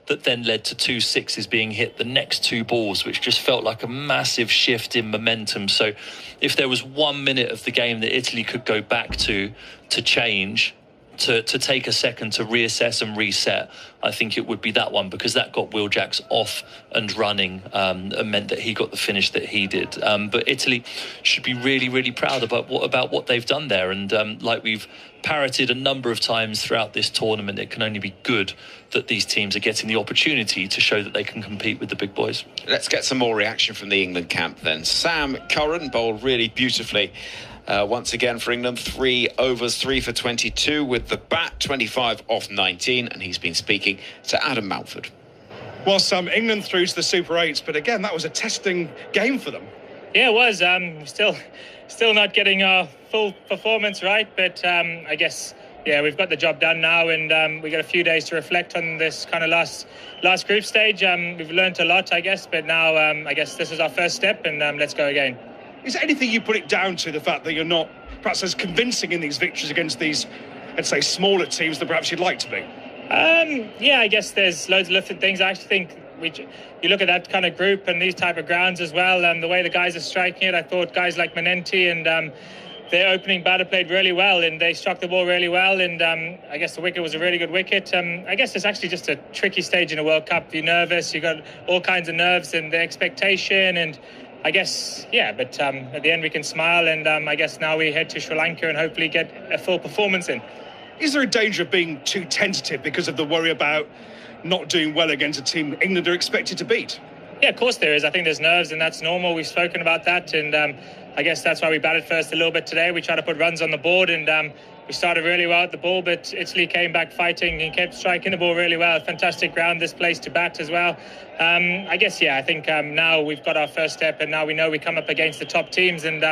that then led to 2 sixes being hit the next 2 balls, which just felt like a massive shift in momentum. So if there was 1 minute of the game that Italy could go back to change, to take a second to reassess and reset, I think it would be that one, because that got Will Jacks off and running, and meant that he got the finish that he did. But Italy should be really, really proud about what they've done there. And like we've parroted a number of times throughout this tournament, it can only be good that these teams are getting the opportunity to show that they can compete with the big boys. Let's get some more reaction from the England camp then. Sam Curran bowled really beautifully. Once again for England, 3 overs, 3 for 22 with the bat, 25 off 19, and he's been speaking to Adam Mountford. Well, England through to the Super 8s, but again, that was a testing game for them. Yeah, it was. Still not getting our full performance right, but I guess, yeah, we've got the job done now, and we've got a few days to reflect on this kind of last group stage. We've learned a lot, I guess, but now I guess this is our first step, and let's go again. Is there anything you put it down to, the fact that you're not perhaps as convincing in these victories against these, let's say, smaller teams that perhaps you'd like to be? Yeah, I guess there's loads of different things. I actually think you look at that kind of group and these type of grounds as well, and the way the guys are striking it, I thought guys like Manenti and their opening batter played really well, and they struck the ball really well, and I guess the wicket was a really good wicket. I guess it's actually just a tricky stage in a World Cup. You're nervous, you've got all kinds of nerves and the expectation, and I guess, yeah, but at the end we can smile, and I guess now we head to Sri Lanka and hopefully get a full performance in. Is there a danger of being too tentative because of the worry about not doing well against a team England are expected to beat? Yeah, of course there is. I think there's nerves, and that's normal. We've spoken about that, and I guess that's why we batted first a little bit today. We tried to put runs on the board, and we started really well at the ball, but Italy came back fighting and kept striking the ball really well. Fantastic ground, this place to bat as well. I guess, yeah, I think now we've got our first step, and now we know we come up against the top teams, and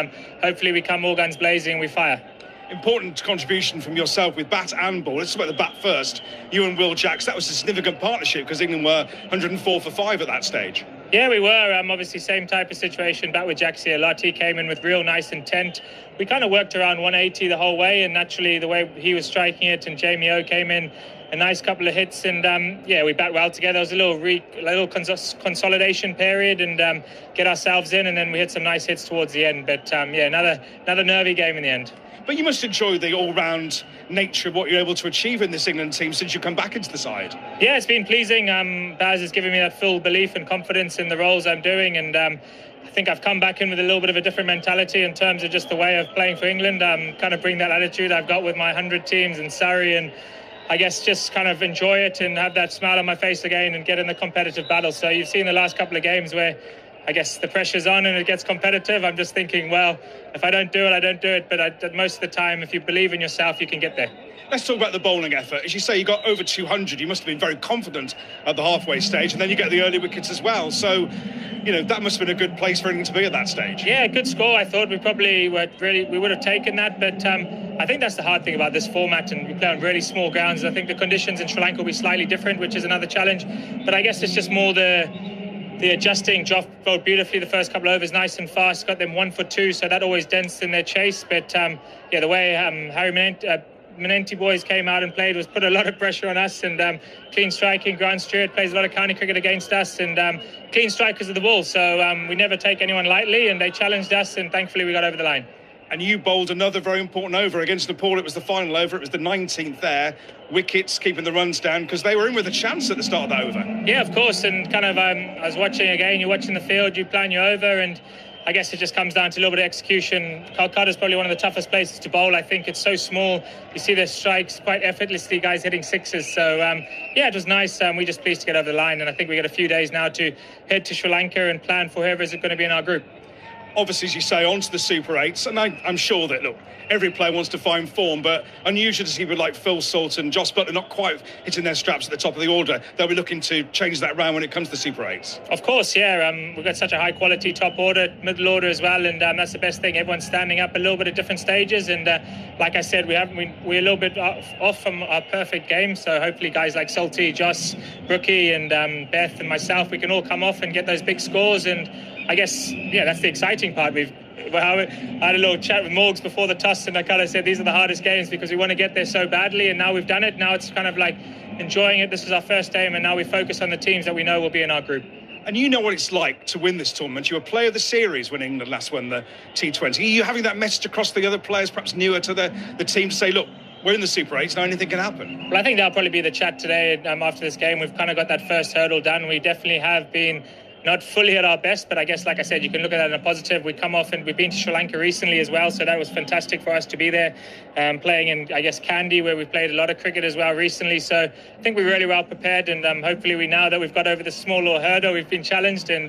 hopefully we come all guns blazing and we fire. Important contribution from yourself with bat and ball. Let's talk about the bat first. You and Will Jacks, that was a significant partnership because England were 104 for 5 at that stage. Yeah, we were. Obviously, same type of situation, bat with Jacks here a lot. He came in with real nice intent. We kind of worked around 180 the whole way, and naturally the way he was striking it, and Jamie O came in, a nice couple of hits, and yeah, we bat well together. It was a little consolidation period, and get ourselves in, and then we hit some nice hits towards the end. But yeah, another nervy game in the end. But you must enjoy the all-round nature of what you're able to achieve in this England team since you come back into the side. Yeah, it's been pleasing. Baz has given me that full belief and confidence in the roles I'm doing, and I think I've come back in with a little bit of a different mentality in terms of just the way of playing for England. Kind of bring that attitude I've got with my 100 teams in Surrey, and I guess just kind of enjoy it and have that smile on my face again and get in the competitive battle. So you've seen the last couple of games where I guess the pressure's on and it gets competitive. I'm just thinking, well, if I don't do it, I don't do it. But most of the time, if you believe in yourself, you can get there. Let's talk about the bowling effort. As you say, you got over 200. You must have been very confident at the halfway stage, and then you get the early wickets as well. So, you know, that must have been a good place for England to be at that stage. Yeah, good score. I thought we probably we would have taken that, but I think that's the hard thing about this format, and we play on really small grounds. I think the conditions in Sri Lanka will be slightly different, which is another challenge. But I guess it's just more the adjusting. Joff bowled beautifully the first couple of overs, nice and fast, got them 1 for 2, so that always dents in their chase. But yeah, the way Harry Manenti boys came out and played was put a lot of pressure on us, and clean striking. Grant Stewart plays a lot of county cricket against us, and clean strikers of the ball, so we never take anyone lightly, and they challenged us, and thankfully we got over the line. And you bowled another very important over against Nepal. It was the final over. It was the 19th there. Wickets, keeping the runs down, because they were in with a chance at the start of that over. Yeah, of course. And kind of, I was watching again. You're watching the field. You plan your over, and I guess it just comes down to a little bit of execution. Calcutta's probably one of the toughest places to bowl. I think it's so small. You see their strikes quite effortlessly, guys hitting sixes. So, yeah, it was nice. We're just pleased to get over the line. And I think we got a few days now to head to Sri Lanka and plan for whoever is going to be in our group. Obviously, as you say, on to the Super 8s, and I'm sure that, look, every player wants to find form, but unusual to see people like Phil Salt and Joss Butler not quite hitting their straps at the top of the order. They'll be looking to change that round when it comes to the Super 8s. Of course, yeah. We've got such a high-quality top order, middle order as well, and that's the best thing. Everyone's standing up a little bit at different stages, and like I said, we're a little bit off from our perfect game, so hopefully guys like Salty, Joss, Brookie, and Beth and myself, we can all come off and get those big scores, and I guess, yeah, that's the exciting part. I had a little chat with Morgs before the toss, and I kind of said these are the hardest games because we want to get there so badly, and now we've done it. Now it's kind of like enjoying it. This is our first game, and now we focus on the teams that we know will be in our group. And you know what it's like to win this tournament. You were player of the series when England last won the T20. Are you having that message across the other players, perhaps newer to the team, to say, look, we're in the Super 8s, now anything can happen? Well, I think that'll probably be the chat today after this game. We've kind of got that first hurdle done. We definitely have been not fully at our best, but I guess, like I said, you can look at that in a positive. We come off and we've been to Sri Lanka recently as well, so that was fantastic for us to be there, playing in, I guess, Kandy, where we've played a lot of cricket as well recently. So I think we're really well prepared, and hopefully now that we've got over this small little hurdle, we've been challenged, and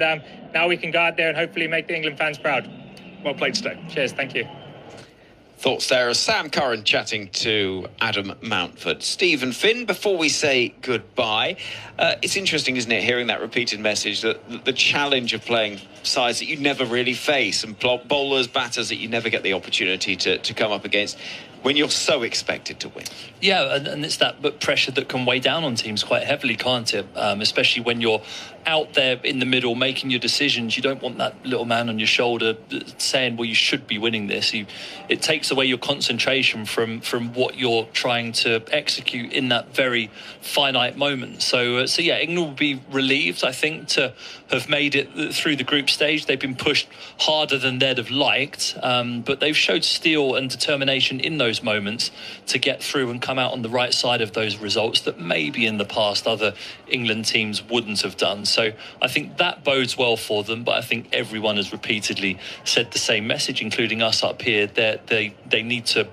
now we can go out there and hopefully make the England fans proud. Well played today. Cheers, thank you. Thoughts there as Sam Curran chatting to Adam Mountford. Steve and Finn, before we say goodbye, it's interesting, isn't it, hearing that repeated message that the challenge of playing sides that you never really face and bowlers, batters that you never get the opportunity to come up against when you're so expected to win. Yeah, and it's that pressure that can weigh down on teams quite heavily, can't it? Especially when you're out there in the middle making your decisions. You don't want that little man on your shoulder saying, well, you should be winning this. It takes away your concentration from what you're trying to execute in that very finite moment. So yeah, England will be relieved, I think, to have made it through the group stage. They've been pushed harder than they'd have liked, but they've showed steel and determination in those moments to get through and come out on the right side of those results that maybe in the past other England teams wouldn't have done. So I think that bodes well for them, but I think everyone has repeatedly said the same message, including us up here, that they need to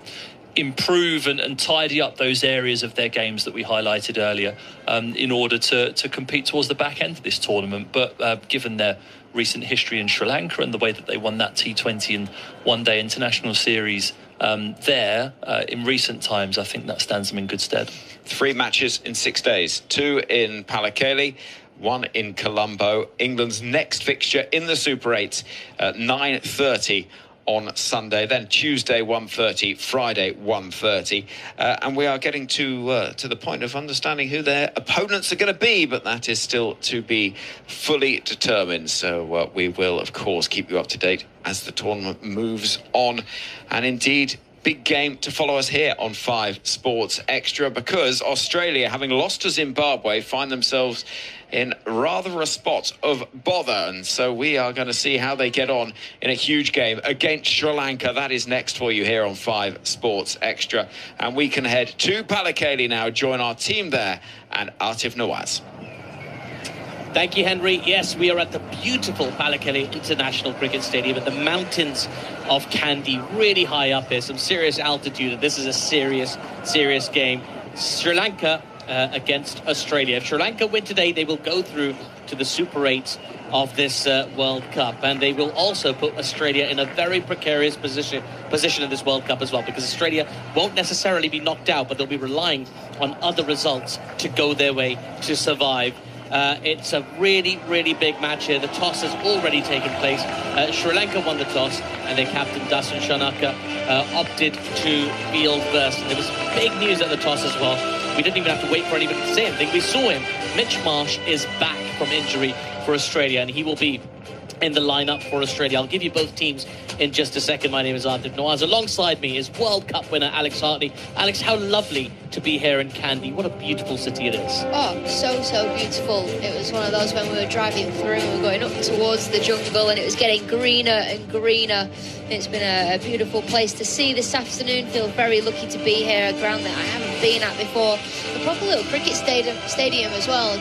improve and tidy up those areas of their games that we highlighted earlier in order to compete towards the back end of this tournament. But given their recent history in Sri Lanka and the way that they won that T20 and one-day international series in recent times, I think that stands them in good stead. 3 matches in 6 days, 2 in Pallekele, 1 in Colombo. England's next fixture in the Super 8 at 9:30 on Sunday, then Tuesday 1:30, Friday 1:30, and we are getting to the point of understanding who their opponents are going to be, but that is still to be fully determined. So we will, of course, keep you up to date as the tournament moves on, and indeed, big game to follow us here on 5 Sports Extra, because Australia, having lost to Zimbabwe, find themselves in rather a spot of bother, and so we are going to see how they get on in a huge game against Sri Lanka. That is next for you here on 5 Sports Extra, and we can head to Pallekele now, join our team there, and Aatif Nawaz. Thank you, Henry. Yes, we are at the beautiful Pallekele International Cricket Stadium at the mountains of Kandy, really high up here, some serious altitude, and this is a serious game. Sri Lanka against Australia. If Sri Lanka win today, they will go through to the Super 8 of this World Cup, and they will also put Australia in a very precarious position in this World Cup as well, because Australia won't necessarily be knocked out, but they'll be relying on other results to go their way to survive. It's a really, really big match here. The toss has already taken place. Sri Lanka won the toss, and their captain, Dasun Shanaka, opted to field first. And there was big news at the toss as well. We didn't even have to wait for anybody to say anything. We saw him. Mitch Marsh is back from injury for Australia, and he will be in the lineup for Australia. I'll give you both teams in just a second. My name is Aatif Nawaz. Alongside me is World Cup winner Alex Hartley. Alex, how lovely to be here in Kandy. What a beautiful city it is. Oh, so beautiful. It was one of those when we were driving through and we were going up towards the jungle, and it was getting greener and greener. It's been a beautiful place to see this afternoon. Feel very lucky to be here, a ground that I haven't been at before. A proper little cricket stadium as well.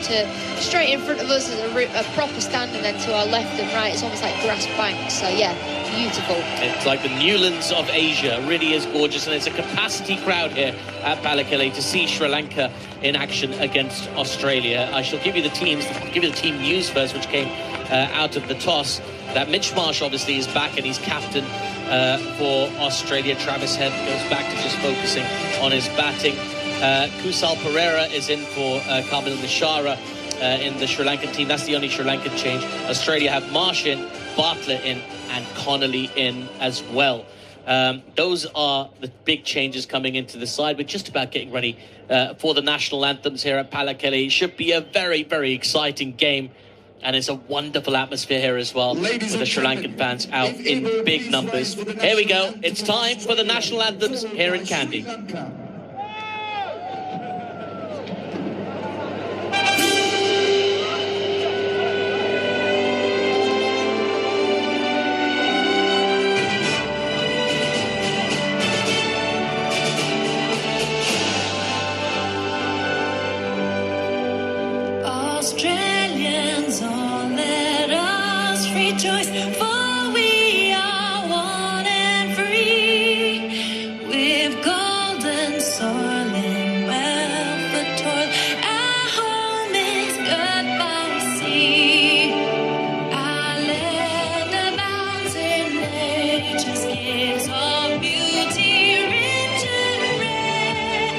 Straight in front of us is a proper stand, and then to our left and right it's almost like grass banks. So yeah, beautiful. It's like the Newlands of Asia. It really is gorgeous, and it's a capacity crowd here at Pallekele to see Sri Lanka in action against Australia. I shall give you the teams. I'll give you the team news first, which came out of the toss. That Mitch Marsh obviously is back, and he's captain for Australia. Travis Head goes back to just focusing on his batting. Kusal Pereira is in for Kamil Nishara in the Sri Lankan team. That's the only Sri Lankan change. Australia have Marsh in, Bartlett in, and Connolly in as well. Those are the big changes coming into the side. We're just about getting ready for the national anthems here at Pallekele. It should be a very, very exciting game. And it's a wonderful atmosphere here as well, with the Sri Lankan fans out in big numbers. Here we go. It's time for the national anthems here in Kandy. Australians, all let us rejoice, for we are one and free, with golden soil and wealth of toil. Our home is good by sea. Our land abounds in nature's gifts of beauty, rich and rare.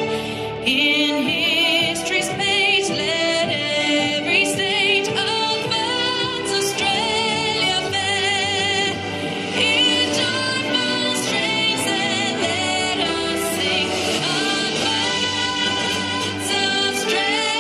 In history's page, let every stage of man's Australia fair. In joyful strains, and let us sing on man's Australia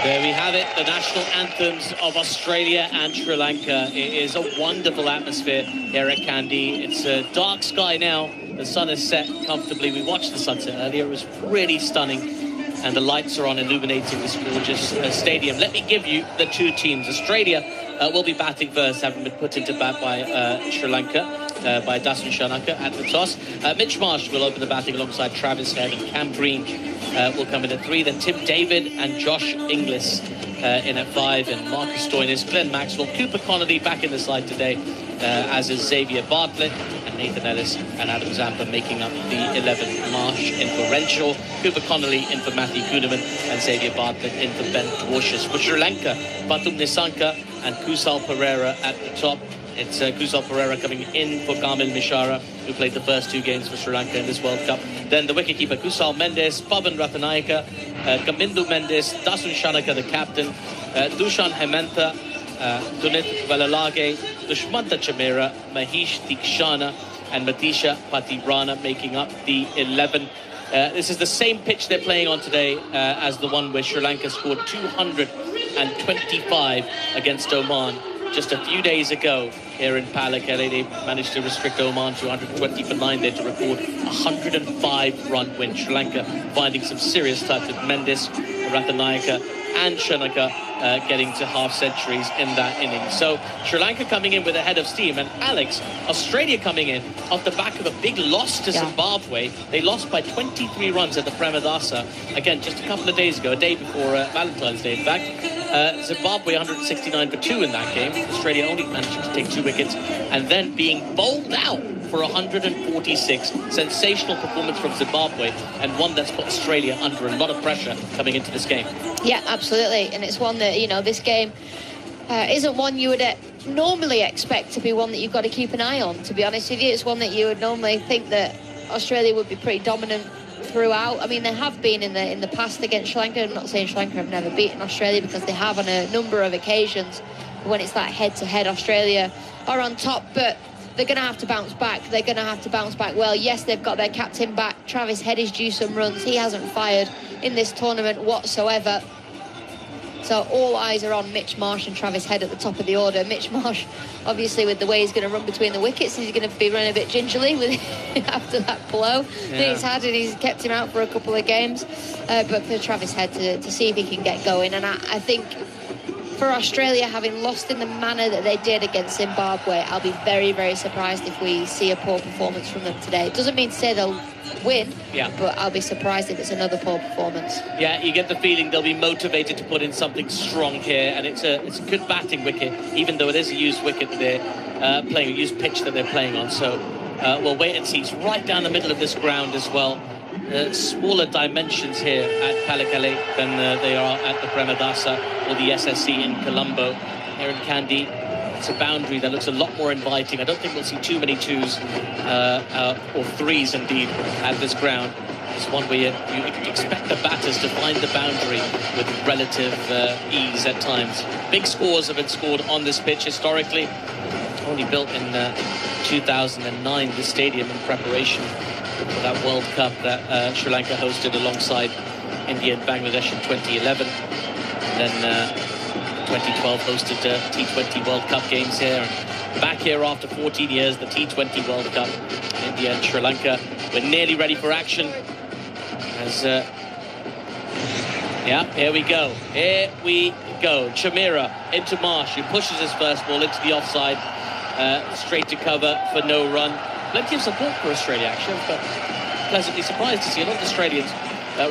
There we have it, the national anthems of Australia and Sri Lanka. It is a wonderful atmosphere here at Kandy. It's a dark sky now. The sun is set comfortably. We watched the sunset earlier. It was really stunning. And the lights are on, illuminating this gorgeous stadium. Let me give you the two teams. Australia will be batting first, having been put into bat by Sri Lanka, by Dasun Shanaka at the toss. Mitch Marsh will open the batting alongside Travis Head, and Cam Green will come in at 3. Then Tim David and Josh Inglis in at 5, and Marcus Stoinis, Glenn Maxwell, Cooper Connolly back in the side today, as is Xavier Bartlett, and Nathan Ellis and Adam Zampa making up the 11. Marsh in for Renshaw, Cooper Connolly in for Matthew Kuhneman, and Xavier Bartlett in for Ben Dwarshuis. For Sri Lanka, Pathum Nissanka and Kusal Pereira at the top. It's Kusal Pereira coming in for Kamil Mishara, who played the first 2 games for Sri Lanka in this World Cup. Then the wicketkeeper, Kusal Mendes, Pavan Rathanayake, Kamindu Mendes, Dasun Shanaka, the captain, Dushan Hemantha, Dunit Valalage, Dushmanta Chamera, Mahesh Dikshana, and Matisha Patirana making up the 11. This is the same pitch they're playing on today as the one where Sri Lanka scored 225 against Oman just a few days ago here in Palakkale. They managed to restrict Oman to 120 for 9 there to record a 105-run win. Sri Lanka finding some serious touch with Mendes, Rathanayake and Shanaka getting to half centuries in that innings. So Sri Lanka coming in with a head of steam. And Alex, Australia coming in off the back of a big loss to Zimbabwe. They lost by 23 runs at the Premadasa. Again, just a couple of days ago, a day before Valentine's Day, in fact. Zimbabwe 169 for 2 in that game. Australia only managing to take 2 wickets and then being bowled out for 146. Sensational performance from Zimbabwe, and one that's put Australia under a lot of pressure coming into this game. Yeah, absolutely. And it's one that, you know, this game isn't one you would normally expect to be one that you've got to keep an eye on, to be honest with you. It's one that you would normally think that Australia would be pretty dominant throughout. I mean, they have been in the past against Sri Lanka. I'm not saying Sri Lanka have never beaten Australia, because they have on a number of occasions. When it's that head-to-head, Australia are on top, but they're going to have to bounce back. They're going to have to bounce back well. Yes, they've got their captain back. Travis Head is due some runs. He hasn't fired in this tournament whatsoever. So all eyes are on Mitch Marsh and Travis Head at the top of the order. Mitch Marsh, obviously, with the way he's going to run between the wickets, he's going to be running a bit gingerly with after that blow that he's had, and he's kept him out for a couple of games. But for Travis Head to see if he can get going. And I think for Australia, having lost in the manner that they did against Zimbabwe, I'll be very, very surprised if we see a poor performance from them today. It doesn't mean to say they'll win, but I'll be surprised if it's another poor performance. Yeah, you get the feeling they'll be motivated to put in something strong here, and it's a good batting wicket, even though it is a used wicket that they're playing, a used pitch that they're playing on. So we'll wait and see. It's right down the middle of this ground as well. Smaller dimensions here at Palakkale than they are at the Premadasa or the SSC in Colombo. Here in Kandy, it's a boundary that looks a lot more inviting. I don't think we'll see too many 2s or 3s indeed at this ground. It's one where you expect the batters to find the boundary with relative ease at times. Big scores have been scored on this pitch historically. Only built in 2009, this stadium, in preparation for that World Cup that Sri Lanka hosted alongside India and Bangladesh in 2011. Then 2012 hosted T20 World Cup games here. And back here after 14 years, the T20 World Cup. India and Sri Lanka were nearly ready for action. As here we go. Here we go. Chamira into Marsh, who pushes his first ball into the offside. Straight to cover for no run. Plenty of support for Australia, actually. But pleasantly surprised to see a lot of Australians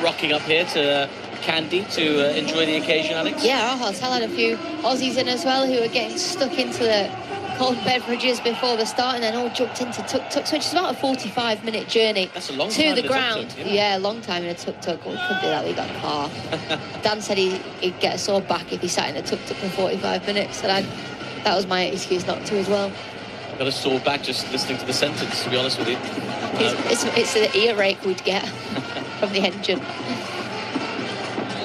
rocking up here to Kandy to enjoy the occasion, Alex. Yeah, I'll had a few Aussies in as well who were getting stuck into the cold beverages before the start, and then all jumped into tuk-tuks, which is about a 45-minute journey. That's a long to time the in a ground. tuk-tuk, yeah, a long time in a tuk-tuk. Well, we couldn't do that, we got a car. Dan said he'd get a sore back if he sat in a tuk-tuk for 45 minutes, and that was my excuse not to as well. Got a sore back just listening to the sentence, to be honest with you. It's an ear rake we'd get from the engine.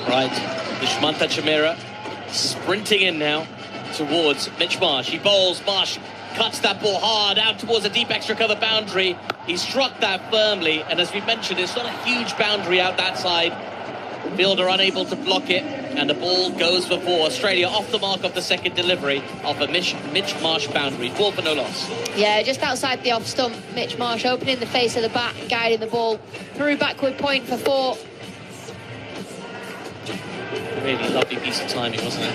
Right, Dushmantha Chamira sprinting in now towards Mitch Marsh. He bowls, Marsh cuts that ball hard out towards a deep extra cover boundary. He struck that firmly, and as we mentioned, it's not a huge boundary out that side. Fielder unable to block it, and the ball goes for 4. Australia off the mark of the second delivery of a Mitch Marsh boundary. 4 for no loss. Yeah, just outside the off stump, Mitch Marsh opening the face of the bat, guiding the ball through backward point for 4. Really lovely piece of timing, wasn't it?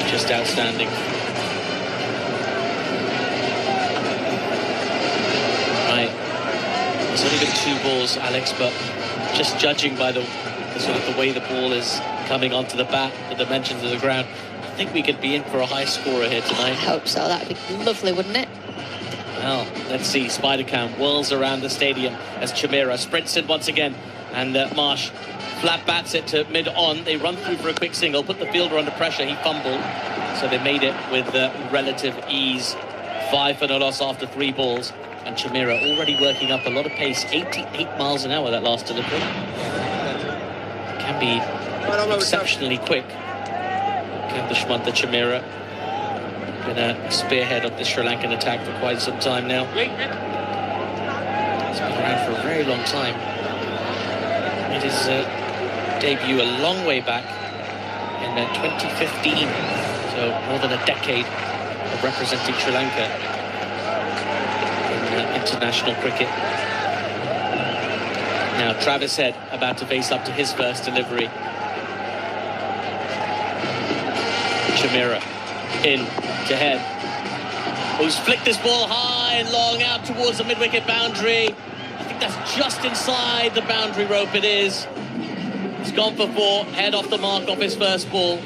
Just outstanding. Right. It's only been 2 balls, Alex, but just judging by the sort of the way the ball is coming onto the bat, the dimensions of the ground, I think we could be in for a high scorer here tonight. I hope so. That'd be lovely, wouldn't it? Well, let's see. Spider Cam whirls around the stadium as Chamira sprints in once again, and Marsh flat bats it to mid-on. They run through for a quick single, put the fielder under pressure. He fumbled, so they made it with relative ease. 5 for no loss after 3 balls. And Chamira already working up a lot of pace. 88 miles an hour, that last delivery. Can be exceptionally quick. Can Dushmantha Chamira. Been a spearhead of the Sri Lankan attack for quite some time now. He's been around for a very long time. Made his debut a long way back in 2015. So So more than a decade of representing Sri Lanka in international cricket. Now Travis Head about to face up to his first delivery. Chameera in to Head, who's flicked this ball high and long out towards the mid-wicket boundary. I think that's just inside the boundary rope. It is. It's gone for 4. Head off the mark off his first ball.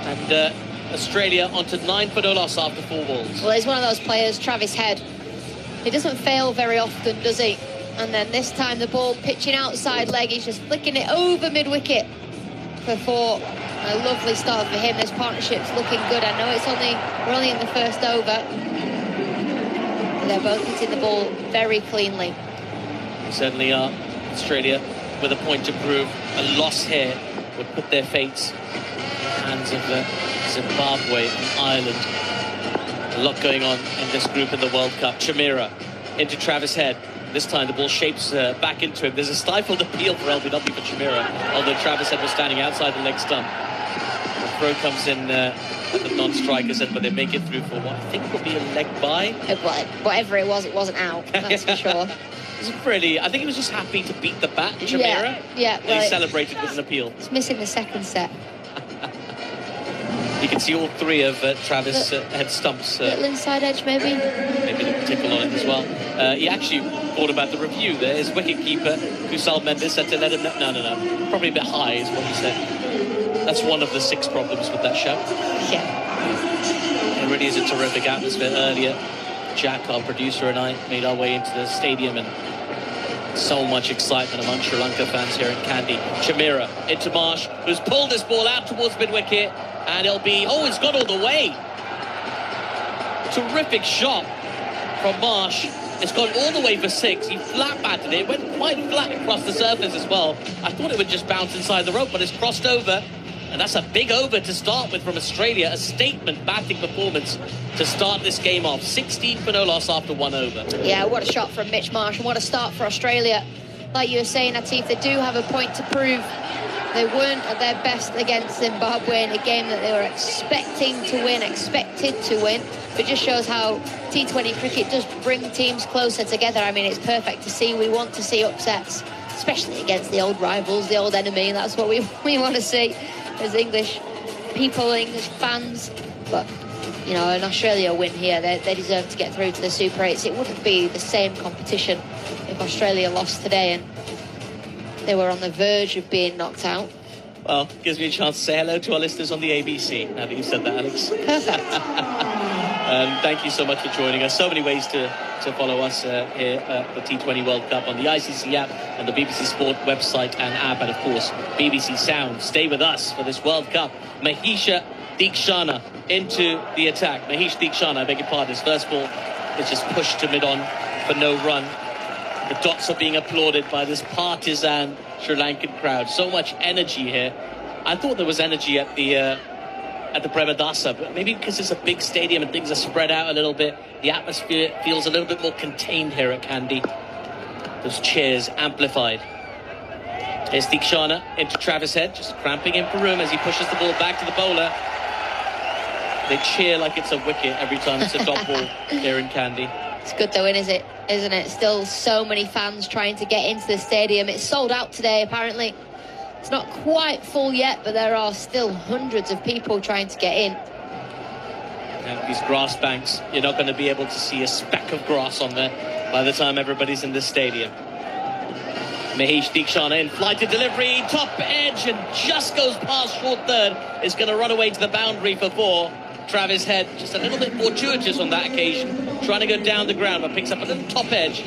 And Australia onto 9 for no loss after 4 balls. Well, he's one of those players, Travis Head. He doesn't fail very often, does he? And then this time the ball pitching outside leg, he's just flicking it over mid-wicket for 4. A lovely start for him. This partnership's looking good. I know we're only in the first over. But they're both hitting the ball very cleanly. Certainly are. Australia with a point to prove. A loss here would put their fates in the hands of Zimbabwe and Ireland. A lot going on in this group in the World Cup. Chameera into Travis Head. This time the ball shapes back into him. There's a stifled appeal for LBW for Chameera, although Travis Head was standing outside the leg stump. The throw comes in at the non-striker's end, but they make it through for what I think will be a leg by. Whatever it wasn't out, that's for sure. It was pretty. I think he was just happy to beat the bat, Chameera. Yeah. Well, he celebrated with an appeal. It's missing the second set. You can see all 3 of Travis Head stumps. Little inside edge, maybe. Maybe a little tickle on it as well. He actually thought about the review there. His wicket-keeper, Kusal Mendes, said to let him... No. Probably a bit high is what he said. That's one of the 6 problems with that show. Yeah. It really is a terrific atmosphere. Earlier, Jack, our producer, and I made our way into the stadium, and so much excitement among Sri Lanka fans here in Kandy. Chameera into Marsh, who's pulled this ball out towards mid-wicket, and it'll be... Oh, it's gone all the way. Terrific shot from Marsh. It's gone all the way for 6. He flat batted it. It went quite flat across the surface as well. I thought it would just bounce inside the rope, but it's crossed over. And that's a big over to start with from Australia. A statement batting performance to start this game off. 16 for no loss after 1 over. Yeah, what a shot from Mitch Marsh, and what a start for Australia. Like you were saying, Aatif, they do have a point to prove. They weren't at their best against Zimbabwe in a game that they were expected to win. It just shows how T20 cricket does bring teams closer together. I mean, it's perfect to see. We want to see upsets, especially against the old rivals, the old enemy. That's what we want to see as English people, English fans. But, you know, an Australia win here, they deserve to get through to the Super 8s. It wouldn't be the same competition if Australia lost today and they were on the verge of being knocked out. Well, gives me a chance to say hello to our listeners on the ABC, now that you've said that, Alex. Perfect. Thank you so much for joining us. So many ways to follow us here at the T20 World Cup on the ICC app and the BBC Sport website and app, and of course BBC Sound. Stay with us for this World Cup. Mahisha Deekshana into the attack. Mahesh Deekshana, I beg your pardon, his first ball is just pushed to mid-on for no run. The dots are being applauded by this partisan Sri Lankan crowd. So much energy here. I thought there was energy at the Premadasa, but maybe because it's a big stadium and things are spread out a little bit, the atmosphere feels a little bit more contained here at Kandy. Those cheers amplified. Here's Deekshana into Travis Head, just cramping in for room as he pushes the ball back to the bowler. They cheer like it's a wicket every time it's a dot ball here in Kandy. It's good though, isn't it? Still so many fans trying to get into the stadium. It's sold out today, apparently. It's not quite full yet, but there are still hundreds of people trying to get in. Now, these grass banks, you're not going to be able to see a speck of grass on there by the time everybody's in the stadium. Mahesh Deekshana in, flighted delivery, top edge, and just goes past short third. Is going to run away to the boundary for 4. Travis Head just a little bit fortuitous on that occasion, trying to go down the ground, but picks up a little top edge.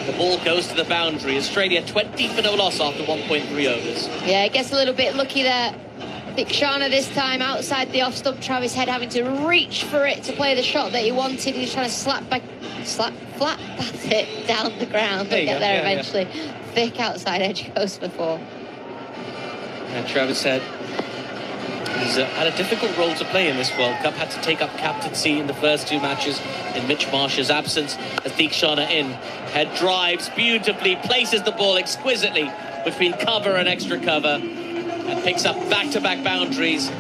The ball goes to the boundary. Australia 20 for no loss after 1.3 overs. Yeah, it gets a little bit lucky there. Deekshana this time outside the off stump. Travis Head having to reach for it to play the shot that he wanted. He's trying to flat bat it down the ground and get there eventually. Yeah. Thick outside edge goes for 4. And Travis Head has had a difficult role to play in this World Cup. Had to take up captaincy in the first 2 matches in Mitch Marsh's absence. As Deekshana in, Head drives beautifully, places the ball exquisitely between cover and extra cover, and picks up back-to-back boundaries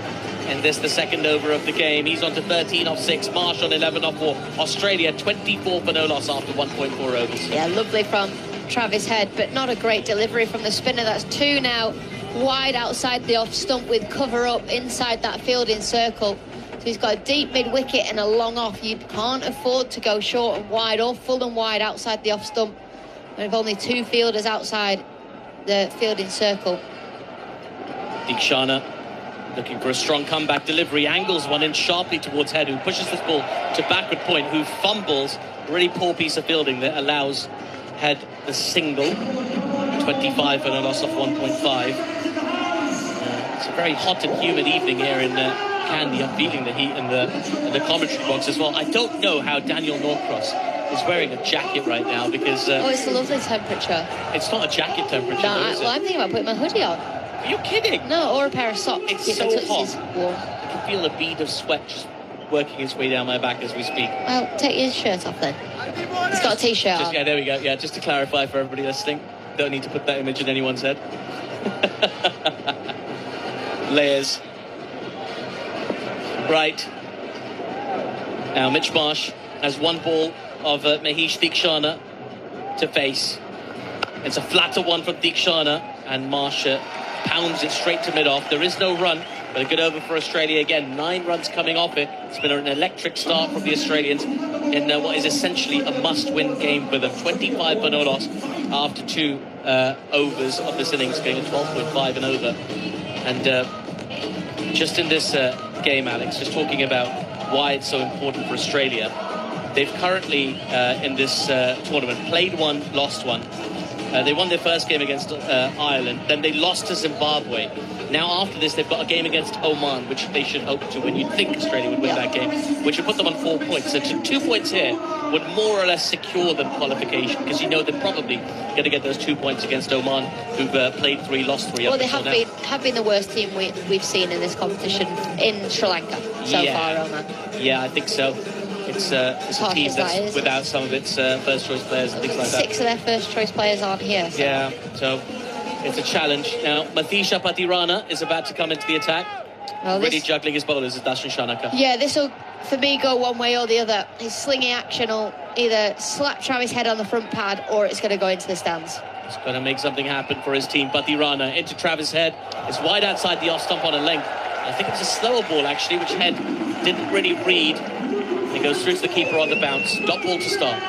And this the second over of the game. He's on to 13 off 6. Marsh on 11 off 4. Australia 24 for no loss after 1.4 overs. Yeah, lovely from Travis Head, but not a great delivery from the spinner. That's 2 now, wide outside the off stump with cover up inside that fielding circle. So he's got a deep mid-wicket and a long off. You can't afford to go short and wide or full and wide outside the off stump. We've only 2 fielders outside the fielding circle. Deekshana looking for a strong comeback delivery, angles one in sharply towards Head, who pushes this ball to backward point, who fumbles. Really poor piece of fielding that allows Head the single. 25 for a loss of 1.5. It's a very hot and humid evening here in Kandy. I'm feeling the heat in the commentary box as well. I don't know how Daniel Norcross is wearing a jacket right now because... oh, it's a lovely temperature. It's not a jacket temperature, No, though, is it? I'm thinking about putting my hoodie on. Are you kidding? No, or a pair of socks. It's so hot. I can feel a bead of sweat just working its way down my back as we speak. Well, take your shirt off then. He's got a t-shirt on. Yeah, there we go. Yeah, just to clarify for everybody listening, don't need to put that image in anyone's head. Layers. Right. Now Mitch Marsh has 1 ball of Mahesh Deekshana to face. It's a flatter one from Deekshana, and Marsh pounds it straight to mid-off. There is no run, but a good over for Australia again. 9 runs coming off it. It's been an electric start from the Australians in what is essentially a must-win game for them. 25 for no loss after 2 overs of this innings, going at 12.5 and over. And just in this game, Alex, just talking about why it's so important for Australia. They've currently, in this tournament, played 1, lost 1. They won their first game against Ireland, then they lost to Zimbabwe. Now after this, they've got a game against Oman, which they should hope to win. You'd think Australia would win that game, which would put them on 4 points. So 2 points here would more or less secure them qualification, because you know they're probably going to get those 2 points against Oman, who've played 3, lost 3. Well, they have been the worst team we've seen in this competition in Sri Lanka so far, Oman. Yeah, I think so. It's a team that's without some of its first choice players and things like that. 6 of their first choice players aren't here. So. Yeah, so it's a challenge. Now, Mathisha Patirana is about to come into the attack. Well, Ready juggling his bowlers is Darshan Shanaka. Yeah, this will, for me, go one way or the other. His slinging action will either slap Travis Head on the front pad or it's going to go into the stands. He's going to make something happen for his team. Patirana into Travis Head. It's wide outside the off stump on a length. I think it was a slower ball, actually, which Head didn't really read. It goes through to the keeper on the bounce. Dot ball to start.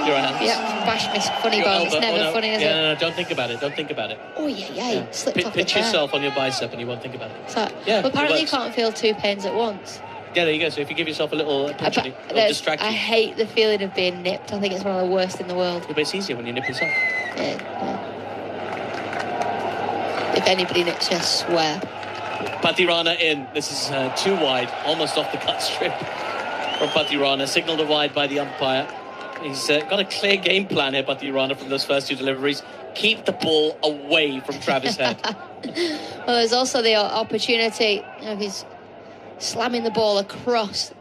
Your hands. Yeah, bash miss, funny ball. It's never funny, is it? No, don't think about it. Don't think about it. Oh, yeah. Slipped off the Pitch yourself on your bicep and you won't think about it. So, well, apparently you can't feel 2 pains at once. Yeah, there you go. So if you give yourself a little pinch, it'll distract you. I hate the feeling of being nipped. I think it's one of the worst in the world. But it's easier when you nip yourself. Yeah. If anybody nips you, I swear. Patirana in. This is too wide, almost off the cut strip from Patirana. Signalled a wide by the umpire. He's got a clear game plan here, Patirana, from those first 2 deliveries. Keep the ball away from Travis Head. Well, there's also the opportunity of his slamming the ball across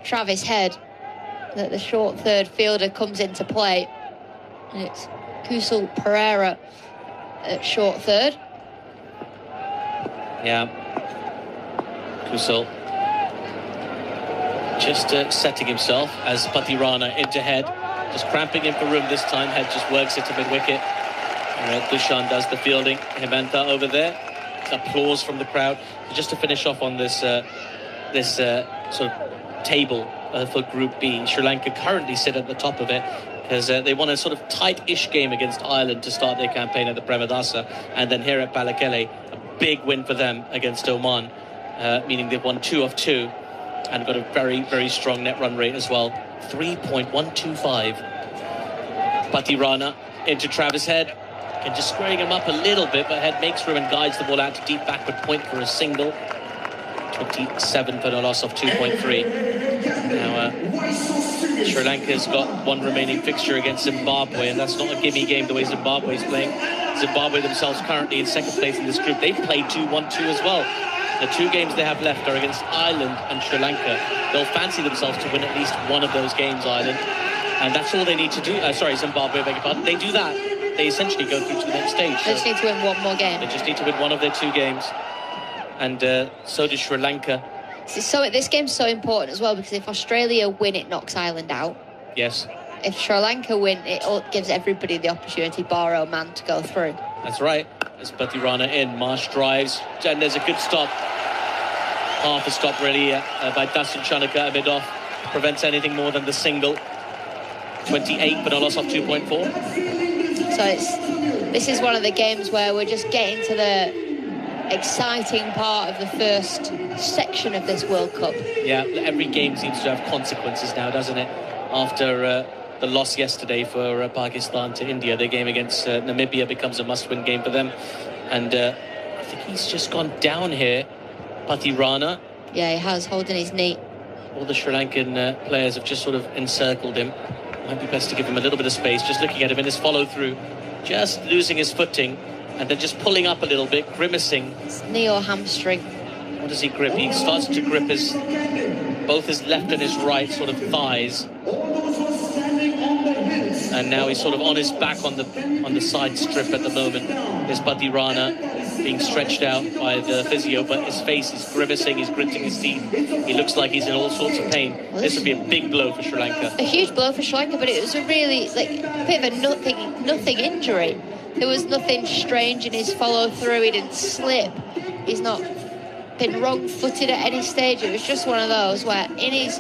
Travis Head, that the short third fielder comes into play. And it's Kusal Pereira at short third. Yeah. Kusal just setting himself as Patirana into Head. Just cramping him for room this time. Head just works it to mid-wicket. Dushan does the fielding. Hemantha over there. Applause from the crowd. Just to finish off on this sort of table for Group B. Sri Lanka currently sit at the top of it because they won a sort of tight-ish game against Ireland to start their campaign at the Premadasa, and then here at Pallekele, a big win for them against Oman, meaning they've won 2 of 2 and got a very, very strong net run rate as well. 3.125. Patirana into Travis Head. And just squaring him up a little bit, but Head makes room and guides the ball out to deep backward point for a single. 27 for a loss of 2.3. Now, Sri Lanka's got 1 remaining fixture against Zimbabwe, and that's not a gimme game the way Zimbabwe's playing. Zimbabwe themselves currently in second place in this group. They've played 2-1-2 as well. The 2 games they have left are against Ireland and Sri Lanka. They'll fancy themselves to win at least one of those games, Ireland. And that's all they need to do. Zimbabwe, I beg your pardon. They do that, they essentially go through to the next stage. They just need to win one more game. They just need to win one of their 2 games. and so does Sri Lanka. So this game's so important as well, because if Australia win, it knocks Ireland out. Yes. If Sri Lanka win, it gives everybody the opportunity, bar Oman, to go through. That's right. As Patirana in, Marsh drives, and there's a good stop. Half a stop really by Dustin Shanaka a bit off. Prevents anything more than the single. 28, but a loss of 2.4. So this is one of the games where we're just getting to the exciting part of the first section of this World Cup. Yeah, every game seems to have consequences now, doesn't it? After the loss yesterday for Pakistan to India, their game against Namibia becomes a must-win game for them. And I think he's just gone down here, Patirana. Yeah, he has, holding his knee. All the Sri Lankan players have just sort of encircled him. Might be best to give him a little bit of space. Just looking at him in his follow-through, just losing his footing, and then just pulling up a little bit, grimacing. Knee or hamstring? What does he grip? He starts to grip both his left and his right sort of thighs. And now he's sort of on his back on the side strip at the moment. There's Patirana being stretched out by the physio, but his face is grimacing, he's gritting his teeth. He looks like he's in all sorts of pain. This would be a big blow for Sri Lanka. A huge blow for Sri Lanka, but it was a really, a bit of a nothing injury. There was nothing strange in his follow-through. He didn't slip. He's not been wrong-footed at any stage. It was just one of those where in his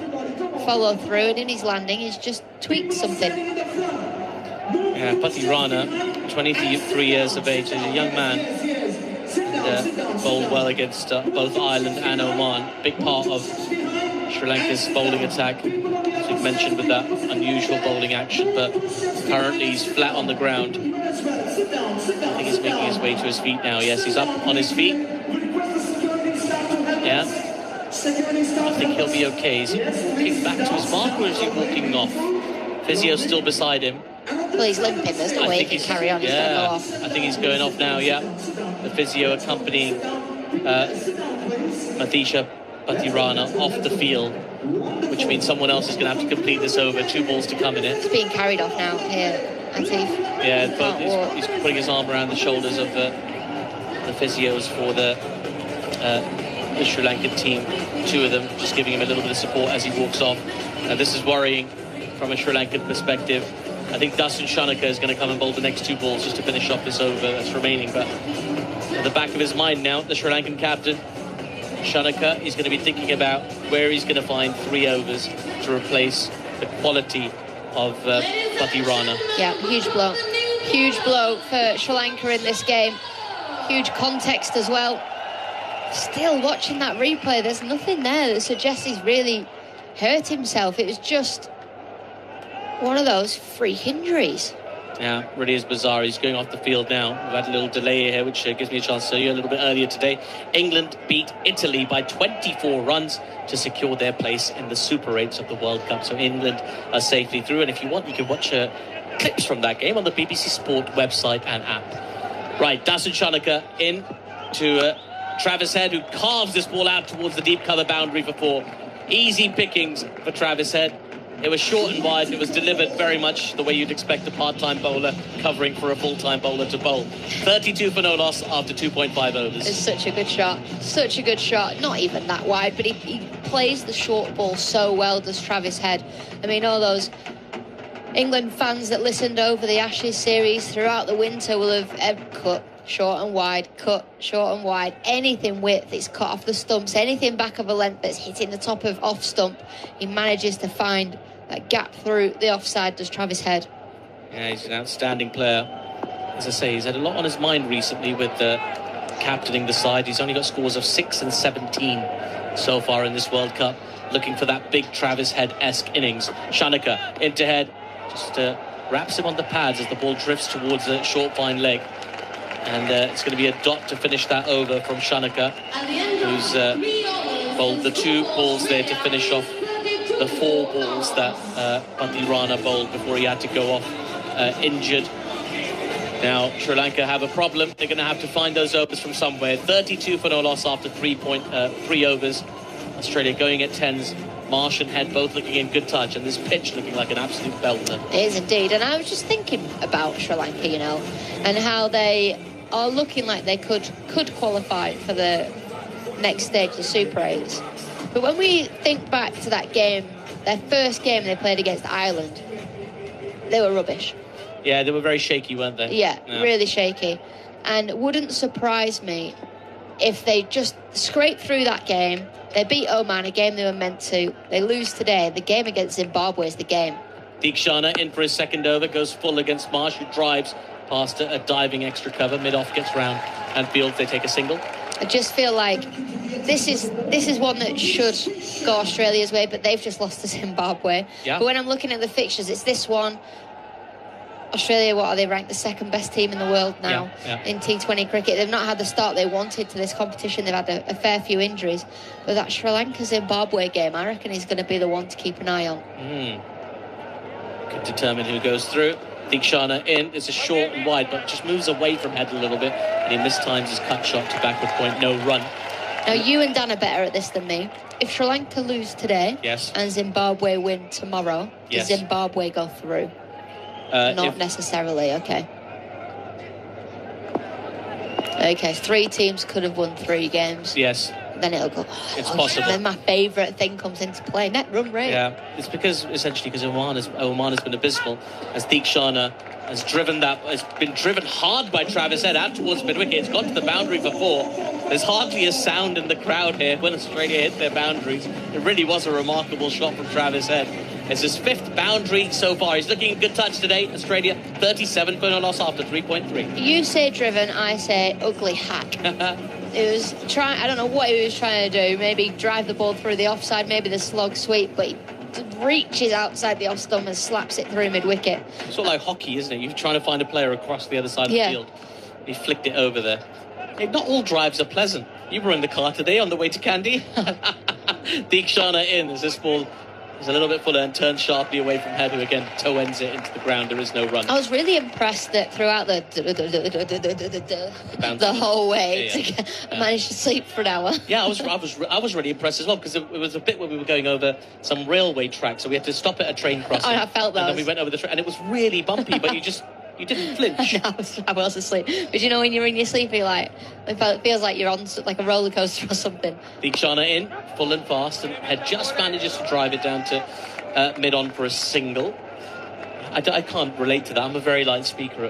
follow-through and in his landing, he's just tweaked something. Yeah, Patirana, 23 years of age, is a young man. And, bowled well against both Ireland and Oman. Big part of Sri Lanka's bowling attack, as we've mentioned, with that unusual bowling action. But currently he's flat on the ground. I think he's making his way to his feet now. Yes, he's up on his feet. Yeah. I think he'll be okay. Is he walking back to his mark, or is he walking off? Physio's still beside him. Well, he's limping. There's no way he can carry on. He's going to go off. I think he's going off now, yeah. The physio accompanying Matisha Patirana off the field, which means someone else is going to have to complete this over. 2 balls to come in it. He's being carried off now here, Aatif. Yeah, he's putting his arm around the shoulders of the physios for the Sri Lankan team. 2 of them just giving him a little bit of support as he walks off. This is worrying from a Sri Lankan perspective. I think Dustin Shanaka is going to come and bowl the next 2 balls just to finish off this over that's remaining. But at the back of his mind now, the Sri Lankan captain, Shanaka, is going to be thinking about where he's going to find 3 overs to replace the quality of Patirana. Yeah, huge blow. Huge blow for Sri Lanka in this game. Huge context as well. Still watching that replay, there's nothing there that suggests he's really hurt himself. It was just one of those freak injuries. Yeah, really is bizarre. He's going off the field now. We've had a little delay here, which gives me a chance to tell you a little bit earlier today. England beat Italy by 24 runs to secure their place in the Super 8s of the World Cup. So England are safely through. And if you want, you can watch clips from that game on the BBC Sport website and app. Right, Dustin Shanaka in to Travis Head, who carves this ball out towards the deep cover boundary for 4. Easy pickings for Travis Head. It was short and wide. It was delivered very much the way you'd expect a part-time bowler covering for a full-time bowler to bowl. 32 for no loss after 2.5 overs. It's such a good shot. Such a good shot. Not even that wide, but he plays the short ball so well, does Travis Head. I mean, all those England fans that listened over the Ashes series throughout the winter will have cut short and wide, cut short and wide. Anything width, it's cut off the stumps. Anything back of a length that's hitting the top of off stump, he manages to find that gap through the offside, does Travis Head. Yeah, he's an outstanding player. As I say, he's had a lot on his mind recently with captaining the side. He's only got scores of 6 and 17 so far in this World Cup. Looking for that big Travis Head-esque innings. Shanaka into Head, just wraps him on the pads as the ball drifts towards the short fine leg. And it's going to be a dot to finish that over from Shanaka, who's bowled the 2 balls there to finish off the 4 balls that Patirana bowled before he had to go off injured. Now Sri Lanka have a problem. They're going to have to find those overs from somewhere. 32 for no loss after 3 overs. Australia going at 10s. Marsh and Head both looking in good touch, and this pitch looking like an absolute belter. It is indeed. And I was just thinking about Sri Lanka, you know, and how they are looking like they could qualify for the next stage, the Super 8s. But when we think back to that game, their first game they played against Ireland, they were rubbish. Yeah, they were very shaky, weren't they? Yeah, really shaky. And it wouldn't surprise me if they just scrape through that game. They beat Oman, a game they were meant to. They lose today. The game against Zimbabwe is the game. Deekshana in for his second over, goes full against Marsh, who drives past a diving extra cover. Mid-off gets round and fields. They take a single. I just feel like this is one that should go Australia's way, but they've just lost to Zimbabwe. Yeah. But when I'm looking at the fixtures, it's this one. Australia, what are they, ranked the second best team in the world now in T20 cricket? They've not had the start they wanted to this competition. They've had a fair few injuries. But that Sri Lanka-Zimbabwe game, I reckon is going to be the one to keep an eye on. Could determine who goes through. Deekshana in. It's a short and wide, but just moves away from head a little bit. And he mistimes his cut shot to backward point. No run. Now, you and Dan are better at this than me. If Sri Lanka lose today and Zimbabwe win tomorrow, does Zimbabwe go through? Not necessarily, okay. Okay, 3 teams could have won 3 games. Yes. Then it'll go. It's possible. Then my favourite thing comes into play. Net run rate. Yeah, it's because Oman has been abysmal, as Deekshana has been driven hard by Travis Head out towards mid-wicket. It's got to the boundary for 4. There's hardly a sound in the crowd here when Australia hit their boundaries. It really was a remarkable shot from Travis Head. It's his 5th boundary so far. He's looking in good touch today. Australia 37 for no loss after 3.3. You say driven, I say ugly hack. It was trying. I don't know what he was trying to do. Maybe drive the ball through the offside. Maybe the slog sweep, but he reaches outside the off stump and slaps it through mid-wicket. Sort of like hockey, isn't it? You're trying to find a player across the other side of the field. He flicked it over there. Hey, not all drives are pleasant. You were in the car today on the way to Kandy. Deekshana in as this ball is a little bit fuller and turns sharply away from Head, who again toe ends it into the ground. There is no run. I was really impressed that throughout the whole way I managed to sleep for an hour. Yeah, I was really impressed as well, because it was a bit when we were going over some railway tracks, so we had to stop at a train crossing. I felt that. And then we went over the train, and it was really bumpy, but you didn't flinch. No, I was asleep. But you know, when you're in your sleep, you're like, it feels like you're on like a roller coaster or something. Deekshana in, full and fast, and Head just manages to drive it down to mid-on for a single. I can't relate to that. I'm a very light speaker.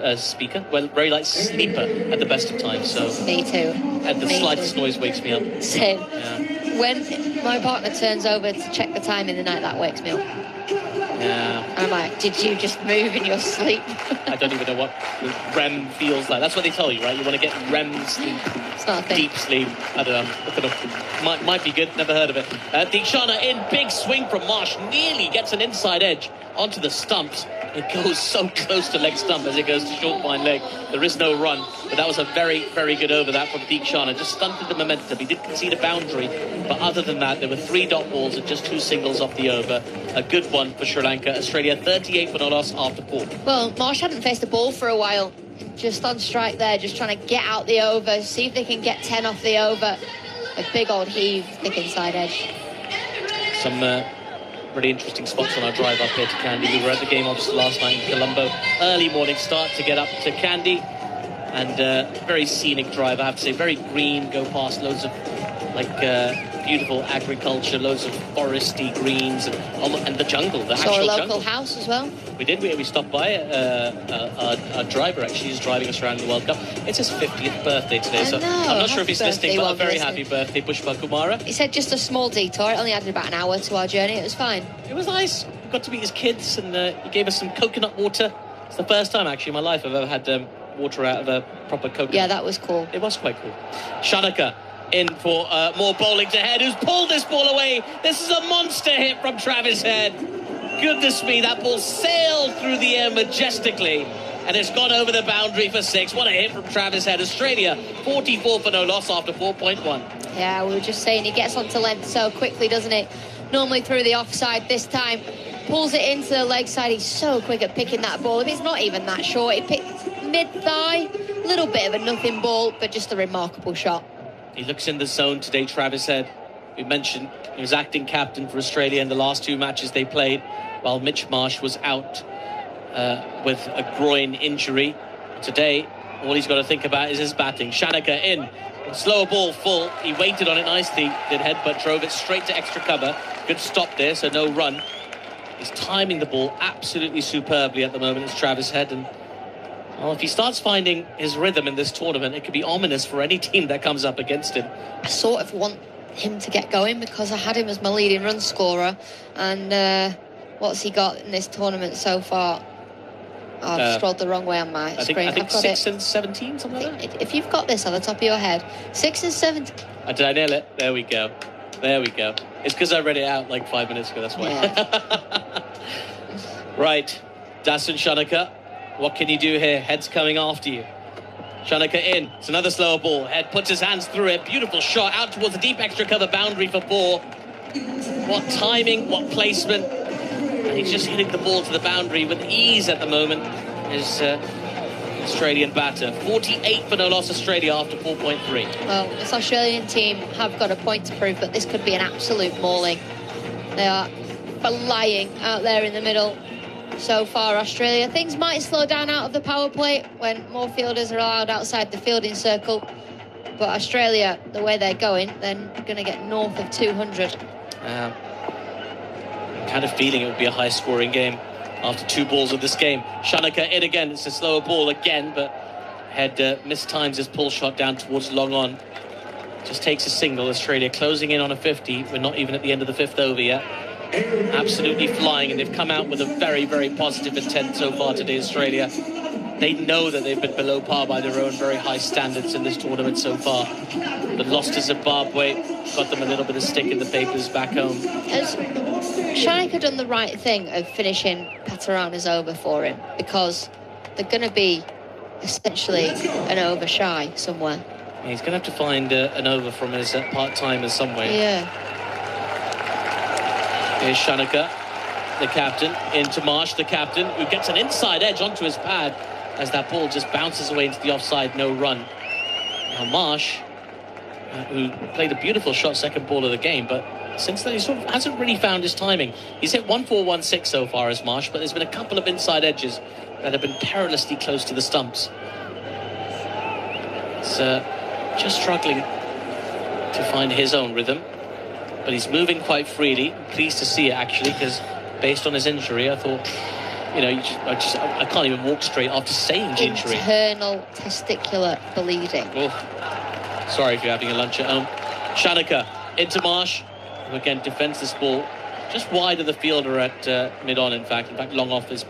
Well, very light sleeper at the best of times. So me too. And the slightest noise wakes me up. Same. Yeah. When my partner turns over to check the time in the night, that wakes me up. Yeah. I'm like, did you just move in your sleep? I don't even know what REM feels like. That's what they tell you, right? You want to get REM sleep. It's not a thing. Deep sleep. I don't know. Look it up. Might be good. Never heard of it. Deekshana in. Big swing from Marsh. Nearly gets an inside edge onto the stumps. It goes so close to leg stump as it goes to short fine leg. There is no run, but that was a very, very good over that from Deekshana. Just stunted the momentum. He did concede a boundary, but other than that, there were 3 dot balls and just 2 singles off the over. A good one for Sri Lanka. Australia 38 for no loss after 4. Well, Marsh hadn't faced a ball for a while. Just on strike there, just trying to get out the over, see if they can get 10 off the over. A big old heave, thick inside edge. Some really interesting spots on our drive up here to Kandy. We were at the game obviously last night in Colombo. Early morning start to get up to Kandy, and very scenic drive, I have to say. Very green, go past loads of beautiful agriculture, loads of foresty greens, and the jungle, the actual jungle. Saw a local jungle. house as well. We did. We stopped by our driver. Actually, he's driving us around the World Cup. It's his 50th birthday today, so I'm not sure if he's listening, but a very happy birthday, Pushpa Kumara. He said just a small detour. It only added about an hour to our journey. It was fine. It was nice. We got to meet his kids, and he gave us some coconut water. It's the first time actually in my life I've ever had water out of a proper coconut. Yeah, that was cool. It was quite cool. Shanaka in for more bowling to Head, who's pulled this ball away. This is a monster hit from Travis Head. Goodness me, that ball sailed through the air majestically, and it's gone over the boundary for 6. What a hit from Travis Head. Australia 44 for no loss after 4.1. Yeah, we were just saying he gets onto length so quickly, doesn't it? Normally through the offside, this time pulls it into the leg side. He's so quick at picking that ball. If it's not even that short, he picked mid-thigh. A little bit of a nothing ball, but just a remarkable shot. He looks in the zone today, Travis Head. We mentioned he was acting captain for Australia in the last 2 matches they played, while Mitch Marsh was out with a groin injury. Today, all he's got to think about is his batting. Shanaka in, Slower ball full. He waited on it nicely, did headbutt, drove it straight to extra cover. Good stop there, so no run. He's timing the ball absolutely superbly at the moment. It's Travis Head, and well, if he starts finding his rhythm in this tournament, it could be ominous for any team that comes up against him. I sort of want him to get going because I had him as my leading run scorer, and what's he got in this tournament so far? Oh, I've scrolled the wrong way on my screen. I think I've got 6 and 17, something like that. If you've got this on the top of your head, 6 and 17. Did I nail it? There we go. There we go. It's because I read it out like 5 minutes ago, that's why. Yeah. Right, Dasun Shanaka, what can you do here? Head's coming after you. Shanaka in, it's another slower ball. Head puts his hands through it, beautiful shot out towards the deep extra cover boundary for 4. What timing, what placement. And he's just hitting the ball to the boundary with ease at the moment. His Australian batter. 48 for no loss Australia after 4.3. Well, this Australian team have got a point to prove, but this could be an absolute mauling. They are flying out there in the middle. So far, Australia, things might slow down out of the power play when more fielders are allowed outside the fielding circle. But Australia, the way they're going, they're going to get north of 200. Kind of feeling it would be a high-scoring game after 2 balls of this game. Shanaka in again. It's a slower ball again, but Head mistimes his pull shot down towards long on. Just takes a single. Australia closing in on a 50. We're not even at the end of the 5th over yet. Absolutely flying, and they've come out with a very, very positive intent so far today, Australia. They know that they've been below par by their own very high standards in this tournament so far. But lost to Zimbabwe, got them a little bit of stick in the papers back home. Has Shanaka done the right thing of finishing Paterana's over for him? Because they're going to be essentially an over shy somewhere. Yeah, he's going to have to find an over from his part-timer somewhere. Yeah. Here's Shanaka, the captain, into Marsh, the captain, who gets an inside edge onto his pad as that ball just bounces away into the offside, no run. Now Marsh, who played a beautiful shot, second ball of the game, but since then he sort of hasn't really found his timing. He's hit 1-4-1-6 so far as Marsh, but there's been a couple of inside edges that have been perilously close to the stumps. It's just struggling to find his own rhythm. But he's moving quite freely. I'm pleased to see it, actually, because based on his injury, I thought, you know, I can't even walk straight after saying injury. Internal testicular bleeding. Oh, sorry if you're having a lunch at home. Shanaka into Marsh, who again defends this ball just wide of the fielder at mid-on, in fact long on his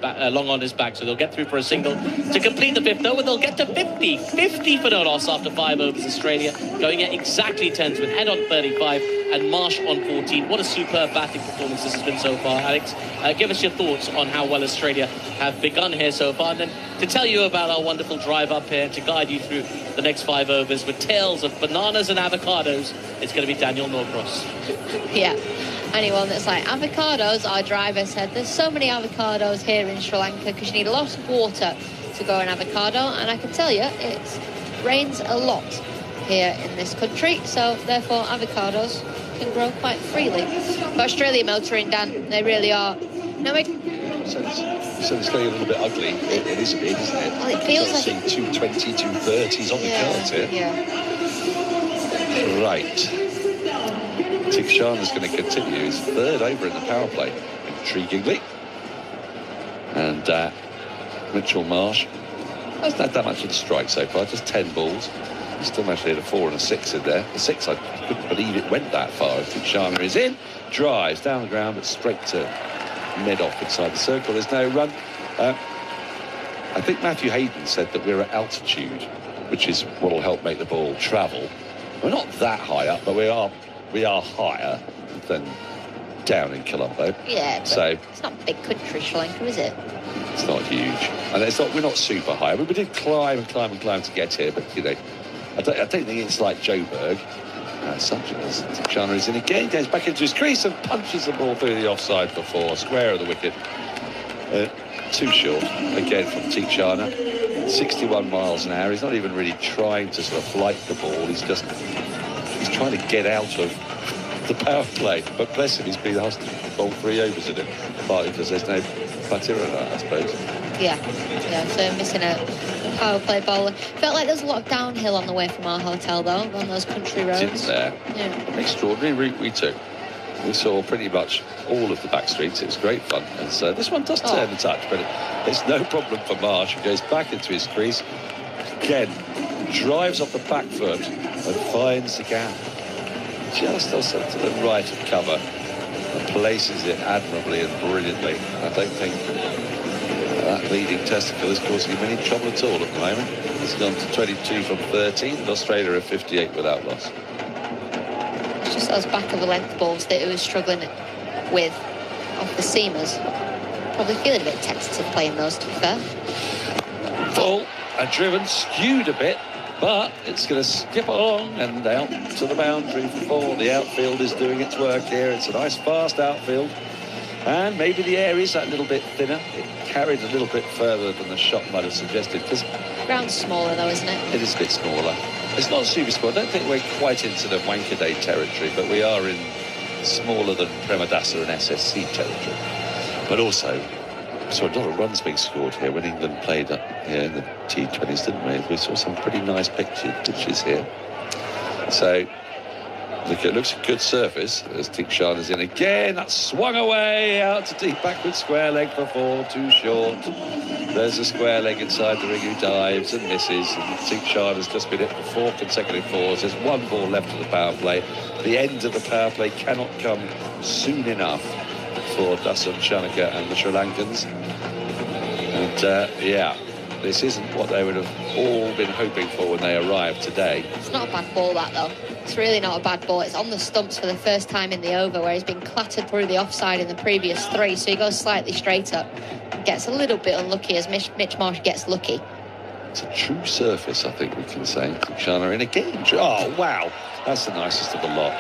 back, so they'll get through for a single to complete the 5th over. They'll get to 50 for no loss after 5 overs. Australia going at exactly 10s with Head on 35 and Marsh on 14. What a superb batting performance this has been so far, Alex. Give us your thoughts on how well Australia have begun here so far, and then to tell you about our wonderful drive up here to guide you through the next 5 overs with tales of bananas and avocados. It's going to be Daniel Norcross. Yeah. Anyone that's like, avocados, our driver said, there's so many avocados here in Sri Lanka because you need a lot of water to grow an avocado, and I can tell you it rains a lot here in this country, so therefore avocados can grow quite freely. But Australia motoring, Dan, they really are. Now, So it's going a little bit ugly. It is a bit, isn't it? Well, it feels like 220, 230s on the cards here. Yeah. Right. Tikshana's going to continue his 3rd over in the power play, intriguingly. And Mitchell Marsh hasn't had that much of the strike so far, just 10 balls. He still managed to hit a 4 and a 6 in there. The 6, I couldn't believe it went that far. Tikshana is in, drives down the ground, but straight to mid-off inside the circle. There's no run. I think Matthew Hayden said that we're at altitude, which is what will help make the ball travel. We're not that high up, but we are higher than down in Colombo. Yeah, but so it's not a big country, Sri Lanka, is it? It's not huge, and we're not super high. I mean, we did climb and climb and climb to get here, but you know, I don't think it's like Joburg. Tikshana is in again, goes back into his crease and punches the ball through the offside for 4, square of the wicket. Too short again from Tikshana. 61 miles an hour. He's not even really trying to sort of flight the ball. He's trying to get out of the power play. But bless him, he's been asked to bowl 3 overs in it, partly because there's no Patirana, I suppose. Yeah, so missing a power play bowler. Felt like there was a lot of downhill on the way from our hotel, though, on those country roads. Didn't there? Yeah. Extraordinary route we took. We saw pretty much all of the back streets. It was great fun. And so this one does turn a touch, but it's no problem for Marsh, who goes back into his crease. Again, drives off the back foot and finds the gap. Just also to the right of cover and places it admirably and brilliantly. I don't think that leading testicle is causing him any trouble at all at the moment. He's gone to 22 from 13, and Australia are 58 without loss. It's just those back of the length balls that he was struggling with off the seamers. Probably feeling a bit tentative playing those, to be fair. Full and driven, skewed a bit, but it's going to skip along and out to the boundary for 4. The outfield is doing its work here. It's a nice fast outfield, and maybe the air is that little bit thinner. It carried a little bit further than the shot might have suggested, because Ground's smaller though, isn't it? it is a bit smaller. It's not super small. I don't think we're quite into the Wankaday territory, but we are in smaller than Premadasa and SSC territory. But also, saw a lot of runs being scored here when England played up here in the T20s, didn't we? We saw some pretty nice pitches here. So, look, it looks a good surface as Tikshan is in again. That's swung away out to deep backward square leg for 4, too short. There's a square leg inside the ring who dives and misses. And Tikshan has just been hit for 4 consecutive 4s. There's 1 ball left of the power play. The end of the power play cannot come soon enough for Dasan Shanaka and the Sri Lankans. And yeah, this isn't what they would have all been hoping for when they arrived today. It's not a bad ball, that, though. It's really not a bad ball. It's on the stumps for the first time in the over, where he's been clattered through the offside in the previous 3, so he goes slightly straighter and gets a little bit unlucky as Mitch Marsh gets lucky. It's a true surface, I think we can say. Shana in again. Oh, wow. That's the nicest of the lot.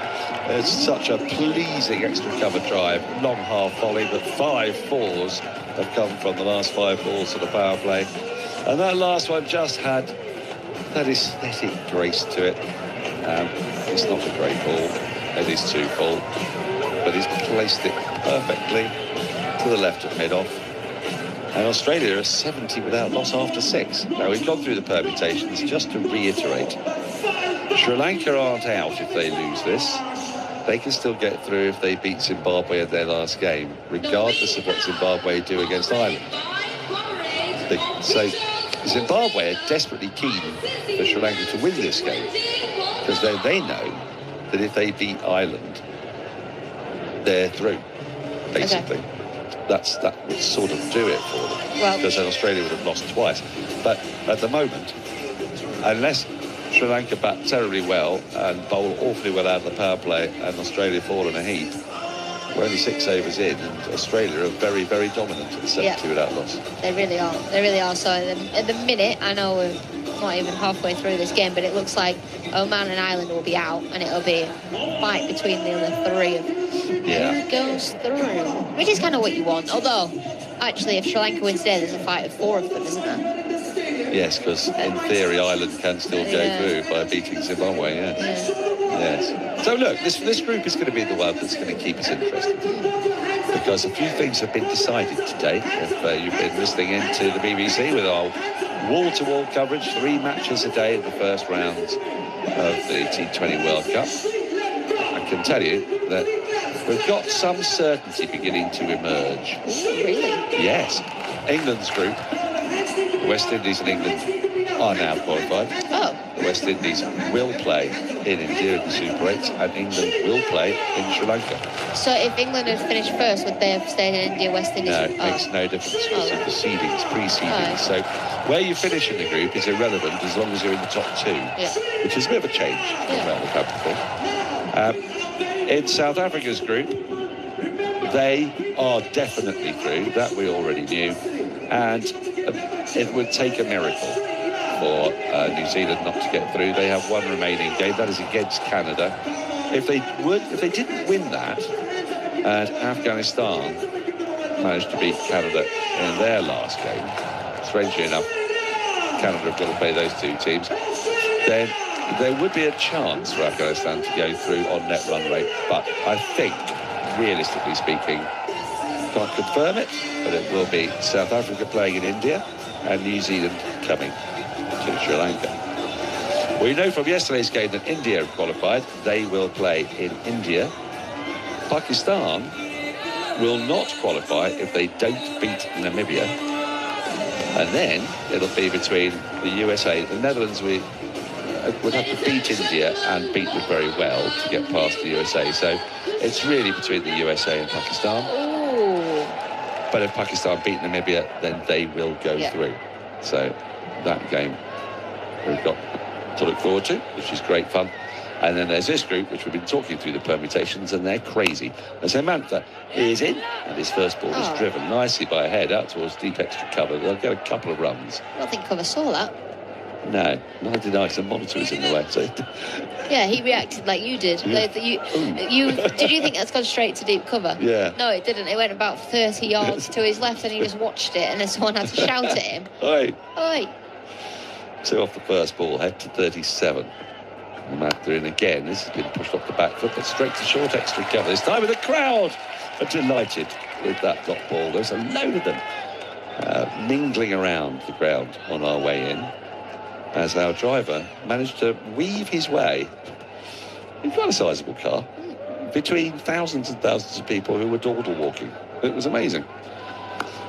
It's such a pleasing extra cover drive. Long half volley, but 5 4s have come from the last 5 balls of the power play. And that last one just had that aesthetic grace to it. It's not a great ball. It is too full. But he's placed it perfectly to the left of mid-off. And Australia are 70 without loss after 6. Now, we've gone through the permutations. Just to reiterate, Sri Lanka aren't out if they lose this. They can still get through if they beat Zimbabwe in their last game, regardless of what Zimbabwe do against Ireland. So Zimbabwe are desperately keen for Sri Lanka to win this game, because they know that if they beat Ireland, they're through, basically. Okay. That would sort of do it for them, because then Australia would have lost twice. But at the moment, unless Sri Lanka bat terribly well and bowl awfully well out of the power play and Australia fall in a heap, we're only 6 overs in, and Australia are very, very dominant at 70 without loss. They really are. They really are. So at the minute, I know we're not even halfway through this game, but it looks like Oman and Ireland will be out, and it'll be a fight between the other 3 of who goes through, which is kind of what you want. Although, actually, if Sri Lanka wins today, there's a fight of 4 of them, isn't there? Yes, because in theory, Ireland can still go through by beating Zimbabwe, Yes. So look, this group is going to be the one that's going to keep us interested, because a few things have been decided today. If you've been listening into the BBC with our wall-to-wall coverage, 3 matches a day in the first round of the T20 World Cup, I can tell you that we've got some certainty beginning to emerge. Really? Yes. England's group, West Indies and England are now qualified. Oh. The West Indies will play in India in the Super 8, and England will play in Sri Lanka. So if England had finished first, would they have stayed in India, West Indies? No, it makes no difference. It's the proceedings, precedings. So where you finish in the group is irrelevant as long as you're in the top 2, which is a bit of a change from what we've had before. In South Africa's group, they are definitely through. That we already knew. And it would take a miracle for New Zealand not to get through. They have 1 remaining game. That is against Canada. If they didn't win that, and Afghanistan managed to beat Canada in their last game, strangely enough, Canada have got to play those 2 teams, then there would be a chance for Afghanistan to go through on net run rate. But I think, realistically speaking, Can't confirm it, but it will be South Africa playing in India and New Zealand coming to Sri Lanka. We know from yesterday's game that India have qualified. They will play in India. Pakistan will not qualify if they don't beat Namibia. And then it'll be between the USA. The Netherlands would have to beat India and beat them very well to get past the USA. So it's really between the USA and Pakistan. Ooh. But if Pakistan beat Namibia, then they will go through. So that game we've got to look forward to, which is great fun. And then there's this group, which we've been talking through the permutations, and they're crazy. As Samantha is in, and his first ball is driven nicely by a head out towards deep extra cover. They'll get a couple of runs. I don't think cover saw that. No, neither did I. The monitor was in the way. So. Yeah, he reacted like you did. Yeah. Did you think that's gone straight to deep cover? Yeah. No, it didn't. It went about 30 yards to his left, and he just watched it, and then someone had to shout at him. Oi. Oi. 2 off the first ball, head to 37. Samantha in again. This has been pushed off the back foot, but straight to short extra cover. This time with the crowd are delighted with that dot ball. There's a load of them mingling around the ground on our way in, as our driver managed to weave his way in quite a sizable car between thousands and thousands of people who were dawdle walking. It was amazing.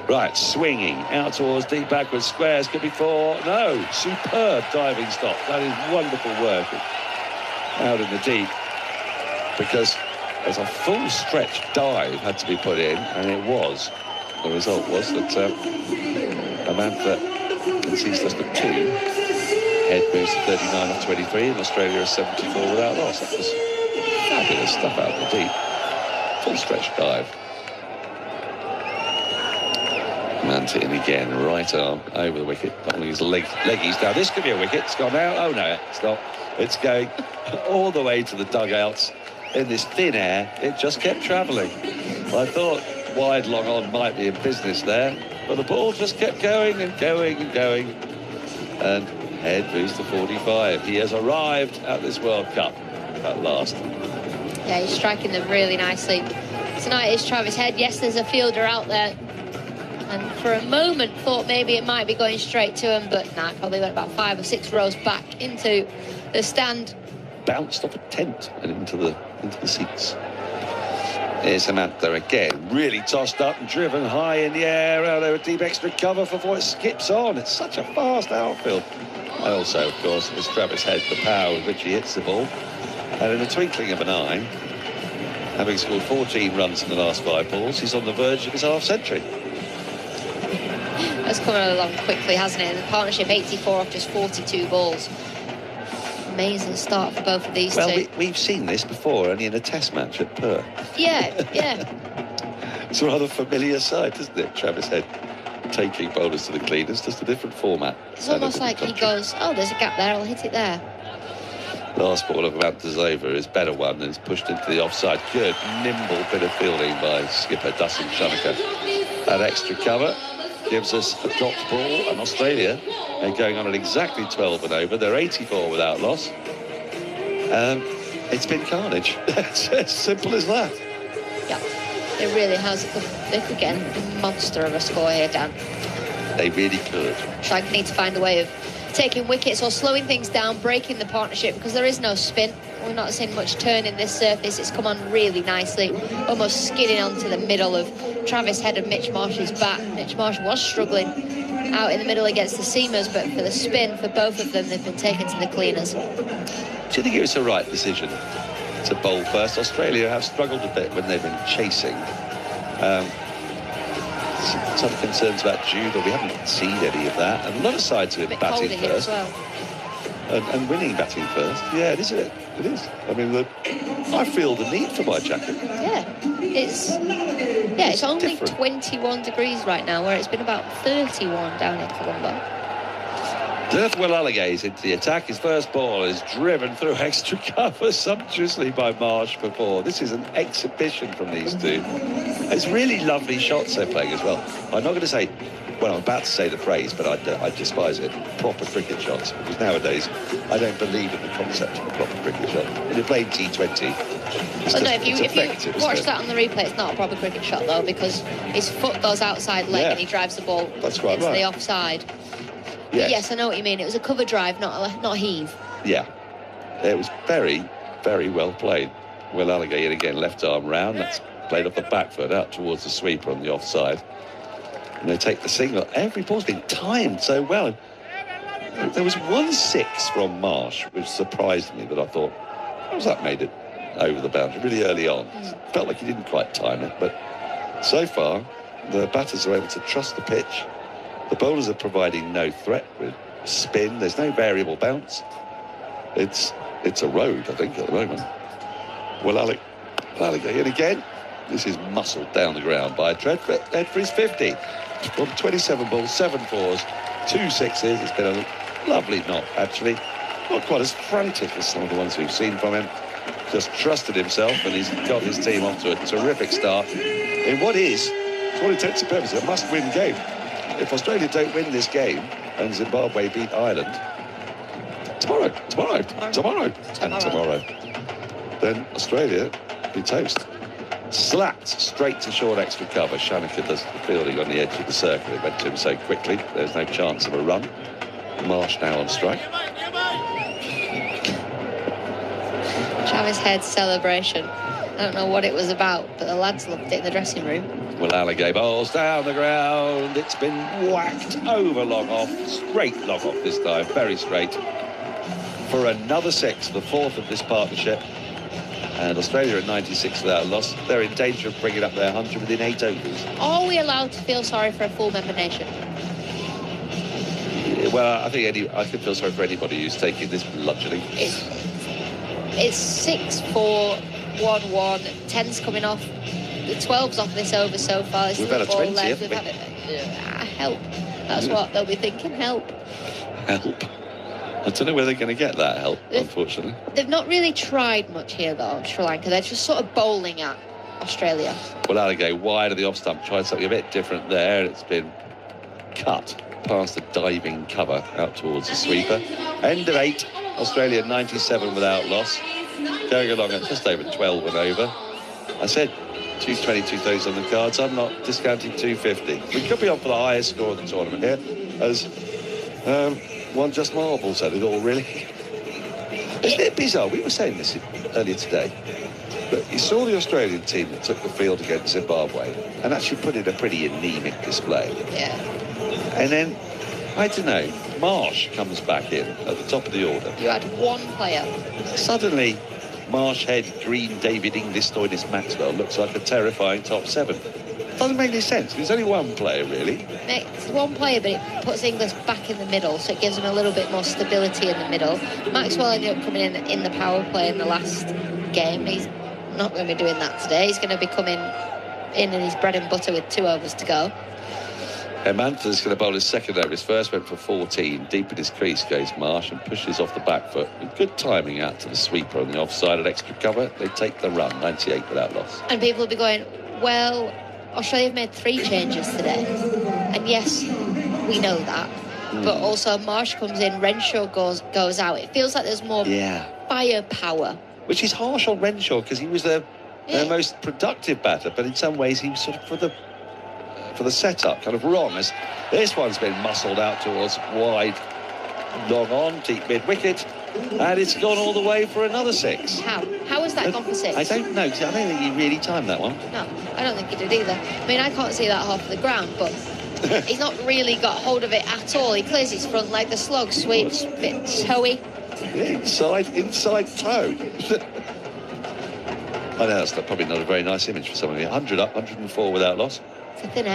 Right, swinging out towards deep backwards squares. Could be 4. No, superb diving stop. That is wonderful work out in the deep, because there's a full stretch dive had to be put in, and it was. The result was that Amantha concedes just a 2. Head moves to 39 off 23, and Australia is 74 without loss. That was fabulous stuff out in the deep. Full stretch dive. Manta in again, right arm over the wicket, pulling his leggies down. This could be a wicket. It's gone out. Oh no, it's not. It's going all the way to the dugouts in this thin air. It just kept travelling. I thought wide long on might be in business there, but the ball just kept going and going and going. And head moves to 45. He has arrived at this World Cup at last. Yeah, he's striking them really nicely. Tonight is Travis Head. Yes, there's a fielder out there. And for a moment thought maybe it might be going straight to him, but nah, probably went about 5 or 6 rows back into the stand. Bounced off a tent and into the seats. Here's Samantha again, really tossed up and driven high in the air, out over deep extra cover before it skips on. It's such a fast outfield. And also, of course, is Travis Head, the power with which he hits the ball. And in the twinkling of an eye, having scored 14 runs in the last 5 balls, he's on the verge of his half-century. That's coming along quickly, hasn't it? In the partnership, 84 off just 42 balls. Amazing start for both of these two. Well, we've seen this before, only in a test match at Perth. Yeah. It's a rather familiar sight, isn't it? Travis Head taking bowlers to the cleaners, just a different format. It's almost like he goes, oh, there's a gap there, I'll hit it there. Last ball of Amantha's over is better one, and it's pushed into the offside. Good, nimble bit of fielding by skipper Dustin Shanaka. That extra cover gives us a dot ball, and Australia are going on at exactly 12 and over. They're 84 without loss. It's been carnage. It's as simple as that. Yeah, it really has. They could get a monster of a score here, Dan. They really could. Shag need to find a way of taking wickets or slowing things down, breaking the partnership, because there is no spin. We're not seeing much turn in this surface. It's come on really nicely, almost skidding onto the middle of Travis Head and Mitch Marsh's bat. Mitch Marsh was struggling out in the middle against the seamers, but for the spin, for both of them, they've been taken to the cleaners. Do you think it was the right decision to bowl first? Australia have struggled a bit when they've been chasing. Some concerns about Jude, but we haven't seen any of that. And a lot of sides have been batting first. And winning batting first. Yeah, it is. It is. I mean, I feel the need for my jacket. Yeah, it's only different. 21 degrees right now, where it's been about 31 down in Colombo. Dirthwell Alligays into the attack. His first ball is driven through extra cover sumptuously by Marsh before. This is an exhibition from these two. It's really lovely shots they're playing as well. I'm not going to say well, I'm about to say the phrase, but I despise it, proper cricket shots. Because nowadays, I don't believe in the concept of a proper cricket shot. When you're playing T20, if you watch that on the replay, it's not a proper cricket shot, though, because his foot goes outside leg and he drives the ball into the offside. Yes. But yes, I know what you mean. It was a cover drive, not a heave. Yeah. It was very, very well played. Will Alligator again, left arm round. That's played off the back foot out towards the sweeper on the offside. And they take the single. Every ball's been timed so well. There was 1-6 from Marsh, which surprised me, that I thought, how's that made it over the boundary really early on? Felt like he didn't quite time it, but so far, the batters are able to trust the pitch. The bowlers are providing no threat with spin. There's no variable bounce. It's a road, I think, at the moment. Well, Alligator, and again, this is muscled down the ground by Treadford. Head for his 50. From 27 balls, 7 fours, 2 sixes. It's been a lovely knock, actually. Not quite as frantic as some of the ones we've seen from him. Just trusted himself, and he's got his team off to a terrific start in what is, for all intents and purposes, a must-win game. If Australia don't win this game and Zimbabwe beat Ireland tomorrow, then Australia be toast. Slapped straight to short extra cover. Shanaka does the fielding on the edge of the circle. It went to him so quickly, there's no chance of a run. Marsh now on strike. Travis Head's celebration. I don't know what it was about, but the lads loved it in the dressing room. Well, Alligator bowls down the ground. It's been whacked over long off. Straight long off this time, very straight. For another 6, the 4th of this partnership. And Australia at 96 without a loss. They're in danger of bringing up their 100 within 8 overs. Are we allowed to feel sorry for a full member nation? Well, I think I can feel sorry for anybody who's taking this bludgeoning. It's 6-4, 1-1, 10's coming off. The 12's off this over so far. We've had a 20, haven't we? Help. That's what they'll be thinking, help. Help. I don't know where they're going to get that help, unfortunately. They've not really tried much here, though, Sri Lanka. They're just sort of bowling at Australia. Well, Alligator wide of the off stump, tried something a bit different there. It's been cut past the diving cover out towards the sweeper. End of 8, Australia 97 without loss. Going along at just over 12 and over. I said 220, 230 on the cards. I'm not discounting 250. We could be on for the highest score of the tournament here, as one just marvel said it all, really. Isn't it bizarre? We were saying this earlier today, but you saw the Australian team that took the field against Zimbabwe and actually put in a pretty anemic display. Yeah. And then, I don't know, Marsh comes back in at the top of the order. You had one player. Suddenly, Marsh, Head, Green, David, Inglis, Stoinis, Maxwell looks like a terrifying top 7. Doesn't make any sense. There's only one player, really. It's one player, but it puts Inglis back in the middle, so it gives him a little bit more stability in the middle. Maxwell ended up coming in the power play in the last game. He's not going to be doing that today. He's going to be coming in his bread and butter with 2 overs to go. Mantha's going to bowl his second over. His first went for 14. Deep in his crease goes Marsh and pushes off the back foot. With good timing out to the sweeper on the offside at extra cover. They take the run, 98 without loss. And people will be going, well, Australia have made 3 changes today. And yes, we know that. But also Marsh comes in, Renshaw goes out. It feels like there's more firepower. Which is harsh on Renshaw because he was their most productive batter. But in some ways he was sort of for the setup, kind of wrong, as this one's been muscled out towards wide, long on, deep mid-wicket, and it's gone all the way for another 6. How has that gone for 6? I don't know, because I don't think he really timed that one. No, I don't think he did either. I mean, I can't see that half of the ground, but he's not really got hold of it at all. He clears his front leg, the slog sweeps, a bit toey. Inside toe. I know that's probably not a very nice image for someone. 100 up, 104 without loss. It's the thin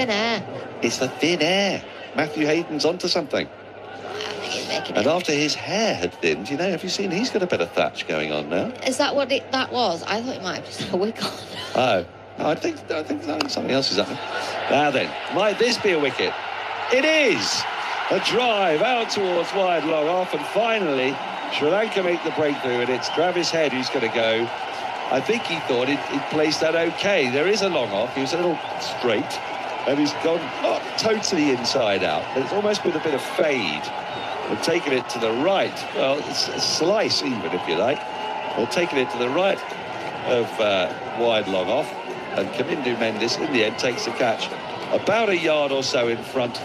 air, It's the thin air. Matthew Hayden's onto something. I think he's making and after his hair had thinned, have you seen he's got a bit of thatch going on now? Is that what that was? I thought it might have just had a wig on. Oh, no, I think something else is happening. Now then, might this be a wicket? It is! A drive out towards wide, long off, and finally, Sri Lanka make the breakthrough, and it's Travis Head who's going to go. I think he thought he'd placed that okay. There is a long off. He was a little straight, and he's gone totally inside out, but it's almost with a bit of fade. And taking it to the right, well, it's a slice even, if you like. Or taking it to the right of wide long off. And Kamindu Mendes, in the end, takes the catch about a yard or so in front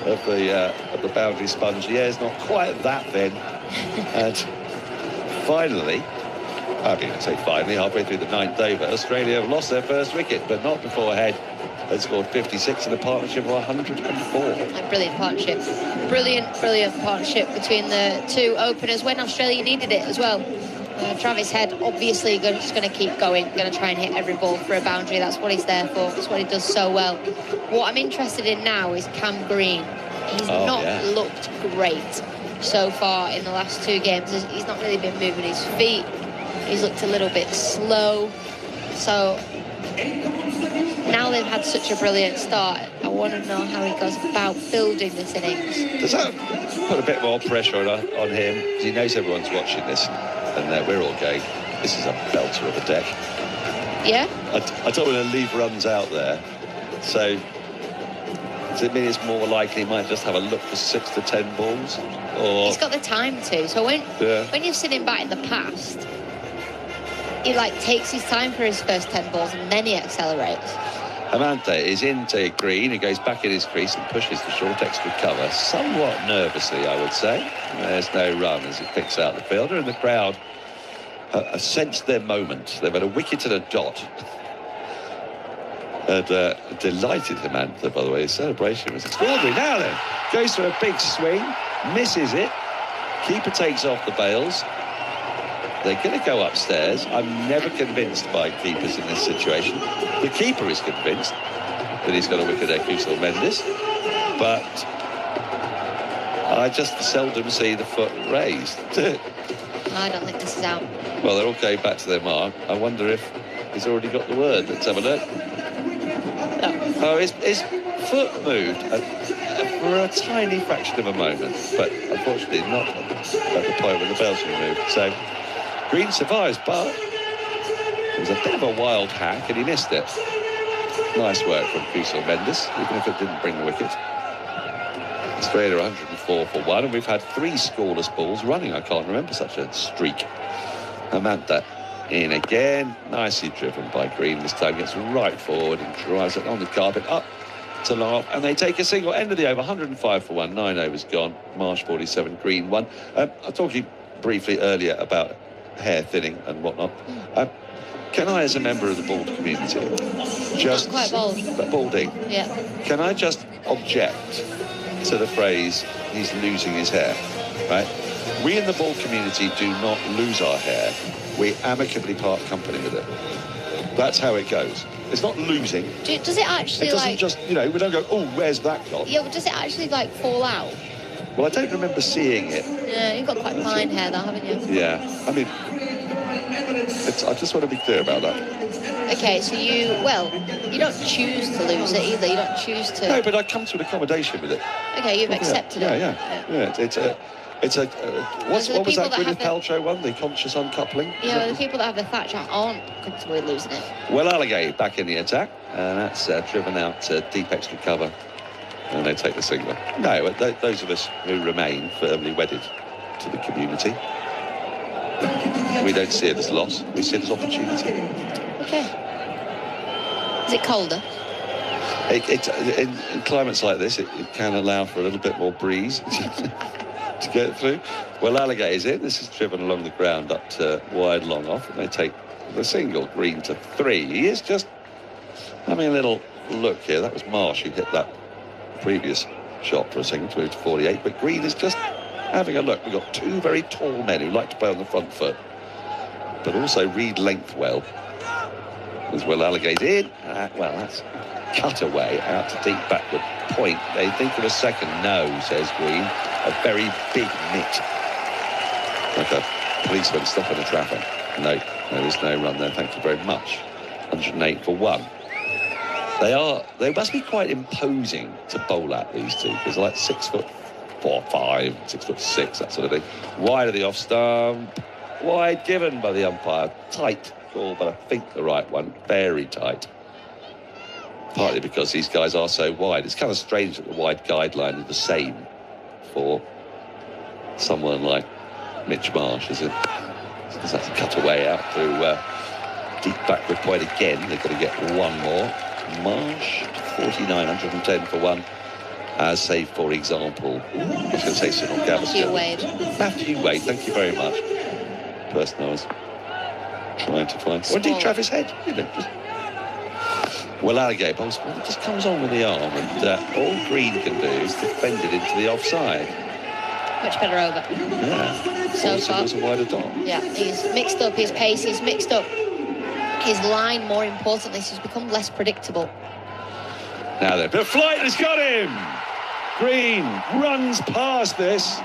of the boundary sponge. The air's not quite that thin. And finally, I'd say finally, halfway through the 9th over, Australia have lost their first wicket, but not before Head had scored 56 in a partnership of 104. A brilliant partnership. Brilliant partnership between the two openers when Australia needed it as well. Travis Head obviously just going to keep going, going to try and hit every ball for a boundary. That's what he's there for. That's what he does so well. What I'm interested in now is Cam Green. He's not looked great so far in the last 2 games. He's not really been moving his feet. He's looked a little bit slow. So now they've had such a brilliant start, I want to know how he goes about building this innings. Does that put a bit more pressure on him? Because he knows everyone's watching this, and we're all going, this is a belter of a deck. Yeah? I don't want to leave runs out there. So does it mean it's more likely he might just have a look for 6 to 10 balls? Or he's got the time to. So when you've seen him bat in the past, he takes his time for his first 10 balls and then he accelerates. Amante is into Green, who goes back in his crease and pushes the short extra cover somewhat nervously, I would say. There's no run as he picks out the fielder, and the crowd sensed their moment. They've had a wicket and a dot. And delighted Amante, by the way. His celebration was extraordinary. Now then, goes for a big swing, misses it. Keeper takes off the bails. They're going to go upstairs. I'm never convinced by keepers in this situation. The keeper is convinced that he's got a wicket there, Kusal Mendes, but I just seldom see the foot raised. I don't think this is out. Well, they're all going back to their mark. I wonder if he's already got the word. Let's have a look. No. Oh, his foot moved for a tiny fraction of a moment, but unfortunately not at the point where the bell's removed. So Green survives, but it was a bit of a wild hack and he missed it. Nice work from Kusal Mendes, even if it didn't bring the wicket. Australia 104 for 1, and we've had 3 scoreless balls running. I can't remember such a streak. Amante in again, nicely driven by Green. This time gets right forward and drives it on the carpet up to long off, and they take a single. End of the over, 105 for 1, 9 overs gone. Marsh 47, Green 1. I was talking briefly earlier about hair thinning and whatnot. Can I, as a member of the bald community, just quite bald. Balding? Yeah. Can I just object to the phrase "he's losing his hair"? Right? We in the bald community do not lose our hair. We amicably part company with it. That's how it goes. It's not losing. Does it actually It doesn't just, we don't go, oh, where's that gone? Yeah, but does it actually fall out? Well, I don't remember seeing it. Yeah, you've got quite fine hair though, haven't you? Yeah. I mean, I just want to be clear about that. Okay, so you don't choose to lose it either. You don't choose to. No, but I come to an accommodation with it. Okay, you've accepted it. Yeah. What was that Gwyneth Paltrow one? The conscious uncoupling? Yeah, well, the people that have the thatch aren't comfortable with losing it. Well, Alligator back in the attack, and that's driven out deep extra cover, and they take the single. No, those of us who remain firmly wedded to the community, we don't see it as loss, we see it as opportunity. Okay. Is it colder? In climates like this, it can allow for a little bit more breeze to get through. Well, Alligator's in. This is driven along the ground up to wide long off, and they take the single. Green to 3. He is just having a little look here. That was Marsh who hit that previous shot for a single, to 48, but Green is just having a look. We've got 2 very tall men who like to play on the front foot, but also read length well. As well, Alligator in. Well, that's cut away out to deep backward point. They think of a second. No, says Green. A very big mitt. Like a policeman stopping the traffic. No, there is no run there. Thank you very much. 108 for 1. They must be quite imposing to bowl at, these two, because they're like 6'4", 5, 6'6", that sort of thing. Wide of the off stump. Wide given by the umpire. Tight call, but I think the right one. Very tight. partly because these guys are so wide. It's kind of strange that the wide guideline is the same for someone like Mitch Marsh, is it? Because that's a cutaway out through deep backward point again. They've got to get one more. Marsh, 49, 110 for one. As say, for example, I was going to say Cyril Gaveston. Matthew Wade, thank you very much. Person I was trying to find. What did Travis Head? Well, Alligator bowls, well, it just comes on with the arm, and all Green can do is defend it into the offside. Much better over. Yeah. So far. Was a wider dot. Yeah, he's mixed up his pace, he's mixed up his line, more importantly, so he's become less predictable. Now then, the flight has got him! Green runs past this.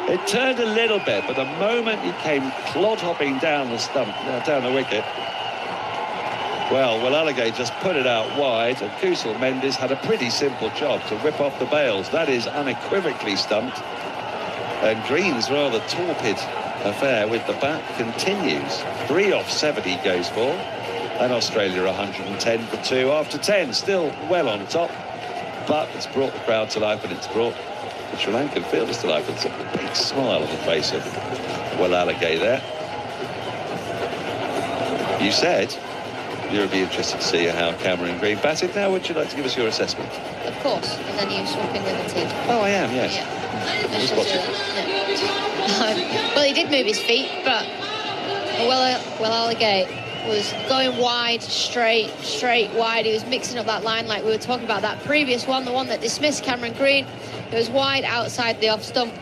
It turned a little bit, but the moment he came clod-hopping down the stump, down the wicket, well, Alligator just put it out wide, and Kusal Mendes had a pretty simple job to rip off the bails. That is unequivocally stumped. And Green's rather torpid affair with the bat continues. 3 off 70 goes for. And Australia 110 for 2 after 10. Still well on top. But it's brought the crowd to life, and it's brought the Sri Lankan fielders to life. It's a big smile on the face of Alligator there. You said you would be interested to see how Cameron Green batted. Now, would you like to give us your assessment? Of course. And then you swapping with the team. Oh, I am, yes. Yeah. Yeah. Well, he did move his feet, but Alligator was going wide, straight wide. He was mixing up that line like we were talking about that previous one, the one that dismissed Cameron Green. It was wide outside the off stump,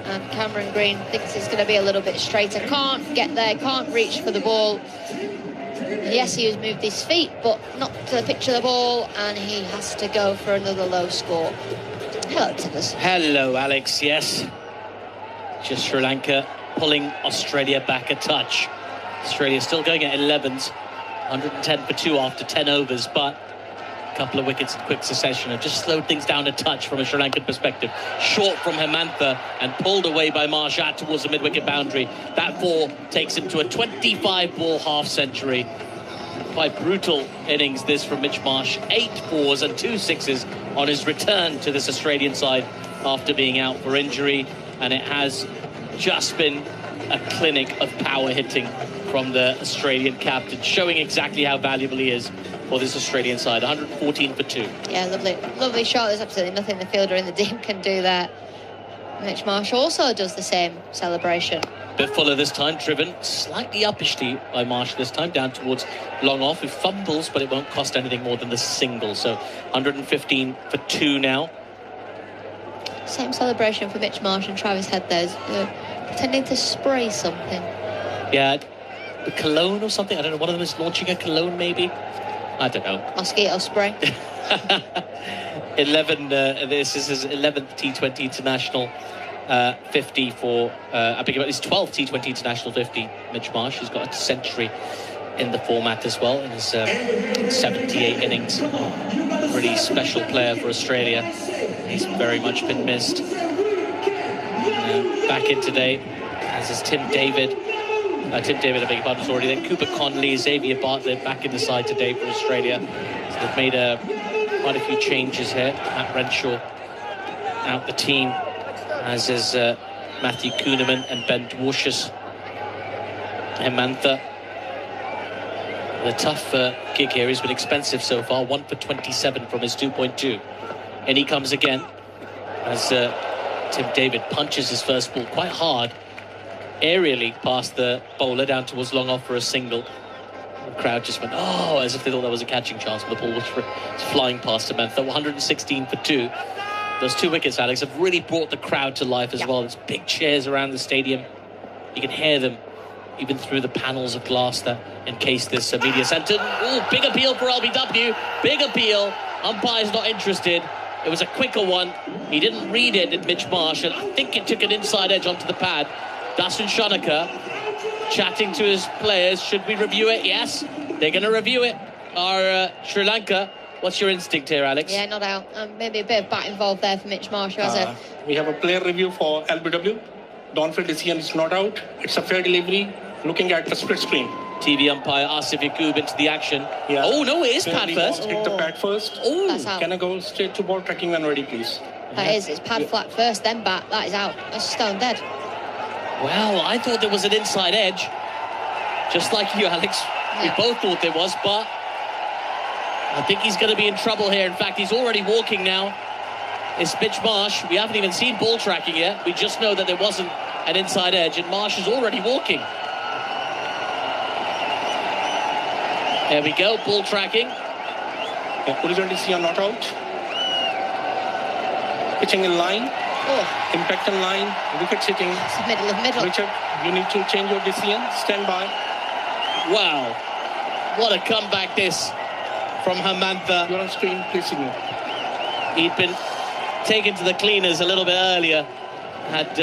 and Cameron Green thinks it's going to be a little bit straighter. Can't get there, can't reach for the ball. Yes, he has moved his feet, but not to the pitch of the ball, and he has to go for another low score. Hello, Tippers. Hello, Alex. Yes. Just Sri Lanka pulling Australia back a touch. Australia still going at 11s, 110 for 2 after 10 overs, but a couple of wickets in quick succession have just slowed things down a touch from a Sri Lankan perspective. Short from Hemantha and pulled away by Marsh out towards the mid-wicket boundary. That 4 takes him to a 25-ball half-century. Quite brutal innings this from Mitch Marsh. 8 4s and 2 6s on his return to this Australian side after being out for injury, and it has just been a clinic of power hitting from the Australian captain, showing exactly how valuable he is for this Australian side. 114 for 2. Yeah, lovely shot. There's absolutely nothing the fielder in the team can do there. Mitch Marsh also does the same celebration. Bit fuller this time, driven slightly uppishly by Marsh this time, down towards long off, who fumbles, but it won't cost anything more than the single. So 115 for 2 now. Same celebration for Mitch Marsh and Travis Head there, pretending to spray something. Yeah, the cologne or something. I don't know. One of them is launching a cologne, maybe. I don't know. Mosquito spray. 11. This is his 11th T20 international 50 for. I beg your pardon. His 12th T20 international 50. Mitch Marsh. He's got a century in the format as well in his 78 innings. Really special player for Australia. He's very much been missed. Back in today, as is Tim David. Tim David, I beg your pardon, was already there. Cooper Conley, Xavier Bartlett back in the side today for Australia. So they've made quite a few changes here. Matt Renshaw out the team, as is Matthew Kuhneman and Ben Dwarshuis. Hemantha. The tough gig here. He's been expensive so far. 1 for 27 from his 2.2. And he comes again as Tim David punches his first ball quite hard, aerially past the bowler down towards long off for a single. The crowd just went, oh, as if they thought that was a catching chance, but the ball was flying past Hemantha. 116 for 2. Those 2 wickets, Alex, have really brought the crowd to life as well. There's big cheers around the stadium. You can hear them even through the panels of glass that encase this media centre. Oh, big appeal for LBW. Big appeal. Umpire's not interested. It was a quicker one. He didn't read it at Mitch Marsh, and I think it took an inside edge onto the pad. Dustin Shanaka chatting to his players. Should we review it? Yes, they're going to review it. Our Sri Lanka. What's your instinct here, Alex? Yeah, not out. Maybe a bit of bat involved there for Mitch Marsh. We have a player review for LBW. The on-field decision is not out. It's a fair delivery. Looking at the split screen. TV umpire Aatif Yaqub into the action. Yeah. Oh, no, it is pad first. Hit the pad first. Oh, That's out. Can I go straight to ball tracking when ready, please? That is, it's pad flat first, then bat. That is out. That's stone dead. well, I thought there was an inside edge. Just like you, Alex. We Yeah. both thought there was, but I think he's going to be in trouble here. In fact, he's already walking now. It's Mitch Marsh. We haven't even seen ball tracking yet. We just know that there wasn't an inside edge, and Marsh is already walking. There we go, ball tracking. Yeah, original decision not out. Pitching in line, Oh, impact in line, wicket sitting. it's the middle of middle. Richard, you need to change your decision. Stand by. Wow. What a comeback this from Hamantha. You're on screen, please signal. He'd been taken to the cleaners a little bit earlier, had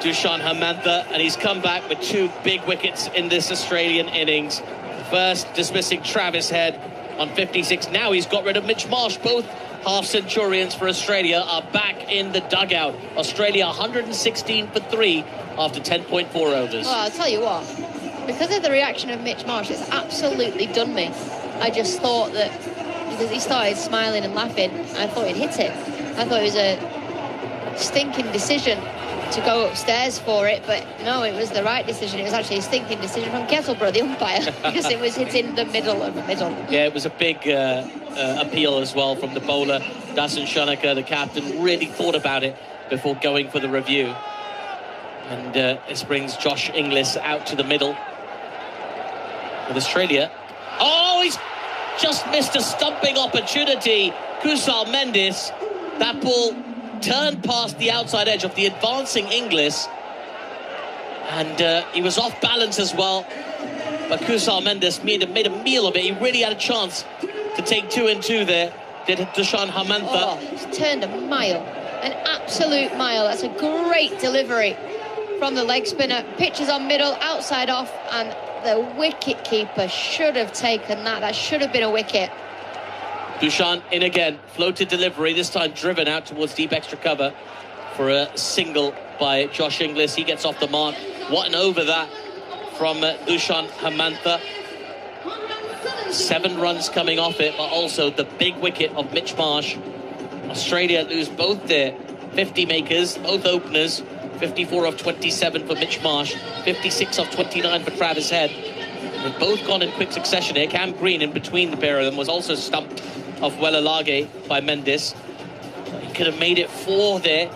Dushan Hamantha, and he's come back with 2 big wickets in this Australian innings. First dismissing Travis Head on 56. Now he's got rid of Mitch Marsh. Both half-centurions for Australia are back in the dugout. Australia 116 for 3 after 10.4 overs. Well, I'll tell you what, because of the reaction of Mitch Marsh, it's absolutely done me. I just thought that, because he started smiling and laughing, I thought he'd hit it. I thought it was a stinking decision to go upstairs for it, but no, it was the right decision. It was actually a stinking decision from Kettleborough, the umpire, because it was hitting the middle of the middle. Yeah, it was a big appeal as well from the bowler. Dasun Shanaka, the captain, really thought about it before going for the review. And this brings Josh Inglis out to the middle with Australia. Oh, he's just missed a stumping opportunity. Kusal Mendes. That ball turned past the outside edge of the advancing Inglis. And he was off balance as well. But Kusal Mendes made a meal of it. He really had a chance to take 2 and 2 there. Did Dushan Hamantha. Oh, he's turned a mile, an absolute mile. That's a great delivery from the leg spinner. Pitches on middle, outside off, and the wicket keeper should have taken that. That should have been a wicket. Dushan in again, floated delivery, this time driven out towards deep extra cover for a single by Josh Inglis. He gets off the mark. What an over that from Dushan Hamantha. 7 runs coming off it, but also the big wicket of Mitch Marsh. Australia lose both their 50 makers, both openers. 54 of 27 for Mitch Marsh, 56 of 29 for Travis Head. They've both gone in quick succession here. Cam Green in between the pair of them was also stumped off Wellalage by Mendes. He could have made it 4 there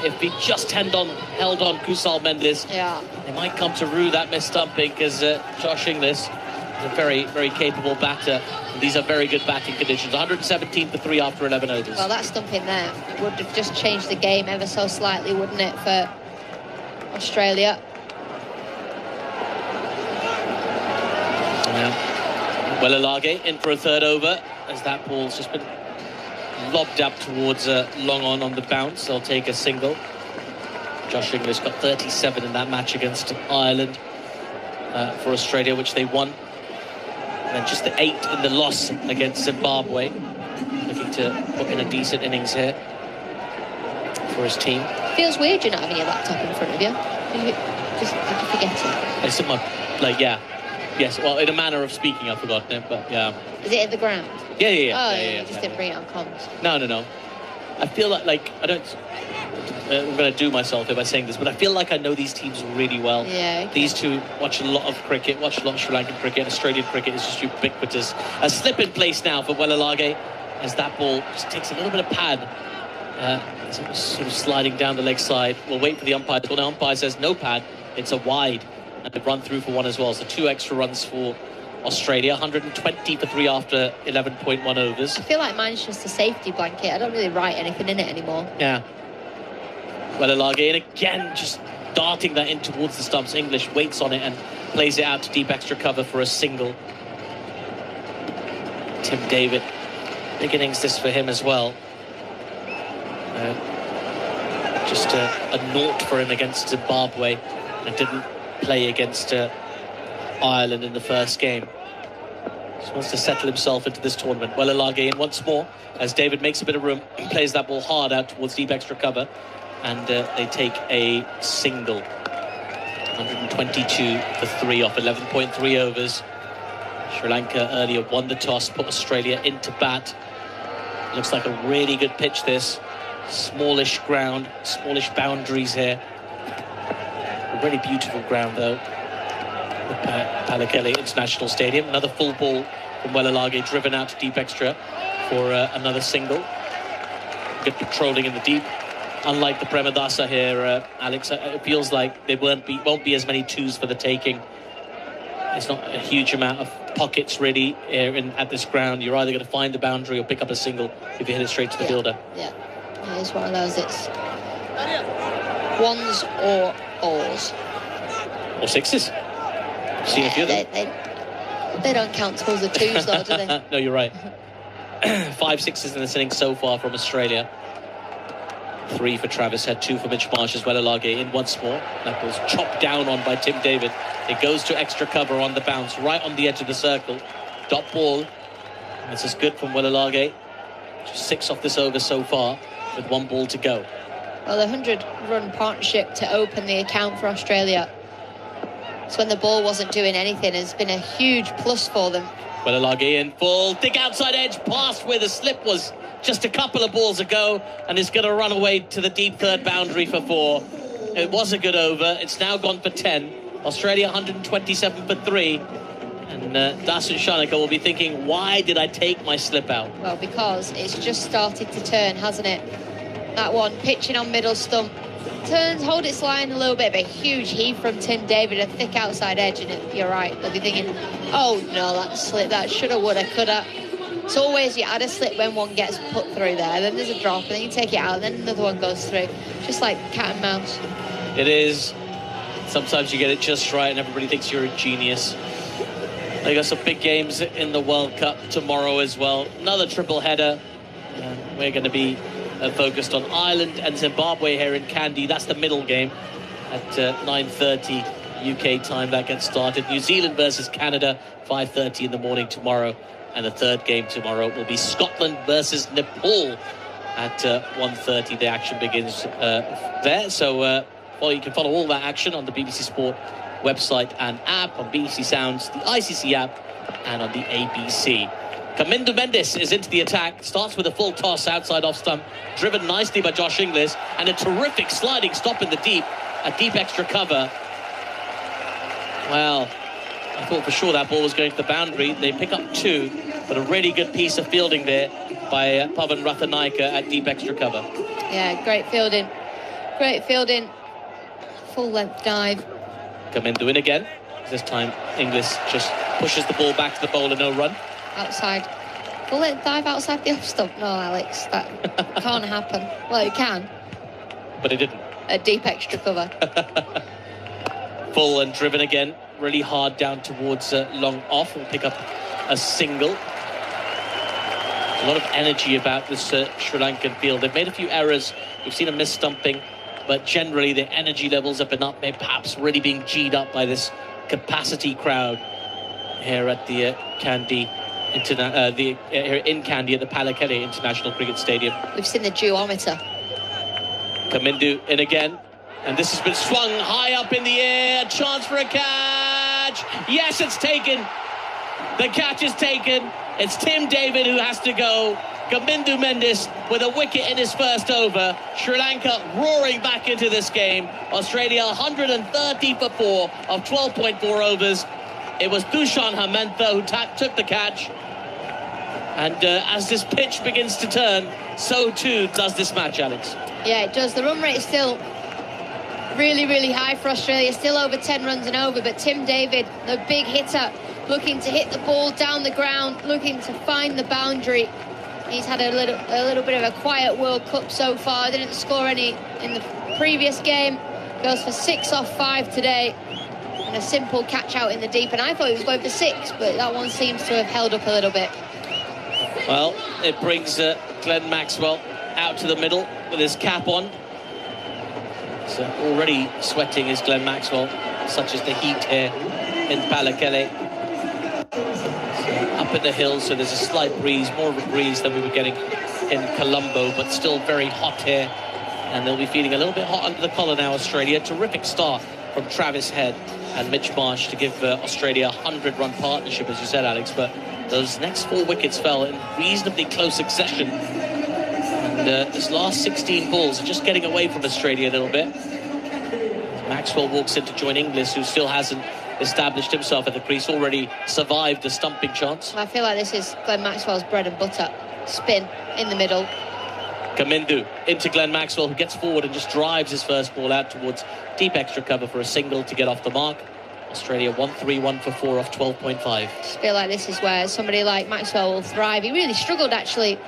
if he just held on Kusal Mendes. Yeah. They might come to rue that missed stumping because Josh Inglis is a very, very capable batter. And these are very good batting conditions. 117 for 3 after 11 overs. Well, that stumping there would have just changed the game ever so slightly, wouldn't it, for Australia? Wellalage in for a 3rd over as that ball's just been lobbed up towards long on the bounce. They'll take a single. Josh Inglis got 37 in that match against Ireland for Australia, which they won. And then just the 8 in the loss against Zimbabwe. Looking to put in a decent innings here for his team. Feels weird you're not having your laptop in front of you. Did you forget it? It's in my, yes, well, in a manner of speaking, I've forgotten it, but yeah. Is it at the ground? Yeah. Oh, yeah, you just didn't bring it on comms. No. I feel like I don't. I'm going to do myself here by saying this, but I feel like I know these teams really well. Yeah. Okay. These two watch a lot of cricket, watch a lot of Sri Lankan cricket. Australian cricket is just ubiquitous. A slip in place now for Wellalage as that ball just takes a little bit of pad. Sort of sliding down the leg side. We'll wait for the umpire. Well, the umpire says no pad. It's a wide. And they've run through for 1 as well. So 2 extra runs for Australia. 120 for 3 after 11.1 overs. I feel like mine's just a safety blanket. I don't really write anything in it anymore. Yeah. Wellalage, and again, just darting that in towards the stumps. English waits on it and plays it out to deep extra cover for a single. Tim David, big innings this for him as well. Just a naught for him against Zimbabwe, and didn't play against Ireland in the first game. Just wants to settle himself into this tournament. Wellalage in once more as David makes a bit of room, plays that ball hard out towards deep extra cover, and they take a single. 122 for 3 off 11.3 overs. Sri Lanka earlier won the toss, put Australia into bat. Looks like a really good pitch, this. Smallish ground, smallish boundaries here. A really beautiful ground, though. Pallekele International Stadium. Another full ball from Welalage, driven out to deep extra for another single. Good patrolling in the deep. Unlike the Premadasa here, Alex, it feels like there won't be as many twos for the taking. It's not a huge amount of pockets really at this ground. You're either going to find the boundary or pick up a single if you hit it straight to the fielder. Yeah, it's one of those. It's ones or alls. Or sixes. Seen a few of them. They don't count towards the twos though, do they? No, you're right. 5 sixes in this inning so far from Australia. 3 for Travis Head, 2 for Mitch Marsh as well. Alage in once more. That was chopped down on by Tim David. It goes to extra cover on the bounce, right on the edge of the circle. Dot ball. And this is good from Welalage. Just 6 off this over so far, with 1 ball to go. Well, the 100-run partnership to open the account for Australia. So when the ball wasn't doing anything, it's been a huge plus for them. Welalage in full, dig outside edge, past where the slip was just a couple of balls ago, and it's going to run away to the deep third boundary for 4. It was a good over. It's now gone for 10. Australia 127 for 3. And Dasun Shanaka will be thinking, why did I take my slip out? Well, because it's just started to turn, hasn't it? That one, pitching on middle stump. Turns, hold its line a little bit, but a huge heave from Tim David, a thick outside edge, and you're right, they'll be thinking, oh no, that slip, that shoulda, woulda, coulda. It's always you add a slip when one gets put through there, then there's a drop, and then you take it out, and then another one goes through. Just like cat and mouse. It is. Sometimes you get it just right, and everybody thinks you're a genius. They got some big games in the World Cup tomorrow as well. Another triple header. We're going to be focused on Ireland and Zimbabwe here in Kandy. That's the middle game at 9:30 UK time. That gets started. New Zealand versus Canada, 5:30 in the morning tomorrow. And the third game tomorrow will be Scotland versus Nepal at 1:30. The action begins there. So well, you can follow all that action on the BBC Sport website and app, on BBC Sounds, the ICC app, and on the ABC. Kamindu Mendes is into the attack, starts with a full toss outside off stump, driven nicely by Josh Inglis, and a terrific sliding stop in the deep, a deep extra cover. Well, I thought for sure that ball was going to the boundary. They pick up 2, but a really good piece of fielding there by Pavan Rathanayake at deep extra cover. Yeah, great fielding. Great fielding. Full length dive. Kamindu in again. This time Inglis just pushes the ball back to the bowler, no run. Outside. Full length dive outside the off stump. No, Alex, that can't happen. Well, it can. But it didn't. A deep extra cover. Full and driven again. Really hard down towards long off. We'll pick up a single. A lot of energy about this Sri Lankan field. They've made a few errors. We've seen a miss-stumping, but generally their energy levels have been up. They're perhaps really being G'd up by this capacity crowd here at the Kandy here in Kandy at the Pallekele International Cricket Stadium. We've seen the geometer. Kamindu in again, and this has been swung high up in the air. Chance for a catch. Yes, it's taken. The catch is taken. It's Tim David who has to go. Kamindu Mendes with a wicket in his first over. Sri Lanka roaring back into this game. Australia 130 for 4 of 12.4 overs. It was Dushan Hamantha who took the catch. And as this pitch begins to turn, so too does this match, Alex. Yeah, it does. The run rate is still really, really high for Australia. Still over 10 runs and over. But Tim David, the big hitter, looking to hit the ball down the ground, looking to find the boundary. He's had a little bit of a quiet World Cup so far. Didn't score any in the previous game. Goes for 6 off 5 today. And a simple catch out in the deep. And I thought he was going for 6, but that one seems to have held up a little bit. Well, it brings Glenn Maxwell out to the middle with his cap on. So already sweating is Glenn Maxwell, such as the heat here in Pallekele. Up in the hills, so there's a slight breeze, more of a breeze than we were getting in Colombo, but still very hot here. And they'll be feeling a little bit hot under the collar now, Australia. Terrific start from Travis Head and Mitch Marsh to give Australia a 100-run partnership, as you said, Alex. But those next 4 wickets fell in reasonably close succession. And this last 16 balls are just getting away from Australia a little bit. Maxwell walks in to join Inglis, who still hasn't established himself at the crease, already survived a stumping chance. I feel like this is Glenn Maxwell's bread and butter. Spin in the middle. Kamindu into Glenn Maxwell, who gets forward and just drives his first ball out towards deep extra cover for a single to get off the mark. Australia 1-3, 1 for 4 off 12.5. I feel like this is where somebody like Maxwell will thrive. He really struggled actually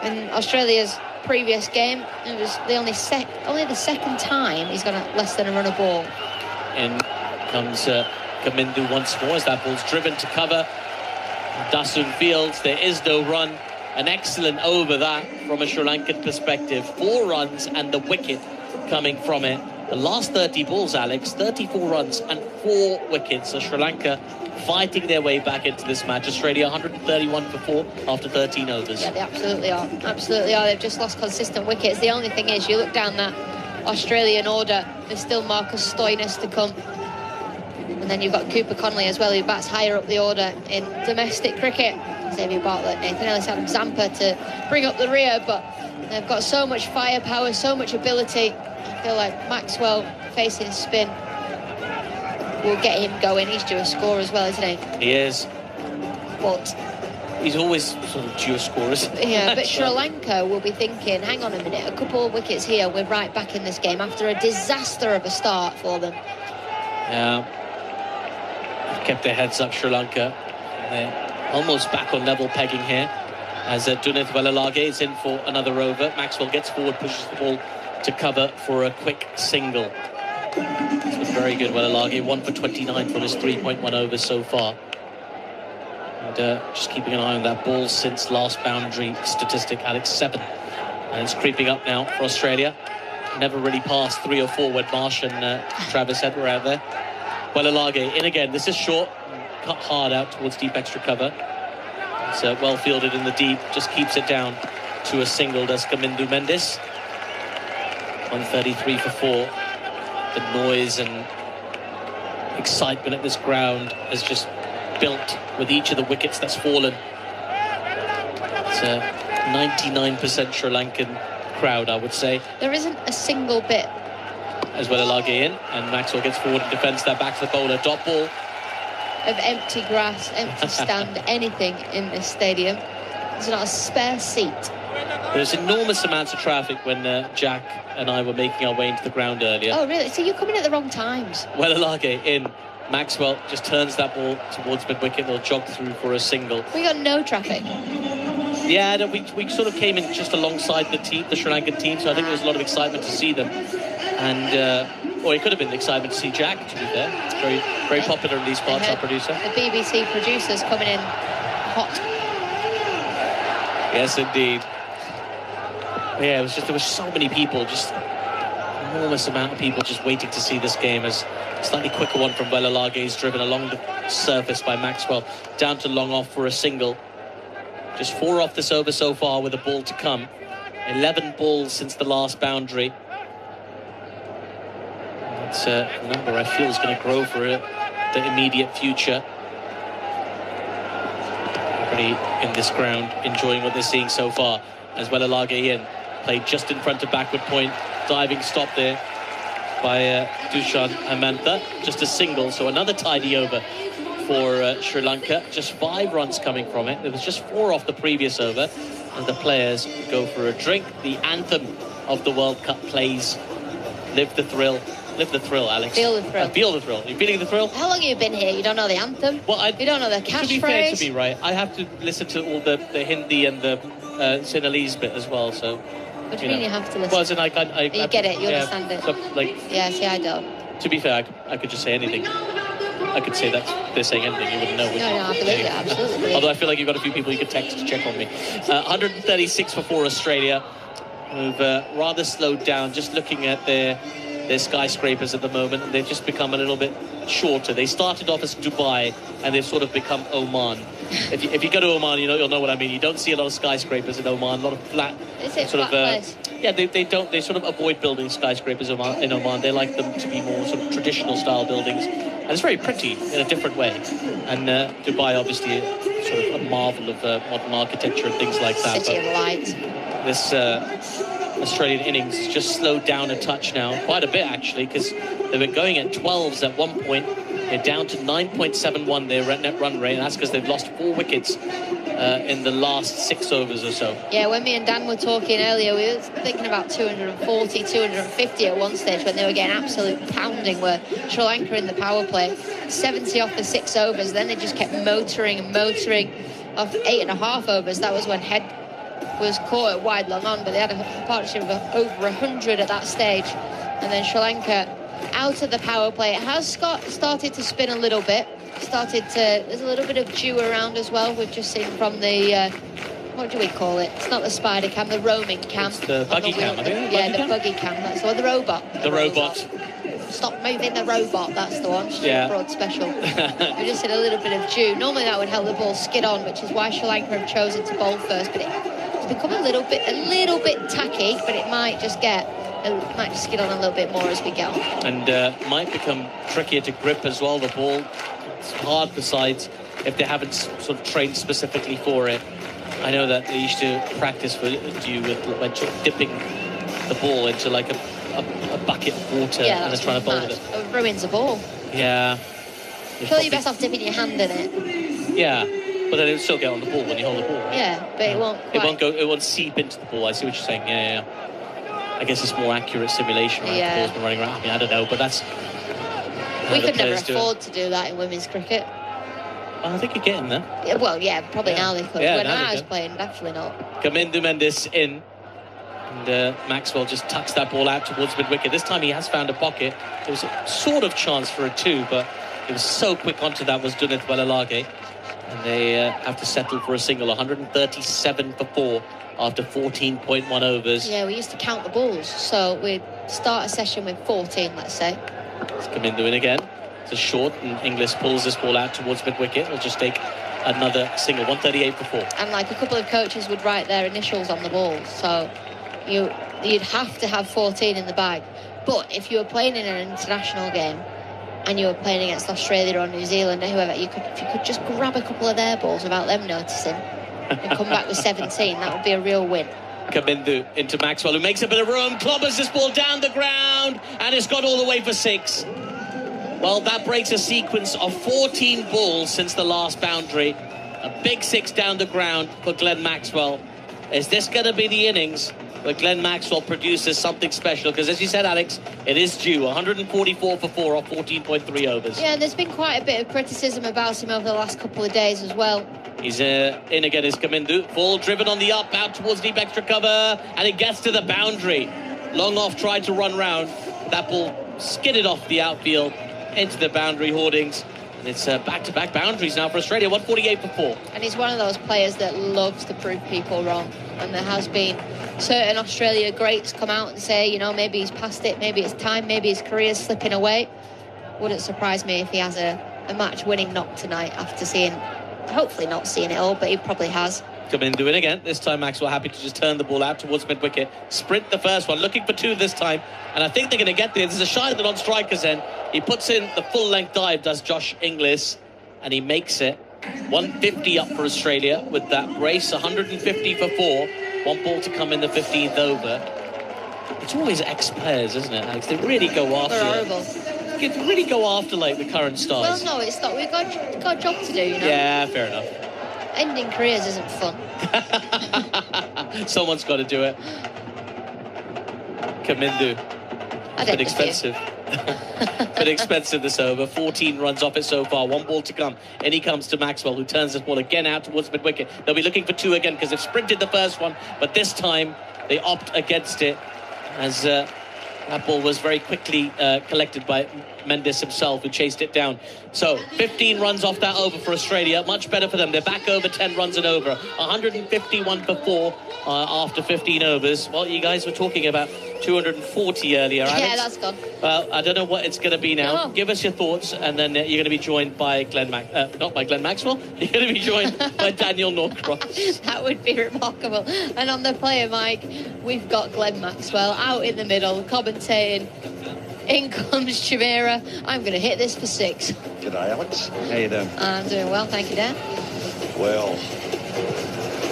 in Australia's previous game. It was the only the second time he's got less than a run a ball. In comes Kamindu once more as that ball's driven to cover. Dasun Fields, there is no run. An excellent over that from a Sri Lankan perspective. 4 runs and the wicket coming from it. The last 30 balls, Alex, 34 runs and 4 wickets. So Sri Lanka fighting their way back into this match. Australia 131 for 4 after 13 overs. Yeah, they absolutely are. Absolutely are. They've just lost consistent wickets. The only thing is, you look down that Australian order, there's still Marcus Stoinis to come. And then you've got Cooper Conley as well, who bats higher up the order in domestic cricket. Xavier Bartlett, Nathan Ellis, Adam Zampa to bring up the rear, but they've got so much firepower, so much ability. I feel like Maxwell facing spin will get him going. He's due a score as well, isn't he? He is. But he's always sort of due a score, isn't he? Yeah, but Sri Lanka will be thinking, hang on a minute, a couple of wickets here, we're right back in this game after a disaster of a start for them. Yeah. They've kept their heads up, Sri Lanka. They're almost back on level pegging here as Dunith Welalage is in for another over. Maxwell gets forward, pushes the ball to cover for a quick single. It's been very good, Welalage, 1 for 29 from his 3.1 overs so far. And just keeping an eye on that ball since last boundary statistic, Alex, 7. And it's creeping up now for Australia. Never really passed 3 or 4 when Marsh and Travis Head were out there. Welalage in again. This is short. Cut hard out towards deep extra cover. It's well fielded in the deep, just keeps it down to a single, does Kamindu Mendis. 133 for 4. The noise and excitement at this ground has just built with each of the wickets that's fallen. It's a 99% Sri Lankan crowd, I would say. There isn't a single bit. As Welalage in, and Maxwell gets forward and defends that back to the bowler. Dot ball. Of empty grass, empty stand, anything in this stadium. There's not a spare seat. There's enormous amounts of traffic when Jack and I were making our way into the ground earlier. Oh, really? So you're coming at the wrong times. Welalage in. Maxwell just turns that ball towards mid-wicket. They'll jog through for a single. We got no traffic. Yeah, no, we sort of came in just alongside the team, the Sri Lankan team, so I think there was a lot of excitement to see them. And, or it could have been excitement to see Jack, to be fair. Very, very popular in these parts, our producer. The BBC producers coming in hot. Yes, indeed. Yeah, it was just, there were so many people, just enormous amount of people just waiting to see this game. As a slightly quicker one from Welalage is driven along the surface by Maxwell, down to long off for a single. Just 4 off this over so far with a ball to come. 11 balls since the last boundary. That's a number I feel is going to grow for the immediate future. Everybody in this ground enjoying what they're seeing so far. As Welalage in, played just in front of backward point. Diving stop there by Dushan Amantha. Just a single, so another tidy over for Sri Lanka. Just 5 runs coming from it. There was just 4 off the previous over, and the players go for a drink. The anthem of the World Cup plays. Live the thrill. Live the thrill, Alex. Feel the thrill. Feel the thrill. You feeling the thrill? How long have you been here? You don't know the anthem? Well, you don't know the catchphrase? To be fair to me, right, I have to listen to all the Hindi and the Sinhalese bit as well, so... What do you mean you have to listen? Well, as in, I get it, you understand it. So, like, yeah, see, I don't. To be fair, I could just say anything. I could say that they're saying anything, you wouldn't know. No, absolutely. Although I feel like you've got a few people you could text to check on me. 136 for 4 Australia, who've rather slowed down, just looking at their skyscrapers at the moment, and they've just become a little bit shorter. They started off as Dubai, and they've sort of become Oman. If you go to Oman, you'll know what I mean. You don't see a lot of skyscrapers in Oman, a lot of flat, Is it sort flat of place? Yeah, they don't. They sort of avoid building skyscrapers in Oman. They like them to be more sort of traditional style buildings, and it's very pretty in a different way. And Dubai, obviously, sort of a marvel of modern architecture and things like that. City of Light. This Australian innings has just slowed down a touch now, quite a bit actually, because they were going at 12s at one point. They're down to 9.71 their net run rate, and that's because they've lost 4 wickets in the last 6 overs or so. Yeah, when me and Dan were talking earlier, we were thinking about 240, 250 at one stage when they were getting absolute pounding, were Sri Lanka in the power play. 70 off the 6 overs, then they just kept motoring and motoring off 8.5 overs. That was when Head was caught at wide long on, but they had a partnership of over 100 at that stage. And then Sri Lanka out of the power play. It has started to spin a little bit. There's a little bit of dew around as well. We've just seen from the, what do we call it? It's not the spider cam, the roaming cam. It's the buggy cam, I think. Yeah, the buggy cam. That's the one, the robot. The robot. Stop moving the robot, that's the one. Yeah. Broad special. We just had a little bit of dew. Normally that would help the ball skid on, which is why Sri Lanka have chosen to bowl first. But it's become a little bit tacky, but it might just skid on a little bit more as we go. And might become trickier to grip as well, the ball. It's hard besides if they haven't sort of trained specifically for it. I know that they used to practice when dipping the ball into like a bucket of water and then trying to bowl with it. It ruins the ball. Yeah. Surely you're best off dipping your hand in it. Yeah, but then it'll still get on the ball when you hold the ball, right? Yeah, but it won't quite. It won't seep into the ball. I see what you're saying. Yeah. I guess it's more accurate simulation, right? Yeah. The ball's been running around. I mean, I don't know, but that's... We could never afford to do that in women's cricket. Well, I think you're getting there. Yeah, well, yeah, probably now they could. Yeah, when I was playing, definitely not. Kamindu Mendis in. And Maxwell just tucks that ball out towards mid-wicket. This time he has found a pocket. There was a sort of chance for a 2, but it was so quick onto that was Dunith Balalage. And they have to settle for a single. 137 for 4 after 14.1 overs. Yeah, we used to count the balls. So we'd start a session with 14, let's say. Let's come in doing again. It's a short, and Inglis pulls this ball out towards mid-wicket. It'll just take another single. 138 for 4. And like a couple of coaches would write their initials on the ball. So you'd have to have 14 in the bag. But if you were playing in an international game and you were playing against Australia or New Zealand or whoever, if you could just grab a couple of their balls without them noticing and come back with 17, that would be a real win. Kamindu into Maxwell, who makes a bit of room, clobbers this ball down the ground, and it's got all the way for 6. Well, that breaks a sequence of 14 balls since the last boundary. A big 6 down the ground for Glenn Maxwell. Is this going to be the innings where Glenn Maxwell produces something special? Because as you said, Alex, it is due. 144 for 4 off 14.3 overs. Yeah, there's been quite a bit of criticism about him over the last couple of days as well. He's in again is Kamindu. Ball driven on the up, out towards deep extra cover, and it gets to the boundary. Long off tried to run round. That ball skidded off the outfield into the boundary hoardings. And it's back-to-back boundaries now for Australia. 148 for 4. And he's one of those players that loves to prove people wrong. And there has been certain Australia greats come out and say, you know, maybe he's past it, maybe it's time, maybe his career's slipping away. Wouldn't surprise me if he has a match-winning knock tonight after hopefully not seeing it all, but he probably has. Come in, do it again. This time Maxwell happy to just turn the ball out towards mid-wicket. Sprint the first one, looking for 2 this time. And I think they're going to get there. There's a shot at the non-strikers end. He puts in the full-length dive, does Josh Inglis, and he makes it. 150 up for Australia with that brace. 150 for 4. 1 ball to come in the 15th over. It's always ex-players, isn't it, Alex? They really go after They're horrible. They really go after, like, the current stars. Well, no, it's not. We've got a job to do, you know? Yeah, fair enough. Ending careers isn't fun. Someone's got to do it. Kamindu. A bit expensive. Bit expensive this over. 14 runs off it so far. 1 ball to come. In he comes to Maxwell, who turns this ball again out towards mid-wicket. They'll be looking for 2 again because they've sprinted the first one, but this time they opt against it as that ball was very quickly collected by Mendes himself, who chased it down. So 15 runs off that over for Australia. Much better for them. They're back over 10 runs and over. 151 for 4 after 15 overs. Well, you guys were talking about 240 earlier, Alex. Yeah, that's gone. Well, I don't know what it's going to be now. Oh. Give us your thoughts, and then you're going to be joined by not by Glenn Maxwell. You're going to be joined by Daniel Norcross. That would be remarkable. And on the player mic, we've got Glenn Maxwell out in the middle, commentating. In comes Chimera. I'm going to hit this for 6. G'day, Alex. How you doing? I'm doing well, thank you, Dan. Well,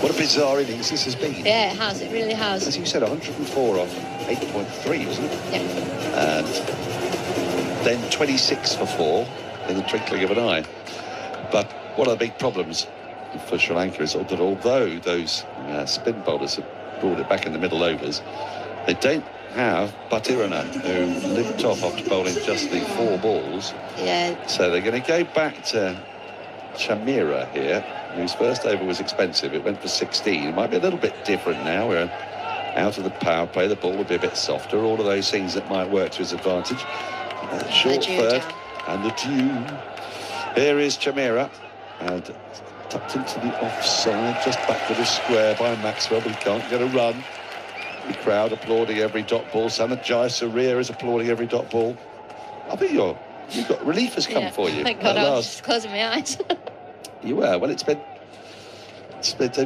what a bizarre innings this has been. Yeah, it has. It really has. As you said, 104 off 8.3, wasn't it? Yeah. And then 26 for 4 in the twinkling of an eye. But one of the big problems for Sri Lanka is that although those spin bowlers have brought it back in the middle overs, they don't have Batirana, who limped off after bowling just the 4 balls. Yeah. So they're going to go back to Chamira here, whose first over was expensive. It went for 16. It might be a little bit different now. We're out of the power play. The ball will be a bit softer. All of those things that might work to his advantage. Short third and the dew. Here is Chamira, and tucked into the offside, just back to the square by Maxwell, but he can't get a run. The crowd applauding every dot ball. Sanajai Surya is applauding every dot ball. I think you've got relief has come for you. Thank God, I was just closing my eyes. You were. Well, it's been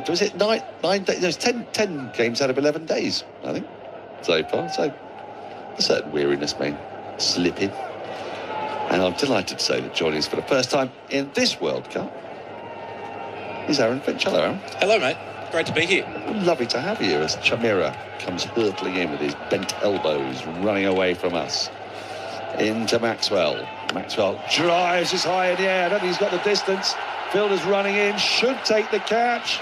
was it 9 days? There's 10 games out of 11 days, I think, so far. So a certain weariness may slip in. And I'm delighted to say that joining us for the first time in this World Cup is Aaron Finch. Hello, Aaron. Hello, mate. Great to be here. Lovely to have you as Chamira comes hurtling in with his bent elbows, running away from us. Into Maxwell. Maxwell drives as high in the air. I don't think he's got the distance. Fielder's running in, should take the catch,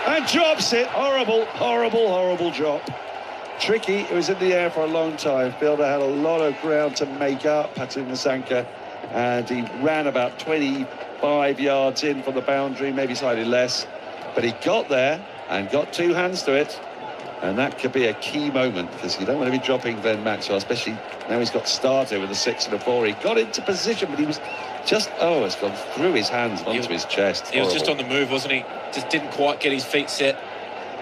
and drops it. Horrible, horrible, horrible drop. Tricky, it was in the air for a long time. Fielder had a lot of ground to make up, Patrick Nasanka, and he ran about 25 yards in from the boundary, maybe slightly less. But he got there and got 2 hands to it. And that could be a key moment, because you don't want to be dropping Glenn Maxwell, especially now he's got started with a 6 and a 4. He got into position, but he was just, it's gone through his hands and onto his chest. He was just on the move, wasn't he? Just didn't quite get his feet set.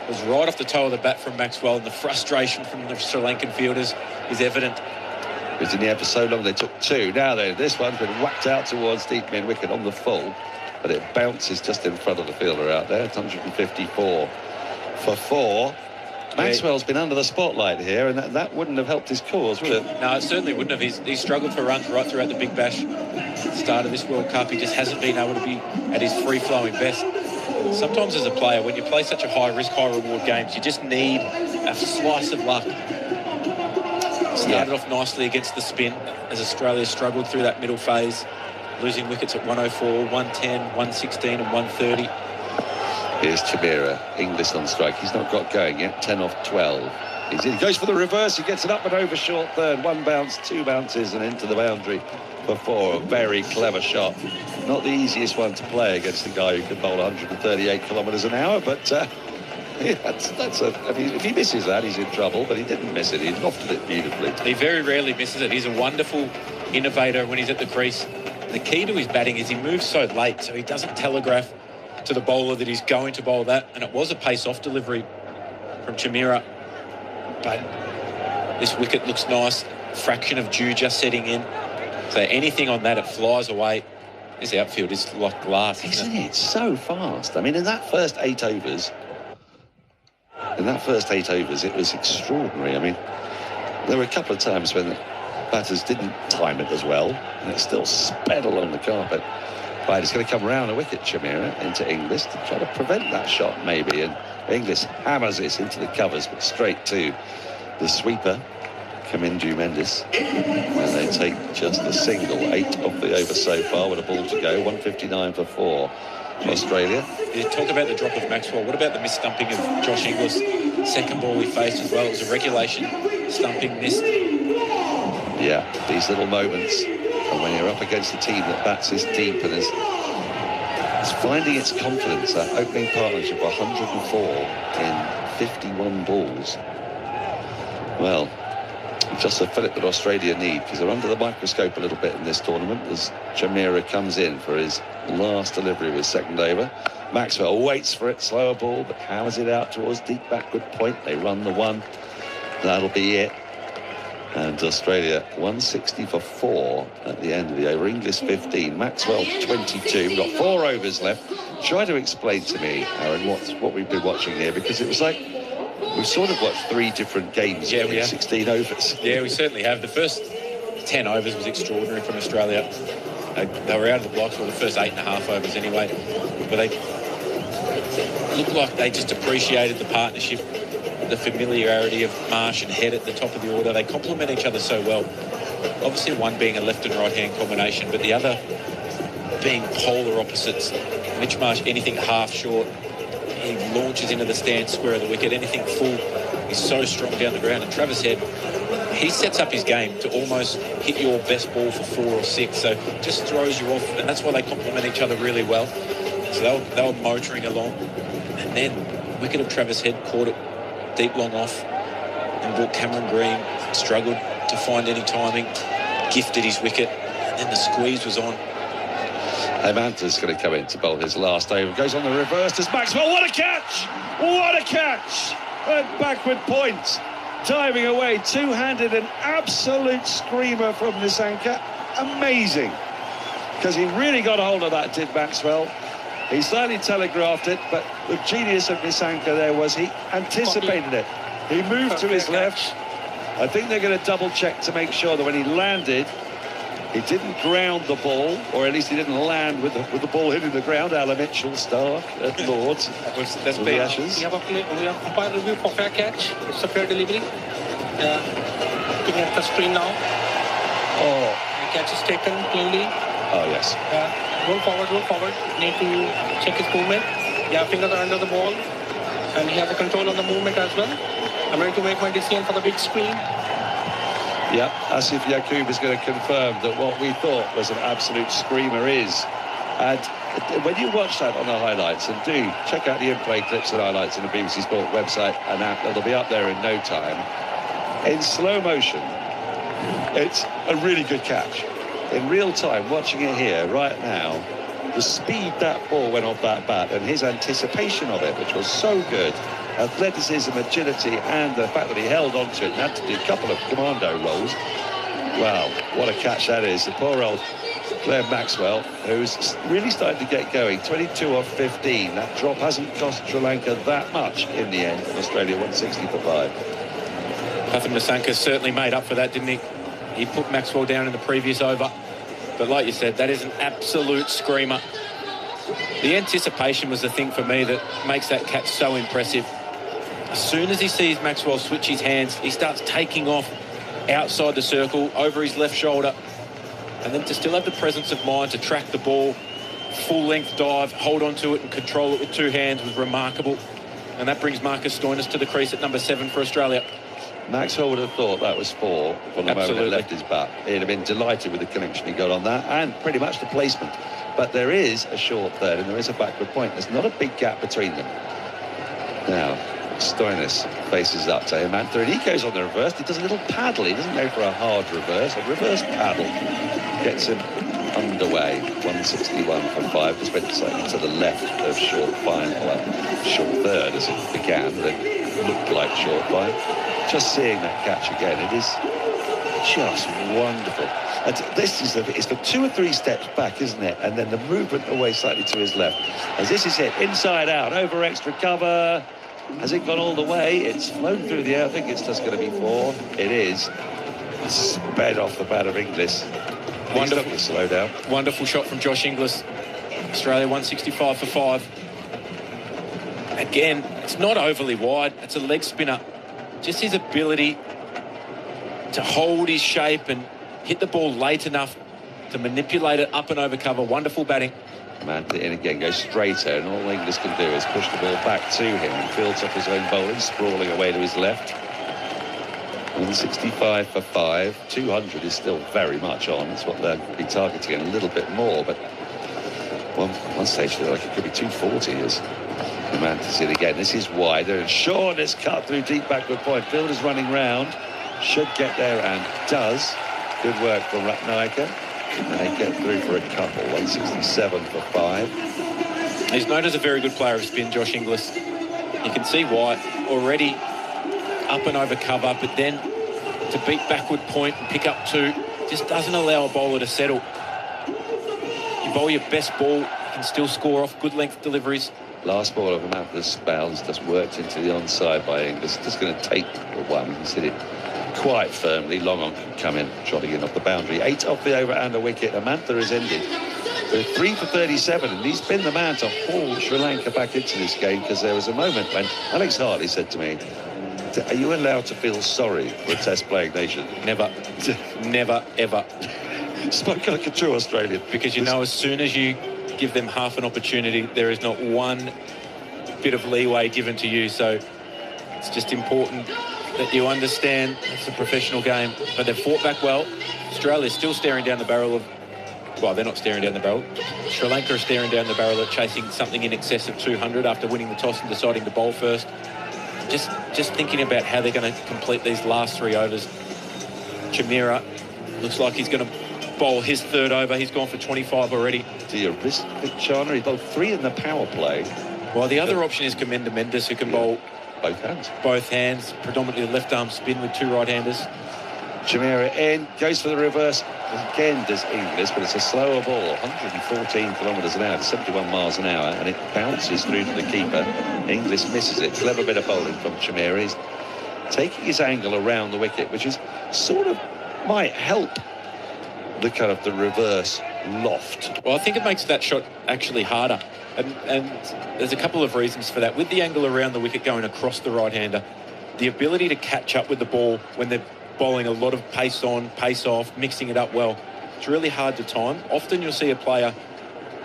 It was right off the toe of the bat from Maxwell, and the frustration from the Sri Lankan fielders is evident. It was in the air for so long, they took 2. Now then, this one's been whacked out towards deep mid wicket on the full, but it bounces just in front of the fielder out there. It's 154 for 4. Maxwell's been under the spotlight here, and that wouldn't have helped his cause, would it? No, it certainly wouldn't have. He's struggled for runs right throughout the Big Bash. Start of this World Cup, he just hasn't been able to be at his free-flowing best. Sometimes as a player, when you play such a high-risk, high-reward games, you just need a slice of luck. Started off nicely against the spin as Australia struggled through that middle phase, losing wickets at 104, 110, 116 and 130. Here's Chamira, Inglis on strike. He's not got going yet, 10 off 12. He goes for the reverse, he gets it up and over short third. 1 bounce, 2 bounces and into the boundary for 4. A very clever shot. Not the easiest one to play against a guy who can bowl 138 kilometres an hour, but if he misses that, he's in trouble, but he didn't miss it. He lofted it beautifully. He very rarely misses it. He's a wonderful innovator when he's at the crease. The key to his batting is he moves so late, so he doesn't telegraph to the bowler that he's going to bowl that, and it was a pace-off delivery from Chamira, but this wicket looks nice. Fraction of dew just setting in, so anything on that, it flies away. This outfield is like glass, isn't it? It's so fast. I mean, in that first 8 overs, it was extraordinary. I mean, there were a couple of times when the batters didn't time it as well, and it still sped along the carpet. Right, it's going to come round a wicket, Chamira, into Inglis to try to prevent that shot, maybe. And Inglis hammers this into the covers, but straight to the sweeper, Kamindu Mendes. And they take just a single. 8 off the over so far with a ball to go. 159 for 4. Australia. You talk about the drop of Maxwell. What about the mis-stumping of Josh Inglis? Second ball he faced as well. It was a regulation stumping missed. Yeah, these little moments. And when you're up against a team that bats this deep and is finding its confidence, that opening partnership of 104 in 51 balls. Well, just the fillip that Australia need, because they're under the microscope a little bit in this tournament as Jamira comes in for his last delivery of his second over. Maxwell waits for it, slower ball, but hammers it out towards deep backward point. They run the one. That'll be it. And Australia 160 for 4 at the end of the over. Inglis 15, Maxwell 22. We've got 4 overs left. Try to explain to me, Aaron, what we've been watching here, because it was like we've sort of watched 3 different games in 16 overs. Yeah, we certainly have. The first 10 overs was extraordinary from Australia. They were out of the blocks for the first 8.5 overs anyway. But they looked like they just appreciated the partnership, the familiarity of Marsh and Head at the top of the order. They complement each other so well. Obviously one being a left and right hand combination, but the other being polar opposites. Mitch Marsh, anything half short, he launches into the stand square of the wicket. Anything full, he's so strong down the ground. And Travis Head, he sets up his game to almost hit your best ball for 4 or 6, so just throws you off, and that's why they complement each other really well. So they were motoring along, and then wicket of Travis Head caught it deep long off, and brought Cameron Green, struggled to find any timing, gifted his wicket, and then the squeeze was on. Amanta's going to come in to bowl his last over. Goes on the reverse. Does Maxwell? What a catch! What a catch! At backward point. Diving away, two-handed, an absolute screamer from Nissanka. Amazing. Because he really got a hold of that, did Maxwell. He slightly telegraphed it, but the genius of Nissanka there was he anticipated it. He moved to his left. I think they're going to double-check to make sure that when he landed, he didn't ground the ball, or at least he didn't land with the ball hitting the ground. Alan Mitchell, star at Lord's. That's big. Ashes. We have umpire review for fair catch. It's a fair delivery. Looking at the screen now. Oh. The catch is taken cleanly. Oh, yes. Roll forward. Need to check his movement. Yeah, fingers are under the ball. And he has the control on the movement as well. I'm ready to make my decision for the big screen. Yeah, Aatif Yaqub is going to confirm that what we thought was an absolute screamer is. And when you watch that on the highlights, and do check out the in-play clips and highlights on the BBC Sport website and app, that'll be up there in no time. In slow motion, it's a really good catch. In real time, watching it here right now, the speed that ball went off that bat and his anticipation of it, which was so good. Athleticism, agility, and the fact that he held on to it and had to do a couple of commando rolls. Wow, what a catch that is. The poor old Claire Maxwell, who's really starting to get going. 22 off 15. That drop hasn't cost Sri Lanka that much in the end. Australia 160 for 5. Pathan Nissanka certainly made up for that, didn't he? He put Maxwell down in the previous over. But like you said, that is an absolute screamer. The anticipation was the thing for me that makes that catch so impressive. As soon as he sees Maxwell switch his hands, he starts taking off outside the circle, over his left shoulder. And then to still have the presence of mind to track the ball, full-length dive, hold on to it and control it with 2 hands was remarkable. And that brings Marcus Stoinis to the crease at number 7 for Australia. Maxwell would have thought that was 4 from the moment it left his bat. He'd have been delighted with the connection he got on that and pretty much the placement. But there is a short third and there is a backward point. There's not a big gap between them. Now, Stoinis faces up to Amantha and he goes on the reverse. He does a little paddle. He doesn't go for a hard reverse. A reverse paddle gets him underway. 161 for 5. Just went slightly to the left of short fine. Well, short third as it began. Then looked like short fine. Just seeing that catch again, it is just wonderful. And this is it's for 2 or 3 steps back, isn't it? And then the movement away slightly to his left. As this is it, inside out, over extra cover. Has it gone all the way? It's flown through the air. I think it's just going to be 4. It is. Sped off the bat of Inglis. Wonderful slow down. Wonderful shot from Josh Inglis. Australia 165 for 5. Again, it's not overly wide. It's a leg spinner. Just his ability to hold his shape and hit the ball late enough to manipulate it up and over cover. Wonderful batting. Manta in again, goes straighter, and all Inglis can do is push the ball back to him and fields up his own bowling, sprawling away to his left. 165 for 5. 200 is still very much on. It's what they'll be targeting, a little bit more, but one stage they like it could be 240 as Manta's in again. This is wider, and Sean is cut through deep backward point. Fielder's running round. should get there and does. Good work from Ratnaika. And they get through for a couple. 167 for 5. He's known as a very good player of spin, Josh Inglis. You can see why. Already up and over cover, but then to beat backward point and pick up 2 just doesn't allow a bowler to settle. You bowl your best ball, you can still score off good length deliveries. Last ball of Amantha's spells just worked into the onside by Inglis. Just going to take the one. He's hit it quite firmly. Long on can come in, trotting in off the boundary. 8 off the over and a wicket. Amantha has ended with 3 for 37, and he's been the man to haul Sri Lanka back into this game, because there was a moment when Alex Hartley said to me, are you allowed to feel sorry for a test playing nation? Never. Never, ever. Spoken like a true Australian. Because you know, as soon as you give them half an opportunity, there is not one bit of leeway given to you. So it's just important that you understand it's a professional game. But they've fought back well. Australia's still staring down the barrel of... Well, they're not staring down the barrel. Sri Lanka are staring down the barrel at chasing something in excess of 200 after winning the toss and deciding to bowl first. Just thinking about how they're going to complete these last 3 overs. Chamira looks like he's going to bowl his 3rd over. He's gone for 25 already. Do you risk Vic Chana? He bowled 3 in the power play. Well, the other option is Comenda Mendes, who can bowl both hands, predominantly left arm spin with 2 right-handers. Chamira in, goes for the reverse. Again does Inglis, but it's a slower ball. 114 kilometres an hour to 71 miles an hour, and it bounces through to the keeper. Inglis misses it. Clever bit of bowling from Chamira. He's taking his angle around the wicket, which is sort of might help the kind of the reverse loft. Well, I think it makes that shot actually harder. And there's a couple of reasons for that. With the angle around the wicket going across the right-hander, the ability to catch up with the ball when they're bowling a lot of pace on, pace off, mixing it up well, it's really hard to time. Often you'll see a player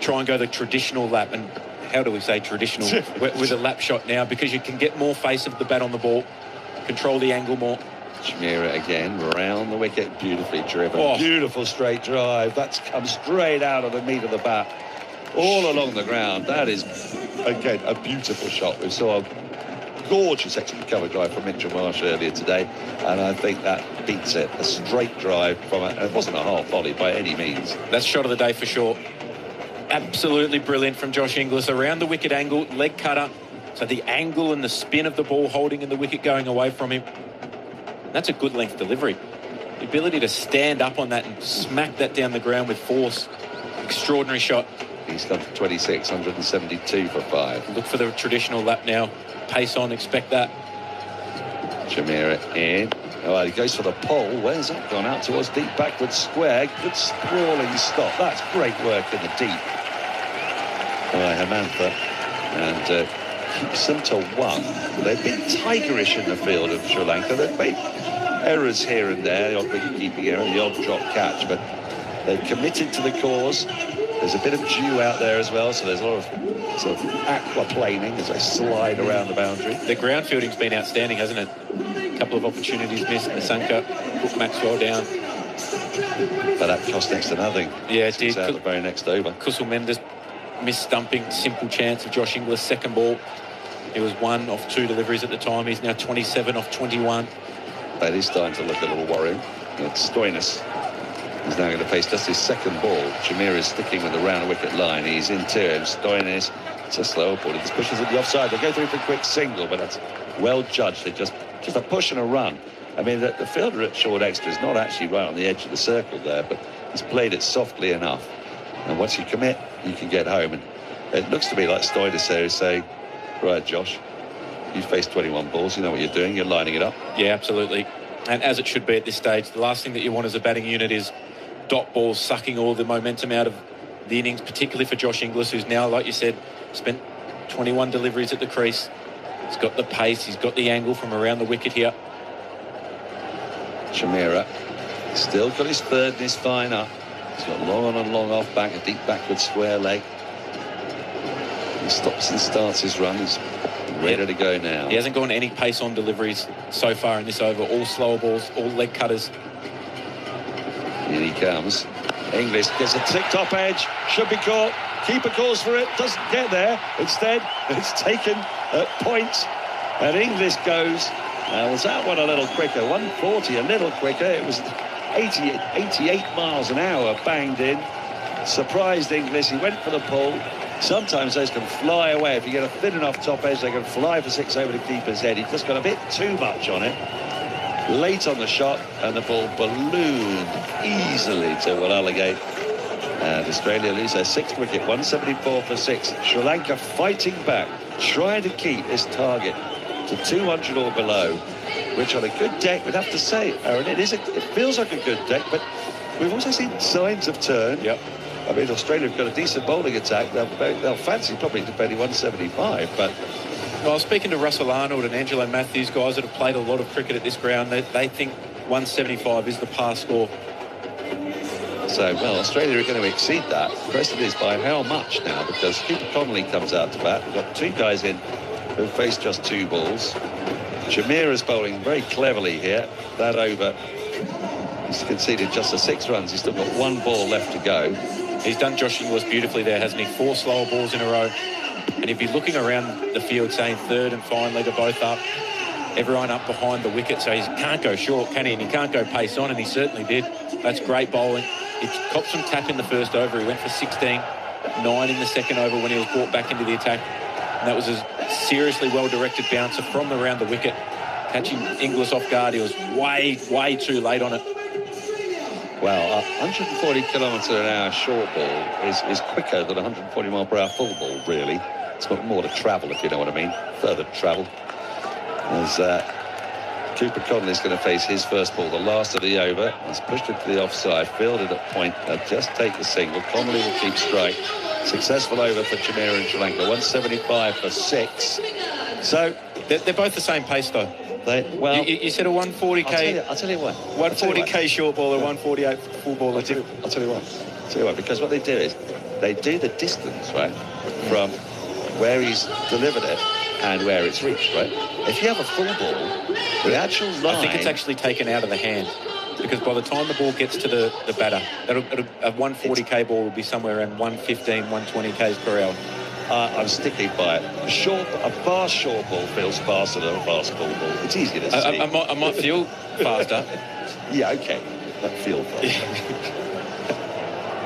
try and go the traditional lap, and how do we say traditional with a lap shot now, because you can get more face of the bat on the ball, control the angle more. Chamira again, round the wicket, beautifully driven. Oh. Beautiful straight drive. That's come straight out of the meat of the bat, all along the ground. That is, again, a beautiful shot. We saw a gorgeous excellent cover drive from Mitchell Marsh earlier today, and I think that beats it. A straight drive from it wasn't a half volley by any means. That's shot of the day for sure. Absolutely brilliant from Josh Inglis. Around the wicket angle, leg cutter. So the angle and the spin of the ball holding in the wicket going away from him. That's a good length delivery. The ability to stand up on that and smack that down the ground with force. Extraordinary shot. He's gone for 26, 172 for 5. Look for the traditional lap now. Pace on, expect that. Chamira in. Oh, he goes for the pole. Where's that gone? Out towards deep backward square. Good sprawling stop. That's great work in the deep by Hemantha. And keeps them to 1. They've been tigerish in the field of Sri Lanka. They've made errors here and there, the odd wicket-keeping error, the odd drop catch, but they've committed to the cause. There's a bit of dew out there as well, so there's a lot of sort of aquaplaning as they slide around the boundary. The ground fielding's been outstanding, hasn't it? A couple of opportunities missed. Nasanka put Maxwell down. But that cost next to nothing. Yeah, it did. Out the very next over. Kusal Mendes missed stumping, simple chance of Josh Inglis' second ball. He was 1 off 2 deliveries at the time. He's now 27 off 21. That is starting to look a little worrying. It's Stoinis. He's now going to face just his second ball. Chamira is sticking with the round wicket line. He's into him. Stoinis, it's a slower ball. He just pushes it the offside. They go through for a quick single, but that's well judged. They just a push and a run. I mean, the fielder at short extra is not actually right on the edge of the circle there, but he's played it softly enough. And once you commit, you can get home. And it looks to me like Stoinis there is saying, right, Josh, you faced 21 balls. You know what you're doing. You're lining it up. Yeah, absolutely. And as it should be at this stage, the last thing that you want as a batting unit is dot balls sucking all the momentum out of the innings, particularly for Josh Inglis, who's now, like you said, spent 21 deliveries at the crease. He's got the pace, he's got the angle from around the wicket here. Chamira still got his third and his fine up. He's got long on and long off back, a deep backward square leg. He stops and starts his run. He's ready to go now. He hasn't gone any pace on deliveries so far in this over. All slower balls, all leg cutters. In he comes. Inglis gets a tick-top edge. Should be caught. Keeper calls for it. Doesn't get there. Instead, it's taken at point. And Inglis goes Was that one a little quicker? 140 a little quicker. It was 88 miles an hour banged in. Surprised Inglis. He went for the pull. Sometimes those can fly away. If you get a thin enough top edge, they can fly for 6 over the keeper's head. He just got a bit too much on it. Late on the shot, and the ball ballooned easily to Walalagate. And Australia lose their 6th wicket, 174 for 6. Sri Lanka fighting back, trying to keep this target to 200 or below, which on a good deck, we'd have to say, Aaron, it feels like a good deck, but we've also seen signs of turn. Yep. I mean, Australia have got a decent bowling attack. They'll fancy probably defending 175, but... Well, I was speaking to Russell Arnold and Angelo Matthews, guys that have played a lot of cricket at this ground. They think 175 is the pass score. So, well, Australia are going to exceed that. The question is by how much now, because Cooper Connolly comes out to bat. We've got 2 guys in who face just 2 balls. Jamir is bowling very cleverly here. That over, he's conceded just the 6 runs. He's still got 1 ball left to go. He's done Josh Inglis beautifully there, hasn't he? 4 slower balls in a row. And if you're looking around the field saying third and finally they're both up, everyone up behind the wicket, so he can't go short, can he? And he can't go pace on, and he certainly did. That's great bowling. He copped some tap in the first over. He went for 16, 9 in the second over when he was brought back into the attack. And that was a seriously well-directed bouncer from around the wicket, catching Inglis off guard. He was way too late on it. Well, 140 kilometre an hour short ball is quicker than 140 mile per hour full ball, really. It's got more to travel, if you know what I mean. Further to travel. As Cooper Connolly's going to face his first ball, the last of the over. He's pushed it to the offside, fielded at point. They'll just take the single. Connolly will keep strike. Successful over for Jamir and Sri Lanka. 175 for 6. So they're both the same pace, though. Well, you said a 140k. I'll tell you what. 140k short ball, a 148 full ball. I'll tell you what. Because what they do is they do the distance, right, from where he's delivered it and where it's reached, right? If you have a full ball, the actual line... I think it's actually taken out of the hand, because by the time the ball gets to the batter, a 140k ball will be somewhere around 115, 120 k's per hour. I'm sticking by it. A fast short ball feels faster than a fast full ball. It's easier to see. I might feel faster. Yeah, okay. That feel faster.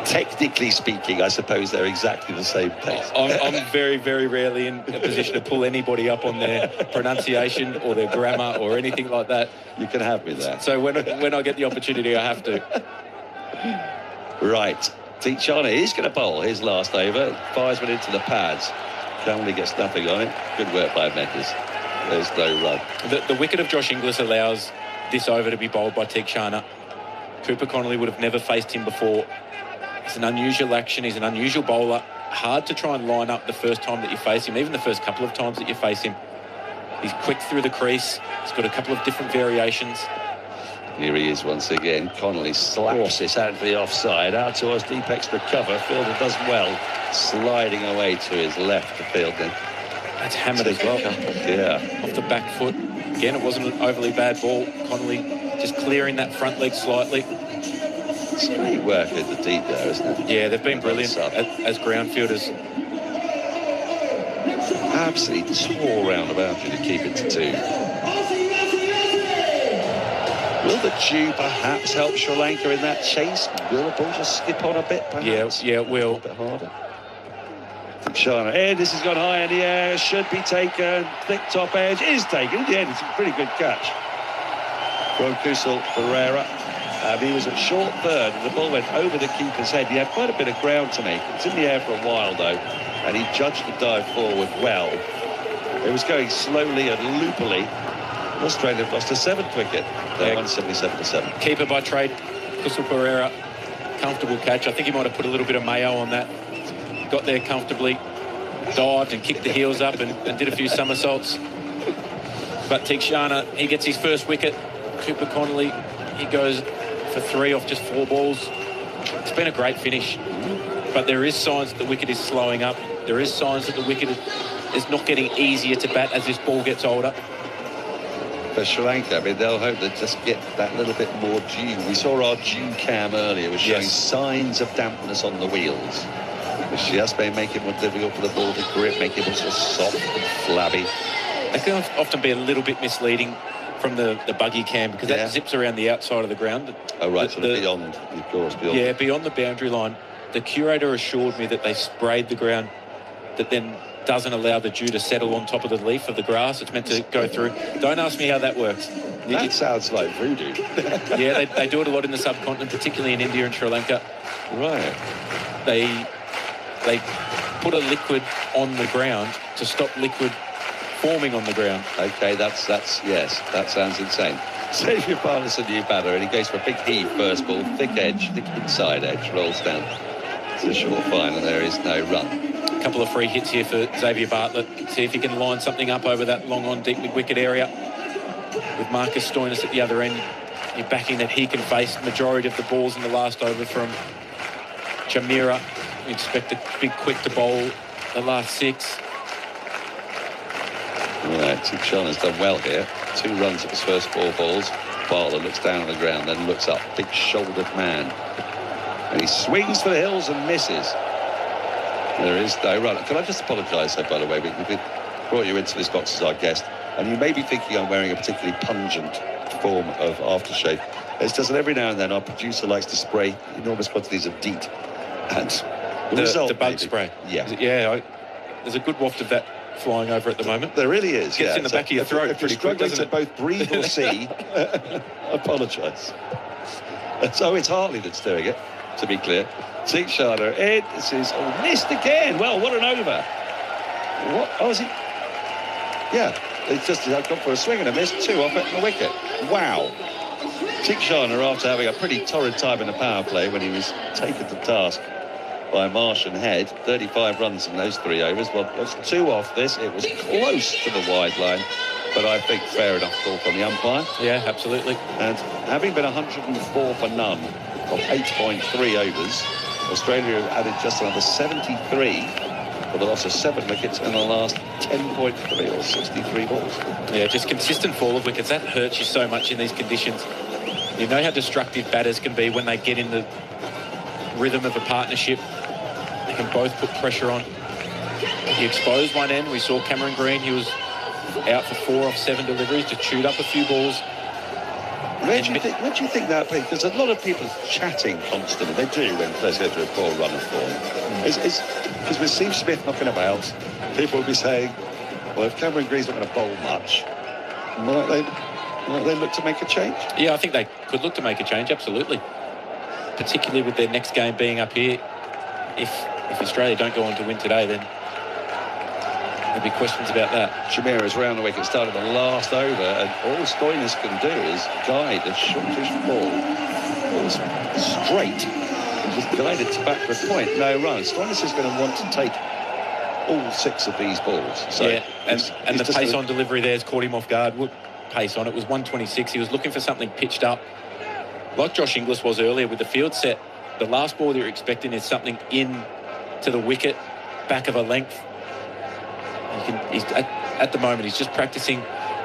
Technically speaking, I suppose they're exactly the same pace. I'm very, very rarely in a position to pull anybody up on their pronunciation or their grammar or anything like that. You can have me there. So when I get the opportunity, I have to. Right. T20 is going to bowl his last over. Fires one into the pads. Connolly gets nothing on it. Good work by Mendes. There's no run. The wicket of Josh Inglis allows this over to be bowled by T20. Cooper Connolly would have never faced him before. It's an unusual action. He's an unusual bowler. Hard to try and line up the first time that you face him, even the first couple of times that you face him. He's quick through the crease. He's got a couple of different variations. Here he is once again. Connolly slaps this out to the offside. Out towards deep extra cover. Fielder does well. Sliding away to his left to field then. That's hammered as well. Yeah. Off the back foot. Again, it wasn't an overly bad ball. Connolly just clearing that front leg slightly. It's great work in the deep there, isn't it? Yeah, they've been brilliant as ground fielders. Absolutely tore round about you to keep it to 2. Will the dew perhaps help Sri Lanka in that chase? Will the ball just skip on a bit, perhaps? Yeah, it will. A bit harder. Shana, this has gone high in the air, should be taken. Thick top edge is taken. In the end, it's a pretty good catch from Kusal Pereira. He was at short third, and the ball went over the keeper's head. He had quite a bit of ground to make. It's in the air for a while, though, and he judged the dive forward well. It was going slowly and loopily. Australia have lost a 7th wicket. They're 177 for 7. Keeper by trade, Kusal Pereira. Comfortable catch. I think he might have put a little bit of mayo on that. Got there comfortably, dived and kicked the heels up and did a few somersaults. But T20, he gets his first wicket. Cooper Connolly, he goes for 3 off just 4 balls. It's been a great finish. But there is signs that the wicket is slowing up. There is signs that the wicket is not getting easier to bat as this ball gets older. For Sri Lanka, I mean, they'll hope to just get that little bit more dew. We saw our dew cam earlier was showing signs of dampness on the wheels, which just may make it more difficult for the ball to grip, make it more sort of soft and flabby. It can often be a little bit misleading from the buggy cam, because that zips around the outside of the ground. Oh, right, sort of beyond, of course, beyond. Yeah, beyond the boundary line. The curator assured me that they sprayed the ground that then doesn't allow the dew to settle on top of the leaf of the grass. It's meant to go through. Don't ask me how that works. That sounds like voodoo. Yeah, they do it a lot in the subcontinent, particularly in India and Sri Lanka. Right. They put a liquid on the ground to stop liquid forming on the ground. Okay, yes, that sounds insane. Xavier Bartlett's a new batter, and he goes for a big heave first ball, thick inside edge, rolls down. It's a short fine, and there is no run. A couple of free hits here for Xavier Bartlett. See if he can line something up over that long on deep mid-wicket area. With Marcus Stoinis at the other end, you're backing that he can face the majority of the balls in the last over from Chameera. You expect a big quick to bowl the last 6. Right, Tikshan has done well here. 2 runs at his first 4 balls. Bartlett looks down on the ground, then looks up. Big-shouldered man. And he swings for the hills and misses. There is no run. Can I just apologise, by the way? We brought you into this box as our guest, and you may be thinking I'm wearing a particularly pungent form of aftershave. It's just that every now and then our producer likes to spray enormous quantities of DEET. And the bug spray. Yeah. Yeah, there's a good waft of that flying over at the moment. There really is. Gets in the back of your throat if you're struggling to both breathe or see, I apologise. So it's Hartley that's doing it, to be clear. Tikshan in. This is missed again. Well, what an over. What? Oh, is he? Yeah, it's just gone for a swing and a miss. 2 off at the wicket. Wow. Tikshan, after having a pretty torrid time in the power play when he was taken to task by Marsh and Head, 35 runs in those 3 overs. Well, that's 2 off this. It was close to the wide line, but I think fair enough call from the umpire. Yeah, absolutely. And having been 104 for none of 8.3 overs, Australia have added just another 73 for the loss of 7 wickets in the last 10.3 or 63 balls. Yeah, just consistent fall of wickets. That hurts you so much in these conditions. You know how destructive batters can be when they get in the rhythm of a partnership. They can both put pressure on. He exposed one end. We saw Cameron Green. He was out for 4 off 7 deliveries to chewed up a few balls. Where do you think that plays? Because a lot of people are chatting constantly. They do when players go through a poor run of form. Because with Steve Smith knocking about, people will be saying, well, if Cameron Green's not going to bowl much, might they look to make a change? Yeah, I think they could look to make a change, absolutely. Particularly with their next game being up here. If Australia don't go on to win today, then there'll be questions about that. Chameera's round the wicket, started the last over, and all Stoinis can do is guide a shortish ball. Ball's straight, just guided to backward point, no run. Stoinis is going to want to take all 6 of these balls. So yeah, and the pace on delivery there's caught him off guard. Pace on it was 126. He was looking for something pitched up, like Josh Inglis was earlier with the field set. The last ball that you're expecting is something in to the wicket, back of a length. He's at the moment, he's just practicing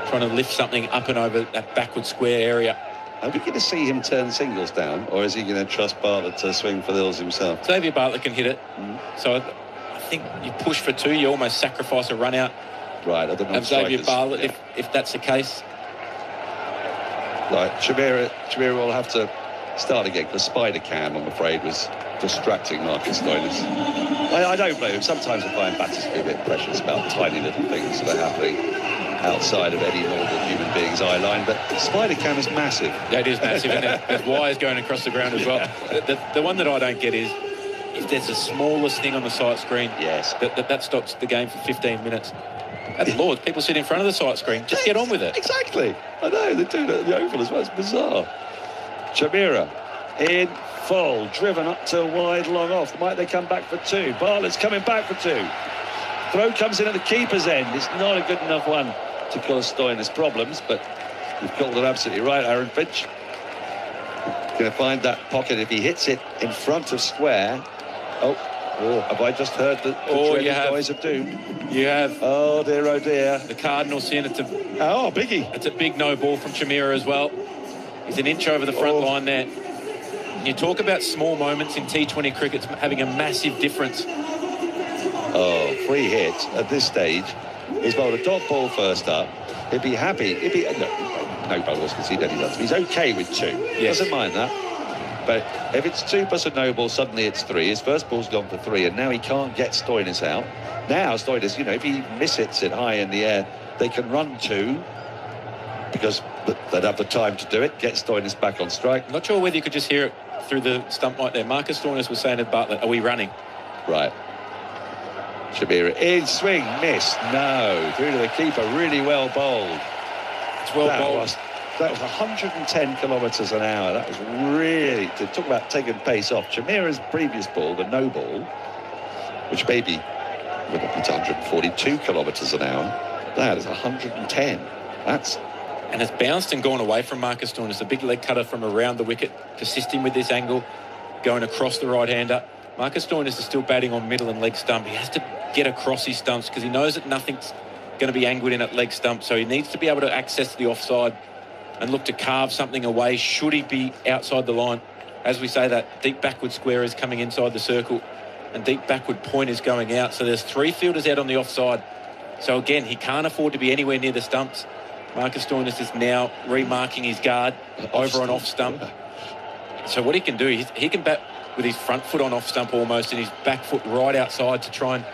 trying to lift something up and over that backward square area. Are we going to see him turn singles down, or is he going to trust Bartlett to swing for the hills himself? Xavier Bartlett can hit it. So I think you push for 2, you almost sacrifice a run out. Right, I don't know. Of Xavier Bartlett, if that's the case. Right, Chameera will have to start again. The spider cam, I'm afraid, was distracting Marcus Stoinis. I don't blame him. Sometimes I find batters can be a bit precious about tiny little things that are happening outside of any normal human being's eye line, but spider cam is massive. Yeah, it is massive, and there's wires going across the ground as well. The one that I don't get is if there's the smallest thing on the sight screen, yes, that stops the game for 15 minutes. And Lord, people sit in front of the sight screen. Just get on with it. Exactly. I know, they do that at the Oval as well. It's bizarre. Chameera in full, driven up to wide, long off. Might they come back for 2? Bartlett's coming back for 2. Throw comes in at the keeper's end. It's not a good enough one to cause Stoinis problems, but you've called it absolutely right, Aaron Finch. Going to find that pocket if he hits it in front of square. Oh, have I just heard the noise of doom? You have. Oh dear. The Cardinal sin. Biggie. It's a big no ball from Chameera as well. He's an inch over the front line there. You talk about small moments in T20 cricket having a massive difference. Free hit at this stage. He's bowled a dot ball first up. He'd be happy. no bowlers concede any runs. He's okay with 2. Yes. Doesn't mind that. But if it's 2 plus a no ball, suddenly it's 3. His first ball's gone for 3, and now he can't get Stoinis out. Now Stoinis, if he mishits it high in the air, they can run 2 because they'd have the time to do it. Get Stoinis back on strike. Not sure whether you could just hear it through the stump right there. Marcus Stoinis was saying to Bartlett, "Are we running?" Right. Shabira in swing, miss. No, through to the keeper. Really well bowled. It's well bowled. That was 110 kilometres an hour. That was really, to talk about taking pace off. Shamira's previous ball, the no ball, which maybe would have been 142 kilometres an hour. That is 110. And it's bounced and gone away from Marcus Stoinis. A big leg cutter from around the wicket, persisting with this angle, going across the right-hander. Marcus Stoinis is still batting on middle and leg stump. He has to get across his stumps because he knows that nothing's going to be angled in at leg stump, so he needs to be able to access the offside and look to carve something away should he be outside the line. As we say, that deep backward square is coming inside the circle and deep backward point is going out. So there's 3 fielders out on the offside. So again, he can't afford to be anywhere near the stumps. Marcus Stoinis is now remarking his guard over on off stump. So what he can do, he can bat with his front foot on off stump almost and his back foot right outside to try and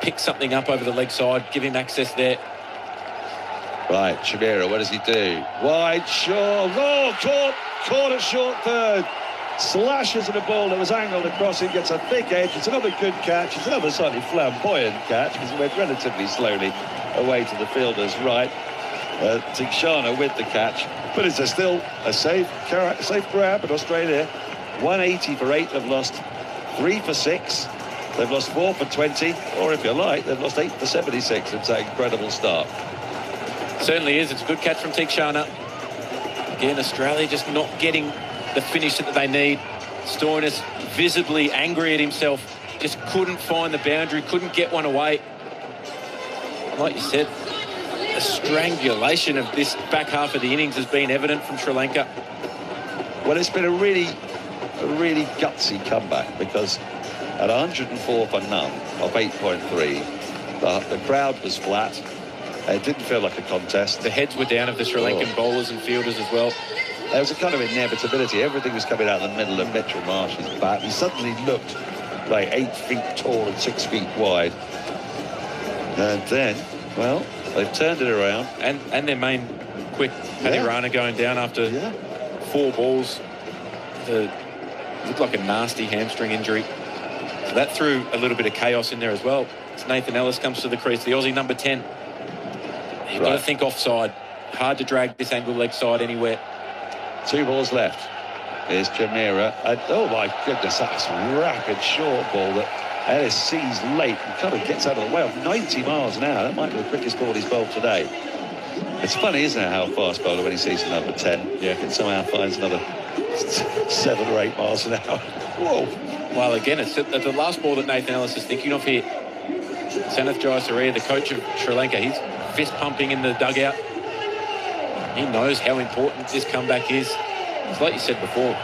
pick something up over the leg side, give him access there. Right, Shabira, what does he do? Wide, short, caught a short third. Slashes at a ball that was angled across him, gets a thick edge. It's another good catch. It's another slightly flamboyant catch because he went relatively slowly away to the fielder's right. Tikshana with the catch, but it's still a safe grab in Australia. 180 for 8, they've lost 3 for 6. They've lost 4 for 20, or if you like, they've lost 8 for 76. It's an incredible start. Certainly is. It's a good catch from Tikshana. Again, Australia just not getting the finish that they need. Stoinis visibly angry at himself. Just couldn't find the boundary, couldn't get one away. Like you said, the strangulation of this back half of the innings has been evident from Sri Lanka. Well, it's been a really gutsy comeback because at 104 for none of 8.3, the crowd was flat. It didn't feel like a contest. The heads were down of the Sri Lankan bowlers and fielders as well. There was a kind of inevitability. Everything was coming out of the middle of Mitchell Marsh's bat. He suddenly looked like 8 feet tall and 6 feet wide. And then, well, they've turned it around. And their main quick, Paddy Rana going down after 4 balls. Looked like a nasty hamstring injury. So that threw a little bit of chaos in there as well. As Nathan Ellis comes to the crease, the Aussie number 10. You've got to think offside. Hard to drag this angle leg side anywhere. 2 balls left. Here's Jamira. Oh my goodness, that's a rapid short ball that Ellis sees late and kind of gets out of the way of 90 miles an hour. That might be the quickest ball he's bowled today. It's funny, isn't it, how fast bowler when he sees the number 10 and somehow finds another 7 or 8 miles an hour. Whoa. Well, again, it's the last ball that Nathan Ellis is thinking of here. Sanath Jayasuriya, the coach of Sri Lanka, he's fist pumping in the dugout. He knows how important this comeback is. It's like you said before,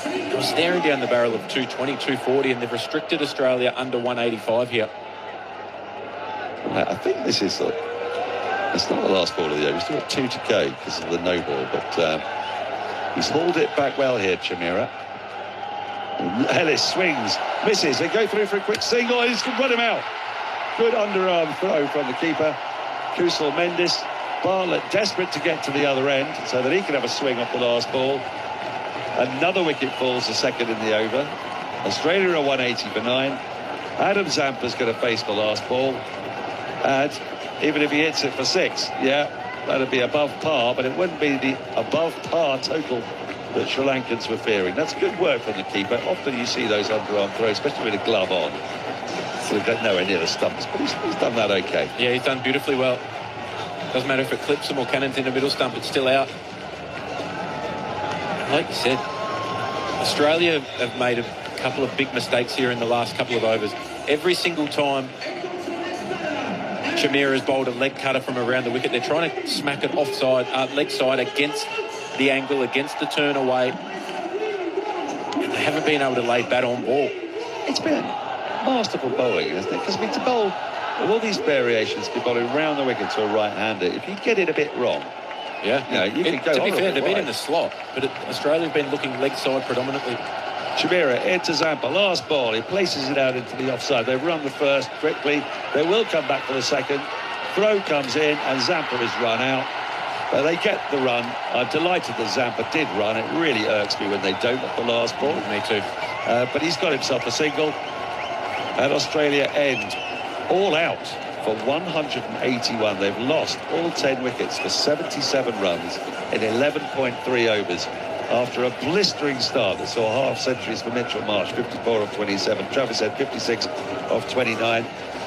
they're staring down the barrel of 220, 240, and they've restricted Australia under 185 here. I think this is it's not the last ball of the over. We've still got 2 to go because of the no ball, but he's hauled it back well here, Chamira. Ellis swings, misses. They go through for a quick single. He's going to run him out. Good underarm throw from the keeper, Kusal Mendes. Bartlett desperate to get to the other end so that he can have a swing off the last ball. Another wicket falls, the second in the over. Australia are 180 for 9. Adam Zampa's going to face the last ball. And even if he hits it for 6, that'd be above par, but it wouldn't be the above par total that Sri Lankans were fearing. That's good work from the keeper. Often you see those underarm throws, especially with a glove on. So they've got nowhere near the stumps, but he's done that okay. Yeah, he's done beautifully well. Doesn't matter if it clips him or cannons in the middle stump, it's still out. Like you said, Australia have made a couple of big mistakes here in the last couple of overs. Every single time Shamir has bowled a leg cutter from around the wicket, they're trying to smack it offside, leg side against the angle, against the turn away. And they haven't been able to lay bat on ball. It's been masterful bowling, isn't it? Because I mean, to bowl with all these variations, to be bowling round the wicket to a right-hander, if you get it a bit wrong, Yeah. You know, you can go to be fair, they've been wide. in the slot, but Australia have been looking leg side predominantly. Chimera into Zampa, last ball, he places it out into the offside. They've run the first quickly, they will come back for the second. Throw comes in and Zampa is run out. But they get the run. I'm delighted that Zampa did run. It really irks me when they don't at the last ball. Me too. But he's got himself a single. And Australia end all out for 181. They've lost all 10 wickets for 77 runs in 11.3 overs. After a blistering start that saw half centuries for Mitchell Marsh, 54 of 27. Travis Head, 56 of 29.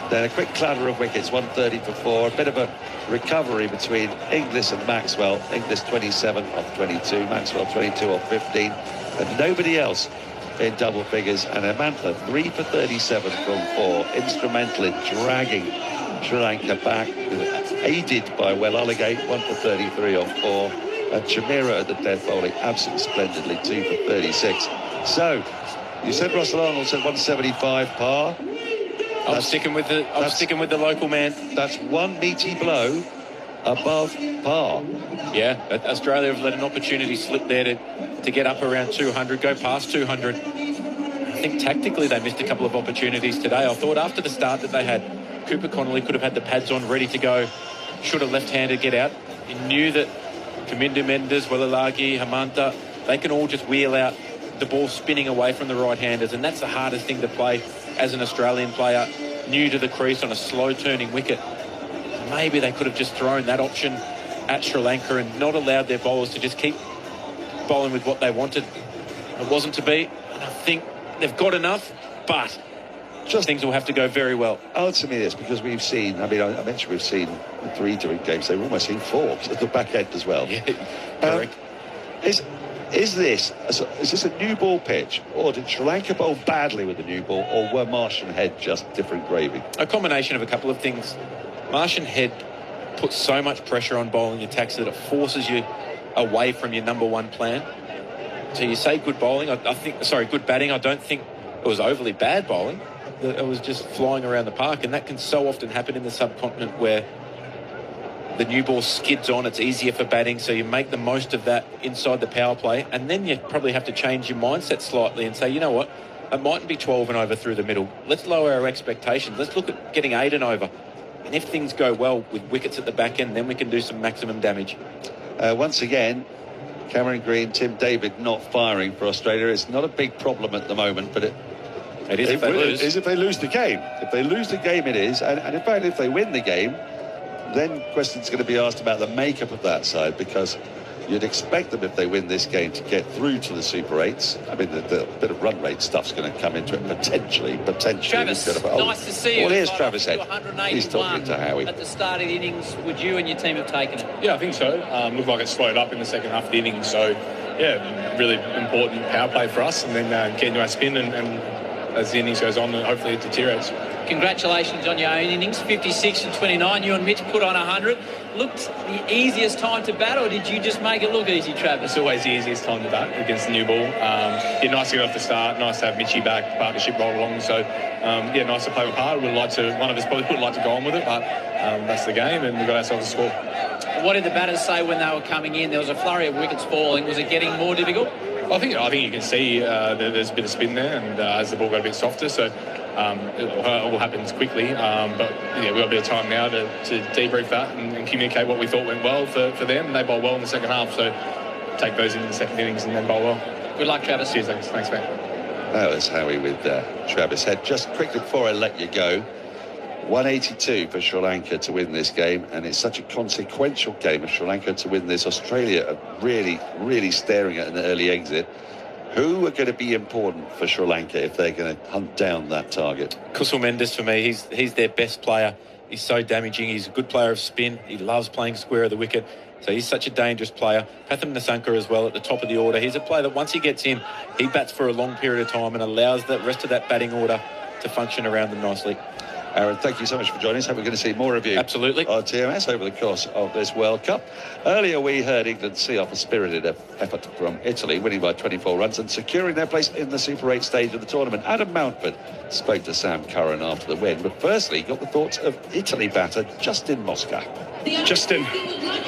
Then a quick clatter of wickets, 130 for 4. A bit of a recovery between Inglis and Maxwell. Inglis 27 of 22, Maxwell 22 of 15. And nobody else in double figures. And Amantha 3 for 37 from 4. Instrumental in dragging Sri Lanka back, aided by Aligate, 1 for 33 of 4. And Chimera at the death bowling absolutely splendidly, 2 for 36. So, you said Russell Arnold said 175 par. I'm sticking with the local man. That's one meaty blow above par. Yeah, Australia have let an opportunity slip there to get up around 200, go past 200. I think tactically they missed a couple of opportunities today. I thought after the start that they had, Cooper Connolly could have had the pads on ready to go. Should have left-handed get out. He knew that Kamindu Mendes, Walalagi, Hamanta, they can all just wheel out the ball spinning away from the right-handers, and that's the hardest thing to play as an Australian player, new to the crease on a slow-turning wicket. Maybe they could have just thrown that option at Sri Lanka and not allowed their bowlers to just keep bowling with what they wanted. It wasn't to be, and I think they've got enough, but just things will have to go very well. Answer me this, because we've seen, I mentioned we've seen 3 different games. They've almost seen 4 at the back end as well. Yeah, correct. Is this a new ball pitch, or did Sri Lanka bowl badly with the new ball, or were Marsh and Head just different gravy? A combination of a couple of things. Marsh and Head put so much pressure on bowling attacks that it forces you away from your number one plan. So you say good bowling, good batting. I don't think it was overly bad bowling. It was just flying around the park, and that can so often happen in the subcontinent where the new ball skids on. It's easier for batting, so you make the most of that inside the power play, and then you probably have to change your mindset slightly and say, you know what, it mightn't be 12 and over through the middle. Let's lower our expectations. Let's look at getting 8 and over. And if things go well with wickets at the back end, then we can do some maximum damage. Once again, Cameron Green, Tim David not firing for Australia. It's not a big problem at the moment, but it is if they lose. It is if they lose the game. If they lose the game, it is. And in fact, if they win the game, then questions going to be asked about the makeup of that side, because you'd expect them, if they win this game, to get through to the Super 8s. I mean, the bit of run rate stuff's going to come into it potentially. Travis, nice to see you. Well, here's Travis Head. 181 He's talking to Howie. At the start of the innings, would you and your team have taken it? Yeah, I think so. Looked like it slowed up in the second half of the innings. So, yeah, really important power play for us, and then getting to our spin, and as the innings goes on, hopefully it deteriorates. Congratulations on your own innings, 56 and 29. You and Mitch put on 100. Looked the easiest time to bat, or did you just make it look easy, Travis? It's always the easiest time to bat against the new ball. Nice to get off the start. Nice to have Mitchie back, partnership roll along. So, nice to play with part. One of us probably would like to go on with it, but that's the game, and we've got ourselves a score. What did the batters say when they were coming in? There was a flurry of wickets falling. Was it getting more difficult? I think you can see there's a bit of spin there, and as the ball got a bit softer, so it all happens quickly. But we've got a bit of time now to debrief that and communicate what we thought went well for them, and they bowled well in the second half. So take those into the second innings and then bowl well. Good luck, Travis. Cheers, thanks, mate. That was Howie with Travis Head. Just quickly before I let you go, 182 for Sri Lanka to win this game, and it's such a consequential game for Sri Lanka to win this. Australia are really, really staring at an early exit. Who are going to be important for Sri Lanka if they're going to hunt down that target? Kusal Mendes for me. He's their best player. He's so damaging. He's a good player of spin. He loves playing square of the wicket. So he's such a dangerous player. Patham Nissanka as well at the top of the order. He's a player that once he gets in, he bats for a long period of time and allows the rest of that batting order to function around them nicely. Aaron, thank you so much for joining us. Hope we're going to see more of you. Absolutely. On TMS over the course of this World Cup. Earlier we heard England see off a spirited effort from Italy, winning by 24 runs and securing their place in the Super 8 stage of the tournament. Adam Mountford spoke to Sam Curran after the win, but firstly got the thoughts of Italy batter Justin Mosca. Justin,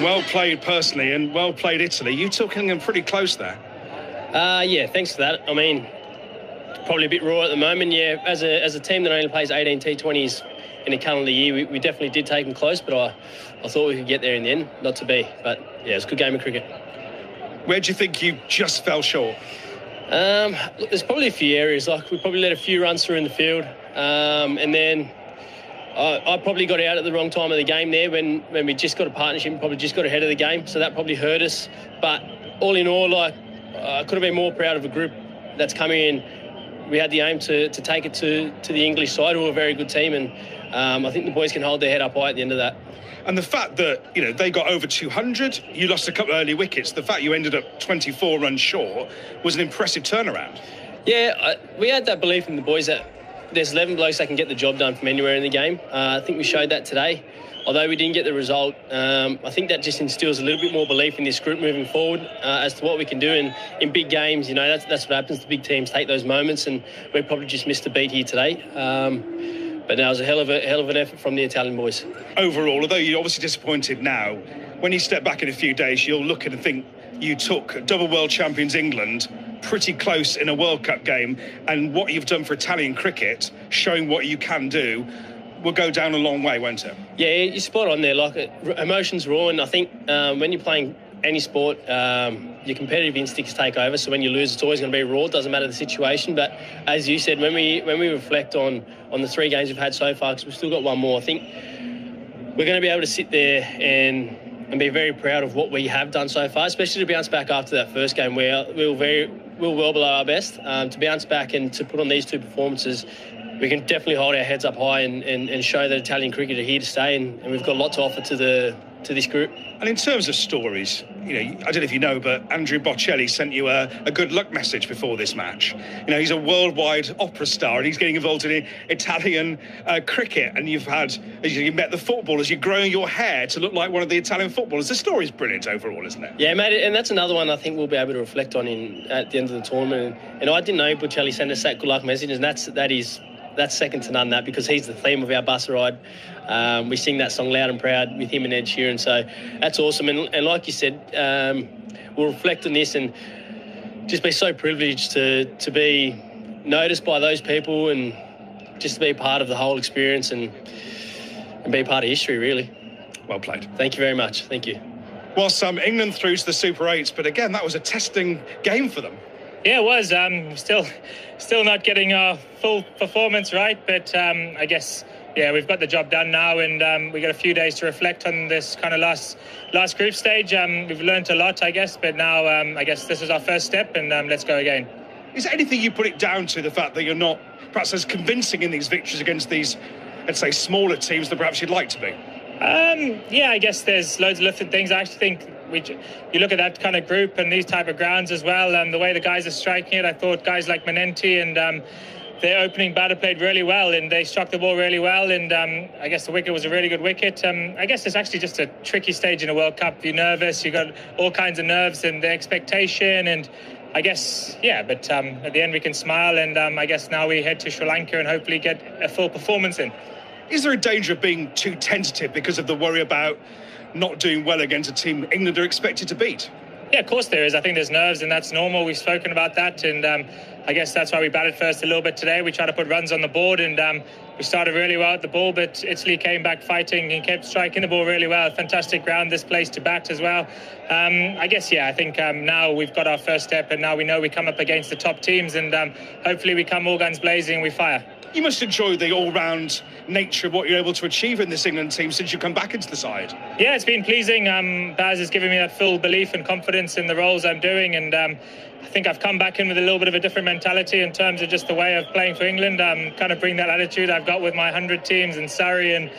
Well played personally, and well played Italy. You took England pretty close there. Yeah, thanks for that. I mean, probably a bit raw at the moment. Yeah, as a team that only plays 18 T20s in a calendar year, we definitely did take them close, but I thought we could get there in the end. Not to be, but yeah, it was a good game of cricket. Where do you think you just fell short? Look, there's probably a few areas. Like, we probably let a few runs through in the field, and then I probably got out at the wrong time of the game there when we just got a partnership and probably just got ahead of the game, so that probably hurt us. But all in all, I could have been more proud of a group that's coming in. We had the aim to take it to the English side, who are a very good team, and I think the boys can hold their head up high at the end of that. And the fact that, they got over 200, you lost a couple of early wickets, the fact you ended up 24 runs short was an impressive turnaround. Yeah, we had that belief in the boys that there's 11 blokes that can get the job done from anywhere in the game. I think we showed that today. Although we didn't get the result, I think that just instills a little bit more belief in this group moving forward as to what we can do in big games. That's what happens to big teams, take those moments, and we probably just missed a beat here today. But that was a hell of an effort from the Italian boys. Overall, although you're obviously disappointed now, when you step back in a few days, you'll look and think you took double world champions England pretty close in a World Cup game, and what you've done for Italian cricket, showing what you can do, will go down a long way, won't it? Yeah, you're spot on there. Like, emotions raw, and I think when you're playing any sport, your competitive instincts take over. So when you lose, it's always going to be raw. It doesn't matter the situation. But as you said, when we reflect on the 3 games we've had so far, because we've still got one more, I think we're going to be able to sit there and be very proud of what we have done so far, especially to bounce back after that first game where we were well below our best. To bounce back and to put on these 2 performances, we can definitely hold our heads up high and show that Italian cricket are here to stay, and we've got a lot to offer to this group. And in terms of stories, I don't know if you know, but Andrew Bocelli sent you a good luck message before this match. He's a worldwide opera star, and he's getting involved in Italian cricket. And you met the footballers, you're growing your hair to look like one of the Italian footballers. The story's brilliant overall, isn't it? Yeah, mate, and that's another one I think we'll be able to reflect on at the end of the tournament. And I didn't know Bocelli sent us that good luck message, and that's second to none, that, because he's the theme of our bus ride. We sing that song loud and proud with him and Ed Sheeran, so that's awesome. And like you said, we'll reflect on this and just be so privileged to be noticed by those people and just to be part of the whole experience and be part of history, really. Well played. Thank you very much. Thank you. Well, England through to the Super 8s, but again, that was a testing game for them. Yeah, it was. Still not getting our full performance right, but I guess, yeah, we've got the job done now, and we've got a few days to reflect on this kind of last group stage. We've learned a lot, I guess, but now I guess this is our first step, and let's go again. Is there anything you put it down to, the fact that you're not perhaps as convincing in these victories against these, let's say, smaller teams that perhaps you'd like to be? Yeah, I guess there's loads of different things. I actually think you look at that kind of group and these type of grounds as well, the way the guys are striking it, I thought guys like Manenti and their opening batter played really well, and they struck the ball really well, and I guess the wicket was a really good wicket. I guess it's actually just a tricky stage in a World Cup. You're nervous, you've got all kinds of nerves and the expectation, and I guess, yeah, but at the end we can smile, and I guess now we head to Sri Lanka and hopefully get a full performance in. Is there a danger of being too tentative because of the worry about not doing well against a team England are expected to beat? Yeah, of course there is. I think there's nerves, and that's normal. We've spoken about that, and I guess that's why we batted first a little bit today. We tried to put runs on the board, and we started really well at the ball, but Italy came back fighting and kept striking the ball really well. Fantastic ground, this place to bat as well. I guess, yeah, I think now we've got our first step, and now we know we come up against the top teams, and hopefully we come all guns blazing and we fire. You must enjoy the all-round nature of what you're able to achieve in this England team since you come back into the side. Yeah, it's been pleasing. Baz has given me that full belief and confidence in the roles I'm doing, and I think I've come back in with a little bit of a different mentality in terms of just the way of playing for England. Kind of bring that attitude I've got with my 100 teams in Surrey, and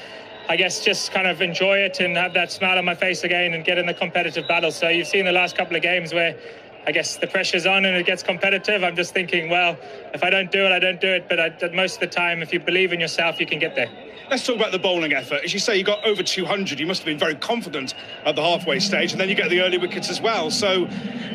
I guess just kind of enjoy it and have that smile on my face again and get in the competitive battle. So you've seen the last couple of games where I guess the pressure's on and it gets competitive. I'm just thinking, well, if I don't do it, I don't do it. But most of the time, if you believe in yourself, you can get there. let's talk about the bowling effort. As you say, you got over 200. You must have been very confident at the halfway stage, and then you get the early wickets as well. So,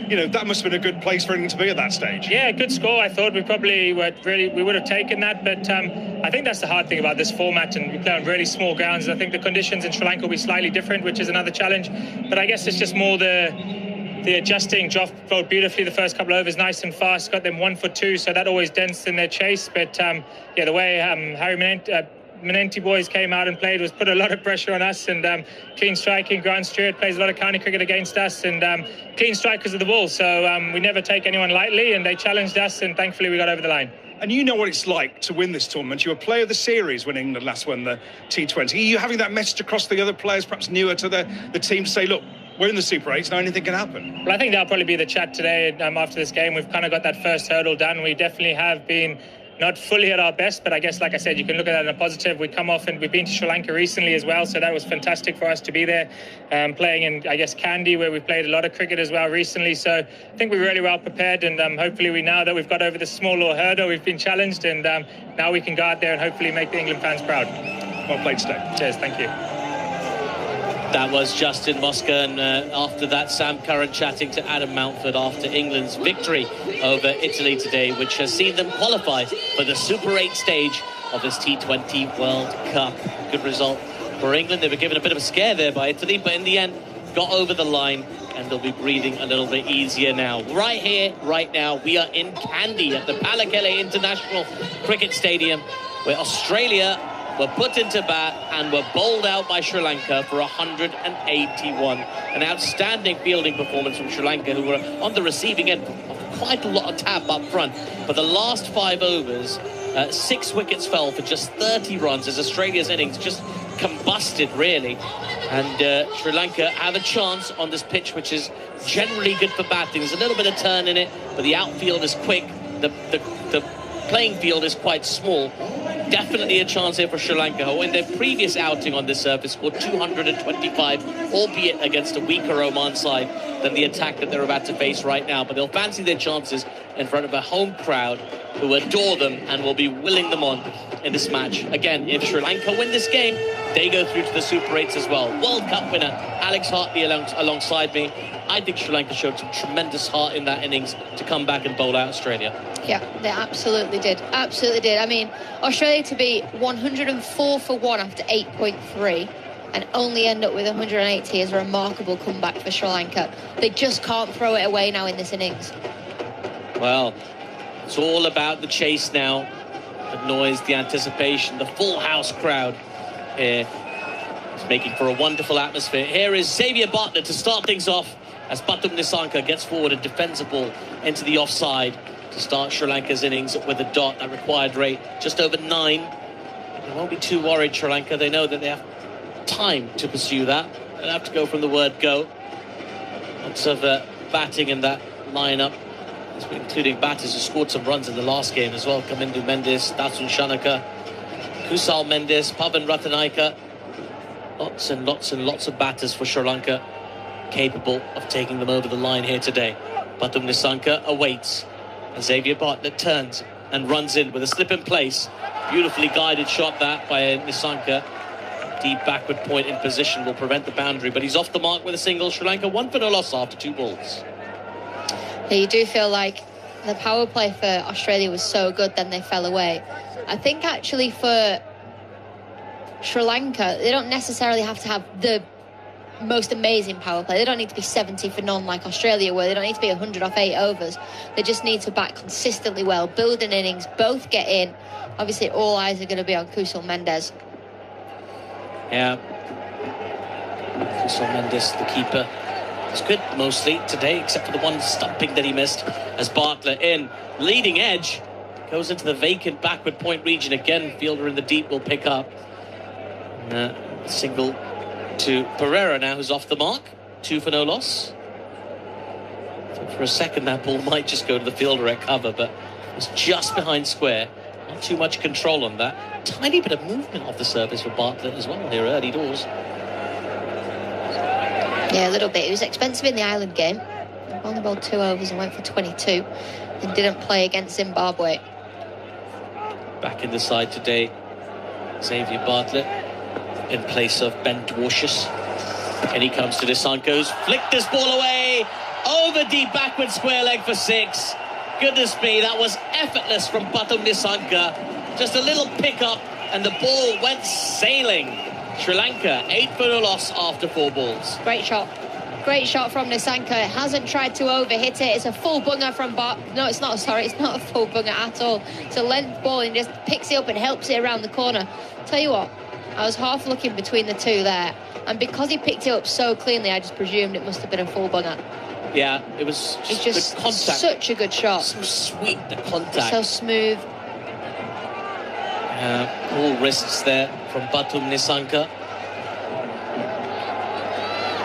you know, that must have been a good place for England to be at that stage. Yeah, good score. I thought we probably we would have taken that, but I think that's the hard thing about this format, and we play on really small grounds. I think the conditions in Sri Lanka will be slightly different, which is another challenge. But I guess it's just more the adjusting. Joff bowled beautifully the first couple of overs, nice and fast, got them 1 for 2, so that always dents in their chase. But yeah, the way Harry Manenti boys came out and played was put a lot of pressure on us, and clean striking. Grant Stewart plays a lot of county cricket against us, and clean strikers of the ball, so we never take anyone lightly, and they challenged us, and thankfully we got over the line. And you know what it's like to win this tournament. You were player of the series when England last won the T20. Are you having that message across the other players, perhaps newer to the team, to say, look, we're in the Super 8s, now anything can happen? Well, I think that'll probably be the chat today after this game. We've kind of got that first hurdle done. We definitely have been not fully at our best, but I guess, like I said, you can look at that in a positive. We come off, and we've been to Sri Lanka recently as well, so that was fantastic for us to be there, playing in, I guess, Kandy, where we played a lot of cricket as well recently. So I think we're really well prepared, and hopefully now that we've got over the small little hurdle, we've been challenged, and now we can go out there and hopefully make the England fans proud. Well played today. Cheers, thank you. That was Justin Mosca, and after that, Sam Curran chatting to Adam Mountford after England's victory over Italy today, which has seen them qualify for the Super 8 stage of this T20 World Cup. Good result for England. They were given a bit of a scare there by Italy, but in the end, got over the line, and they'll be breathing a little bit easier now. Right here, right now, we are in Kandy at the Pallekele International Cricket Stadium, where Australia were put into bat and were bowled out by Sri Lanka for 181. An outstanding fielding performance from Sri Lanka, who were on the receiving end of quite a lot of tap up front. For the last 5 overs, 6 wickets fell for just 30 runs as Australia's innings just combusted, really. And Sri Lanka have a chance on this pitch, which is generally good for batting. There's a little bit of turn in it, but the outfield is quick. The playing field is quite small. Definitely a chance here for Sri Lanka, who in their previous outing on this surface scored 225, albeit against a weaker Oman side than the attack that they're about to face right now. But they'll fancy their chances in front of a home crowd who adore them and will be willing them on in this match. Again, if Sri Lanka win this game, they go through to the Super 8s as well. World Cup winner Alex Hartley alongside me. I think Sri Lanka showed some tremendous heart in that innings to come back and bowl out Australia. Yeah, they absolutely did. Absolutely did. I mean, Australia to be 104 for 1 after 8.3 and only end up with 180 is a remarkable comeback for Sri Lanka. They just can't throw it away now in this innings. Well, it's all about the chase now. The noise, the anticipation, the full house crowd here. It's making for a wonderful atmosphere. Here is Xavier Bartlett to start things off as Pathum Nissanka gets forward and defends the ball into the offside to start Sri Lanka's innings with a dot. That required rate just over 9. They won't be too worried, Sri Lanka. They know that they have time to pursue that. They'll have to go from the word go. Lots of batting in that lineup, including batters who scored some runs in the last game as well. Kamindu Mendes, Datsun Shanaka, Kusal Mendes, Pavan Ratanaika. Lots and lots and lots of batters for Sri Lanka, capable of taking them over the line here today. Pathum Nissanka awaits, and Xavier Bartlett turns and runs in with a slip in place. Beautifully guided shot that by Nissanka. Deep backward point in position will prevent the boundary, but he's off the mark with a single. Sri Lanka 1 for no loss after 2 balls. Yeah, you do feel like the power play for Australia was so good, then they fell away. I think actually for Sri Lanka, they don't necessarily have to have the most amazing power play. They don't need to be 70 for none like Australia were. They don't need to be 100 off 8 overs. They just need to bat consistently well, build an innings, both get in. Obviously, all eyes are going to be on Kusal Mendes. Yeah. Kusal Mendes, the keeper, it's good mostly today, except for the one stumping that he missed as Bartlett in. Leading edge goes into the vacant backward point region again. Fielder in the deep will pick up. Single to Pereira now, who's off the mark. 2 for no loss. So for a second, that ball might just go to the fielder at cover, but it was just behind square. Not too much control on that. Tiny bit of movement off the surface for Bartlett as well here early doors. Yeah, a little bit. It was expensive in the Island game. Only bowled 2 overs and went for 22 and didn't play against Zimbabwe. Back in the side today Xavier Bartlett in place of Ben Dwarshuis. And he comes to Nisanko's, flicked this ball away, over deep backward square leg for 6. Goodness me, that was effortless from Batum Nisanka. Just a little pickup and the ball went sailing. Sri Lanka 8-0 loss after 4 balls. Great shot. Great shot from Nisanka. It hasn't tried to overhit it. It's a full bunger from No, it's not. Sorry, it's not a full bunger at all. It's a length ball and just picks it up and helps it around the corner. Tell you what, I was half looking between the two there. And because he picked it up so cleanly, I just presumed it must have been a full bunger. Yeah, it was just the contact. Such a good shot. So sweet, the contact. So smooth. All wrists there from Batum Nisanka.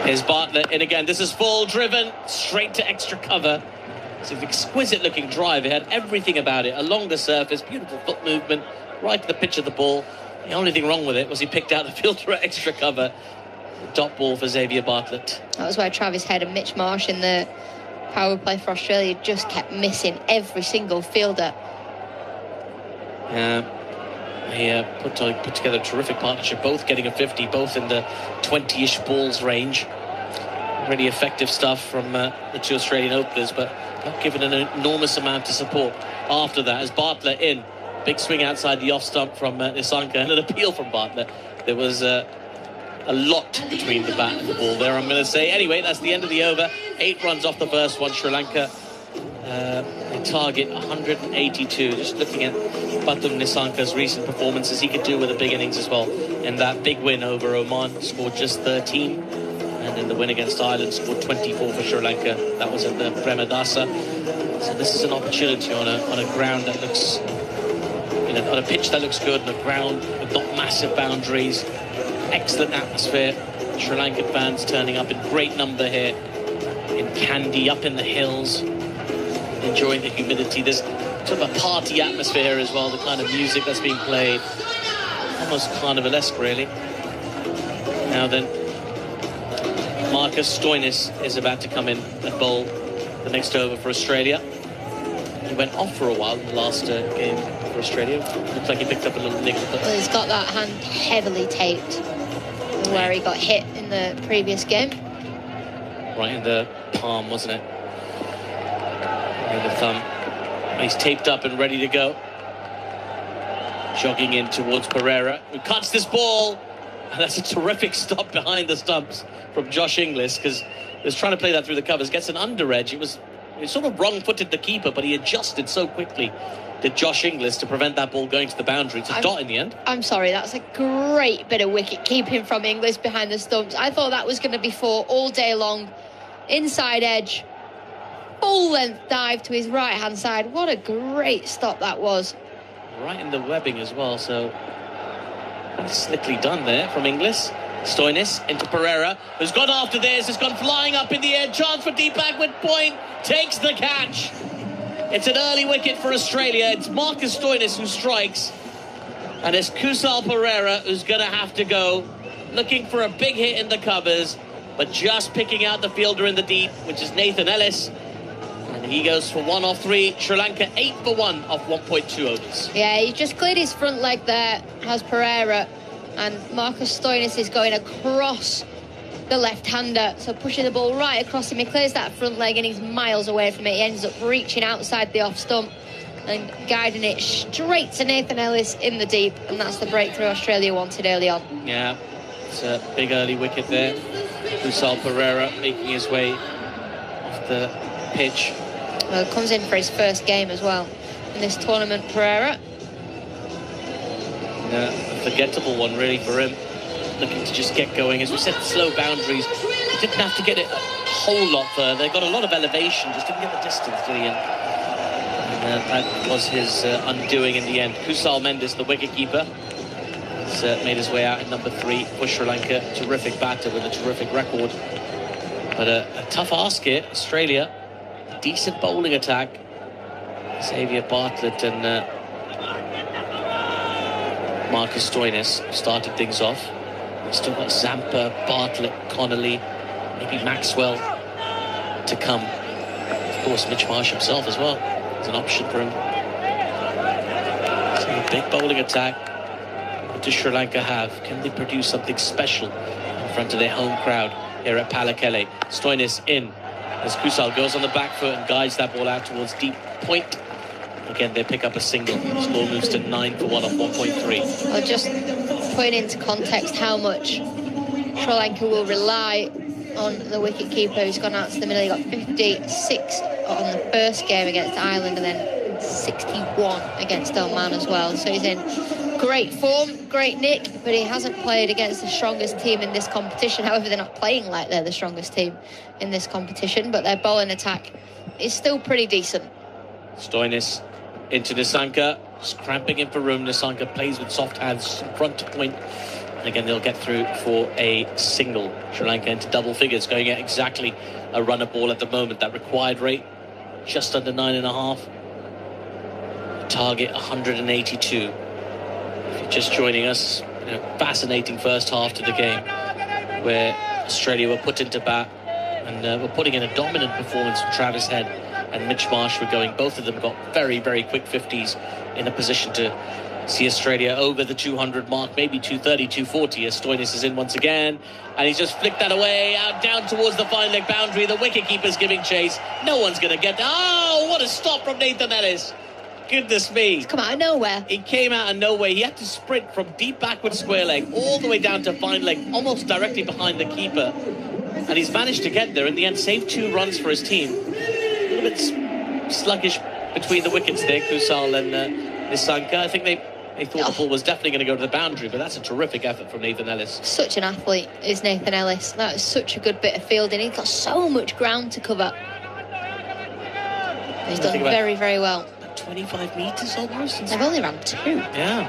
Here's Bartlett in again. This is full driven straight to extra cover. It's an exquisite looking drive. It had everything about it. Along the surface, beautiful foot movement, right to the pitch of the ball. The only thing wrong with it was he picked out the fielder at extra cover. Dot ball for Xavier Bartlett. That was where Travis Head and Mitch Marsh in the power play for Australia just kept missing every single fielder. He put together a terrific partnership, both getting a 50, both in the 20-ish balls range. Really effective stuff from the 2 Australian openers, but not given an enormous amount of support after that. As Bartlett in, big swing outside the off stump from Nisanka, and an appeal from Bartlett. There was a lot between the bat and the ball there, I'm going to say. Anyway, that's the end of the over. 8 runs off the first one. Sri Lanka they target 182. Just looking at Batum Nisanka's recent performances, he could do with a big innings as well. In that big win over Oman, scored just 13. And in the win against Ireland, scored 24 for Sri Lanka. That was at the Premadasa. So this is an opportunity on a ground that looks, on a pitch that looks good, on a ground with not massive boundaries. Excellent atmosphere. Sri Lankan fans turning up in great number here in Kandy, up in the hills, enjoying the humidity. There's sort of a party atmosphere as well, the kind of music that's being played. Almost carnivalesque, really. Now then, Marcus Stoinis is about to come in and bowl the next over for Australia. He went off for a while in the last game for Australia. Looks like he picked up a little niggle. Well, he's got that hand heavily taped where he got hit in the previous game. Right in the palm, wasn't it? In the thumb. He's taped up and ready to go. Jogging in towards Pereira, who cuts this ball. And that's a terrific stop behind the stumps from Josh Inglis, because he was trying to play that through the covers. Gets an under edge. It was sort of wrong-footed the keeper, but he adjusted so quickly, did Josh Inglis, to prevent that ball going to the boundary. It's a dot in the end. I'm sorry, that's a great bit of wicket keeping from Inglis behind the stumps. I thought that was going to be 4 all day long. Inside edge, full length dive to his right hand side. What a great stop that was. Right in the webbing as well, so slickly done there from Inglis. Stoinis into Pereira, who's gone after this, has gone flying up in the air, chance for deep backward point, takes the catch. It's an early wicket for Australia. It's Marcus Stoinis who strikes, and it's Kusal Pereira who's going to have to go, looking for a big hit in the covers, but just picking out the fielder in the deep, which is Nathan Ellis. And he goes for 1 off 3. Sri Lanka 8 for 1 off 1.2 overs. Yeah, he just cleared his front leg there, has Pereira, and Marcus Stoinis is going across the left-hander, so pushing the ball right across him. He clears that front leg and he's miles away from it. He ends up reaching outside the off stump and guiding it straight to Nathan Ellis in the deep, and that's the breakthrough Australia wanted early on. Yeah, it's a big early wicket there. Kusal Pereira making his way off the pitch. Well, comes in for his first game as well in this tournament, Pereira. A forgettable one really for him, looking to just get going. As we said, slow boundaries. He didn't have to get it a whole lot further. They got a lot of elevation, just didn't get the distance, did he? And that was his undoing in the end. Kusal Mendis, the wicketkeeper, has made his way out in number 3 for Sri Lanka. Terrific batter with a terrific record, but a tough ask here. Australia, decent bowling attack. Xavier Bartlett and Marcus Stoinis started things off. We've still got Zampa, Bartlett, Connolly, maybe Maxwell to come. Of course, Mitch Marsh himself as well is an option for him. So a big bowling attack does Sri Lanka have? Can they produce something special in front of their home crowd here at Pallekele? Stoinis in as Kusal goes on the back foot and guides that ball out towards deep point. Again, they pick up a single. Score moves to 9 for 1 off 1.3. Well, just putting into context how much Sri Lanka will rely on the wicket-keeper who's gone out to the middle. He got 56 on the first game against Ireland and then 61 against Oman as well. So he's in great form, great nick, but he hasn't played against the strongest team in this competition. However, they're not playing like they're the strongest team in this competition, but their bowling attack is still pretty decent. Stoinis into Nissanka, just cramping in for room. Nissanka plays with soft hands front to point. And again, they'll get through for a single. Sri Lanka into double figures, going at exactly a run a ball at the moment. That required rate just under 9.5. Target 182. If you're just joining us, fascinating first half to the game where Australia were put into bat and were putting in a dominant performance from Travis Head and Mitch Marsh were going. Both of them got very, very quick 50s in a position to see Australia over the 200 mark, maybe 230, 240 as Stoinis is in once again. And he's just flicked that away, out down towards the fine leg boundary. The wicketkeeper's giving chase. No one's going to get that. Oh, what a stop from Nathan Ellis. Goodness me. It's come out of nowhere. He came out of nowhere. He had to sprint from deep backward square leg all the way down to fine leg, almost directly behind the keeper. And he's managed to get there. In the end, saved 2 runs for his team. A little bit sluggish between the wickets there, Kusal and Nissanka. I think they thought the ball was definitely going to go to the boundary, but that's a terrific effort from Nathan Ellis. Such an athlete is Nathan Ellis. That is such a good bit of fielding. He's got so much ground to cover. He's done very, very well. 25 metres almost. They've only run 2. Yeah.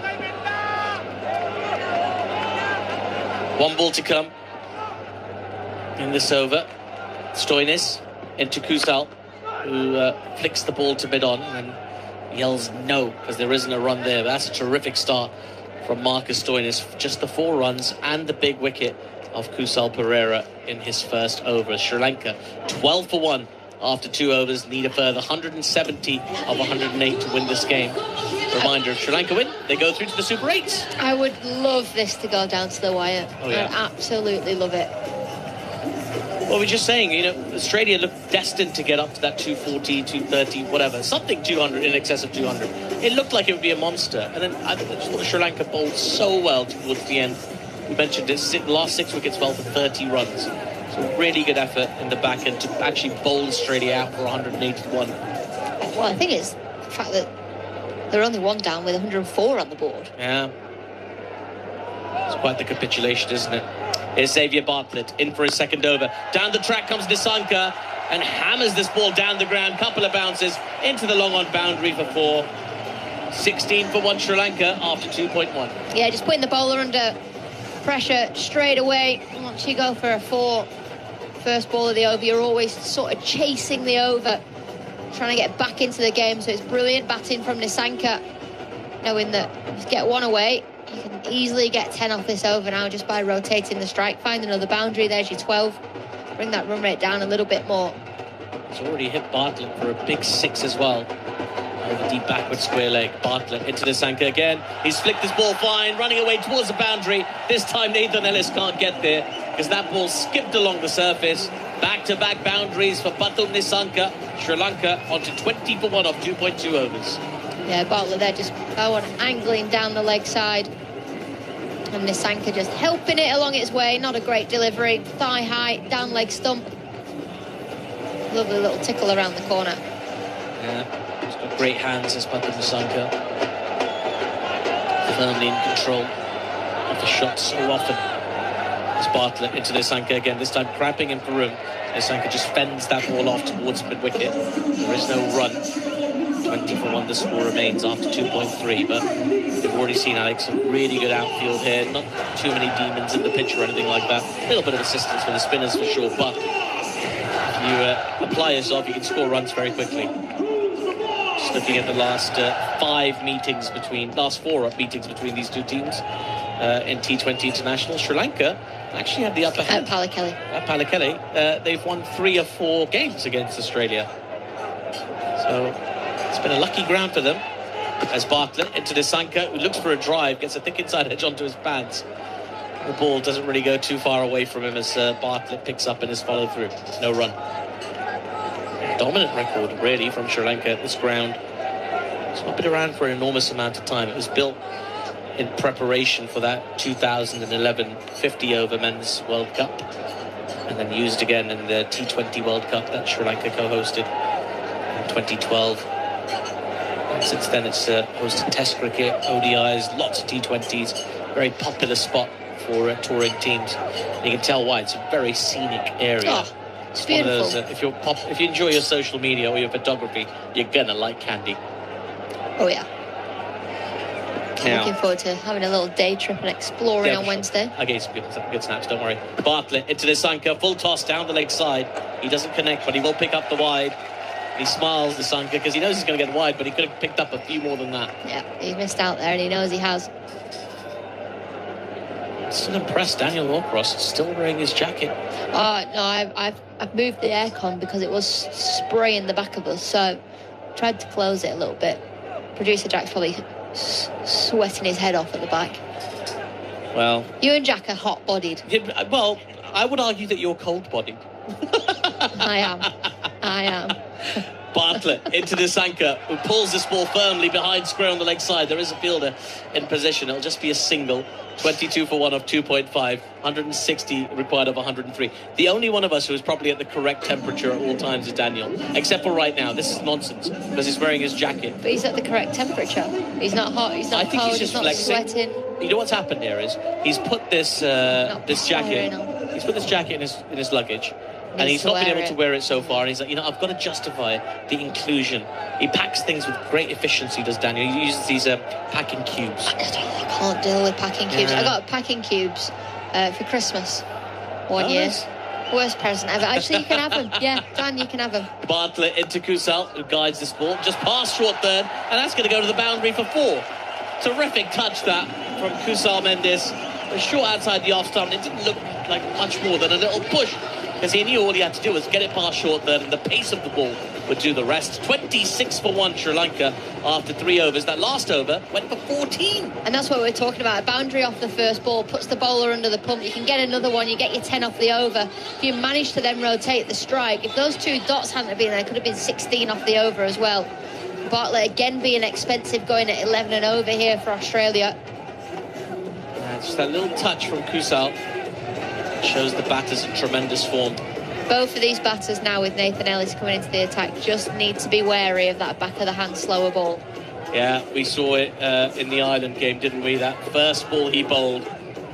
1 ball to come in this over. Stoinis into Kusal, who flicks the ball to mid-on and yells no because there isn't a run there. But that's a terrific start from Marcus Stoinis. Just the 4 runs and the big wicket of Kusal Perera in his first over. Sri Lanka 12 for 1 after 2 overs, need a further 170 of 108 to win this game. Reminder, if Sri Lanka win, they go through to the Super 8s. I would love this to go down to the wire. Oh, yeah. I'd absolutely love it. Well, we're just saying, Australia looked destined to get up to that 240, 230, whatever, something 200, in excess of 200. It looked like it would be a monster. And then I just thought Sri Lanka bowled so well towards the end. We mentioned it, the last 6 wickets fell for 30 runs. So really good effort in the back end to actually bowl Australia out for 181. Well, I think it's the fact that they're only 1 down with 104 on the board. Yeah. It's quite the capitulation, isn't it? Here's Xavier Bartlett in for his second over. Down the track comes Nissanka and hammers this ball down the ground. Couple of bounces into the long on boundary for 4. 16 for 1 Sri Lanka after 2.1. Yeah, just putting the bowler under pressure straight away. Once you go for a 4, first ball of the over, you're always sort of chasing the over, trying to get back into the game. So it's brilliant batting from Nissanka, knowing that if you get 1 away, you can easily get 10 off this over now just by rotating the strike. Find another boundary. There's your 12. Bring that run rate down a little bit more. He's already hit Bartlett for a big 6 as well. Over deep backward square leg. Bartlett into Nissanka again. He's flicked this ball fine, running away towards the boundary. This time Nathan Ellis can't get there because that ball skipped along the surface. Back-to-back boundaries for Patul Nissanka. Sri Lanka onto 20 for 1 off 2.2 overs. Yeah, Bartlett there just angling down the leg side. And Nissanka just helping it along its way. Not a great delivery. Thigh high, down leg stump. Lovely little tickle around the corner. Yeah, he's got great hands, as Patul Nissanka. Firmly in control of the shot so often. It's Bartlett into Nissanka again, this time cramping in for room. Nissanka just fends that ball off towards mid-wicket. There is no run. 20 for 1 the score remains after 2.3, but we've already seen Alex, a really good outfield here. Not too many demons in the pitch or anything like that. A little bit of assistance for the spinners for sure, but if you apply yourself, you can score runs very quickly. Just looking at the last 4 meetings between these two teams in T20 International. Sri Lanka actually had the upper hand. At Pallekele. They've won 3 of 4 games against Australia. So it's been a lucky ground for them. As Bartlett into Nisanka, who looks for a drive, gets a thick inside edge onto his pads. The ball doesn't really go too far away from him as Bartlett picks up and is followed through. No run. Dominant record, really, from Sri Lanka at this ground. It's not been around for an enormous amount of time. It was built in preparation for that 2011 50-over Men's World Cup, and then used again in the T20 World Cup that Sri Lanka co-hosted in 2012. And since then, it's hosted Test cricket, ODIs, lots of T20s. Very popular spot for touring teams. And you can tell why. It's a very scenic area. Oh, it's one of beautiful. those, if you enjoy your social media or your photography, you're gonna like Kandy. Oh yeah. Now, Looking forward to having a little day trip and exploring on Wednesday. I gave some good snaps, don't worry. Bartlett into Nisanka, full toss down the leg side. He doesn't connect, but he will pick up the wide. He smiles, Nisanka, because he knows he's going to get wide, but he could have picked up a few more than that. Yeah, he's missed out there, and he knows he has. Still impressed, Daniel Norcross, still wearing his jacket. Oh no, I've moved the aircon because it was spraying the back of us, so tried to close it a little bit. Producer Jack's probably sweating his head off at the back. Well, you and Jack are hot-bodied. Yeah, well, I would argue that you're cold-bodied. I am. Bartlett into Nisanka, who pulls this ball firmly behind square on the leg side. There is a fielder in position. It'll just be a single. 22 for 1 of 2.5, 160 required of 103. The only one of us who is probably at the correct temperature at all times is Daniel, except for right now. This is nonsense because he's wearing his jacket. But he's at the correct temperature. He's not hot, he's not cold, he's not sweating. You know what's happened here is he's put this jacket. He's put this jacket in his luggage. And he's not been able to wear it so far. And he's like, I've got to justify the inclusion. He packs things with great efficiency, does Daniel. He uses these packing cubes. I can't deal with packing cubes. Yeah. I got packing cubes for Christmas one year. Nice. Worst present ever. Actually, you can have them. Yeah, Dan, you can have them. Bartlett into Kusal, who guides this ball. Just past short third. And that's going to go to the boundary for 4. Terrific touch that from Kusal Mendes. A short outside the off stump. It didn't look like much more than a little push, because he knew all he had to do was get it past short third, and the pace of the ball would do the rest. 26 for 1 Sri Lanka after 3 overs. That last over went for 14. And that's what we're talking about. A boundary off the first ball puts the bowler under the pump. You can get another one. You get your 10 off the over. If you manage to then rotate the strike, if those 2 dots hadn't been there, it could have been 16 off the over as well. Bartlett again being expensive, going at 11 and over here for Australia. Just that little touch from Kusal shows the batters in tremendous form. Both of these batters now, with Nathan Ellis coming into the attack, just need to be wary of that back of the hand slower ball. Yeah, we saw it in the Ireland game, didn't we? That first ball he bowled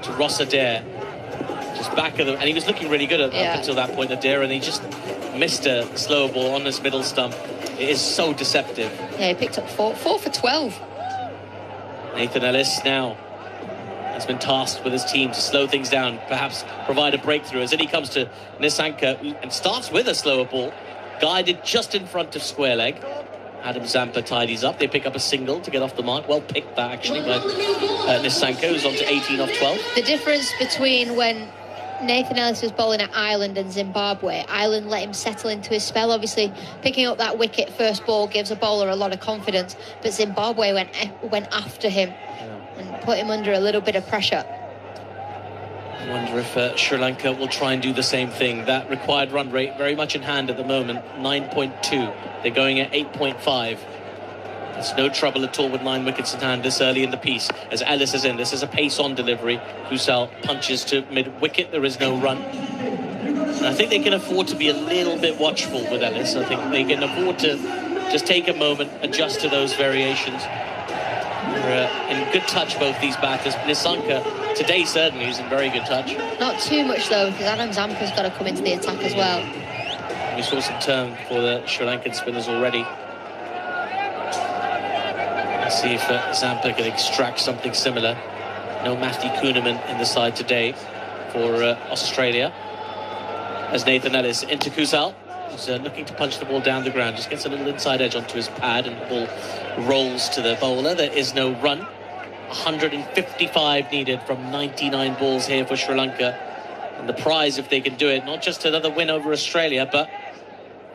to Ross Adair, just back of the, and he was looking really good up until that point, Adair, and he just missed a slower ball on his middle stump. It is so deceptive. Yeah, he picked up 4 for 12. Nathan Ellis now has been tasked with his team to slow things down, perhaps provide a breakthrough, as then he comes to Nisanka and starts with a slower ball, guided just in front of square leg. Adam Zampa tidies up. They pick up a single to get off the mark. Well picked that, actually, by Nisanka, who's on to 18 off 12. The difference between when Nathan Ellis was bowling at Ireland and Zimbabwe, Ireland let him settle into his spell. Obviously, picking up that wicket first ball gives a bowler a lot of confidence, but Zimbabwe went after him and put him under a little bit of pressure. I wonder if Sri Lanka will try and do the same thing. That required run rate very much in hand at the moment, 9.2. They're going at 8.5. There's no trouble at all with 9 wickets in hand this early in the piece. As Ellis is in, this is a pace-on delivery. Kusal punches to mid-wicket. There is no run. And I think they can afford to be a little bit watchful with Ellis. I think they can afford to just take a moment, adjust to those variations. They're in good touch, both these batters. Nisanka, today certainly, is in very good touch. Not too much, though, because Adam Zampa's got to come into the attack as well. We saw some turn for the Sri Lankan spinners already. Let's see if Zampa can extract something similar. No Matthew Kuhneman in the side today for Australia. As Nathan Ellis into Kusal, who's looking to punch the ball down the ground. Just gets a little inside edge onto his pad and the ball rolls to the bowler. There is no run. 155 needed from 99 balls here for Sri Lanka. And the prize, if they can do it, not just another win over Australia, but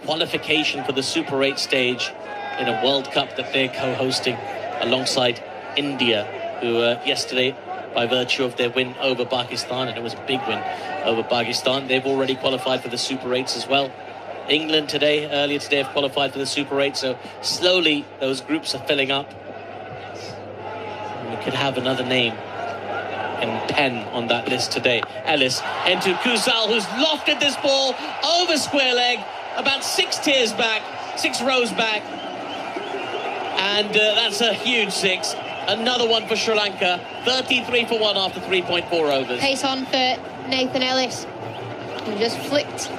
qualification for the Super 8 stage in a World Cup that they're co-hosting alongside India, who yesterday, by virtue of their win over Pakistan, and it was a big win over Pakistan, they've already qualified for the Super 8s as well. England earlier today, have qualified for the Super 8, so slowly those groups are filling up. And we could have another name in pen on that list today. Ellis into Kusal, who's lofted this ball over square leg, about 6 tiers back, 6 rows back. And that's a huge 6. Another one for Sri Lanka. 33 for 1 after 3.4 overs. Pace on for Nathan Ellis. He just flicked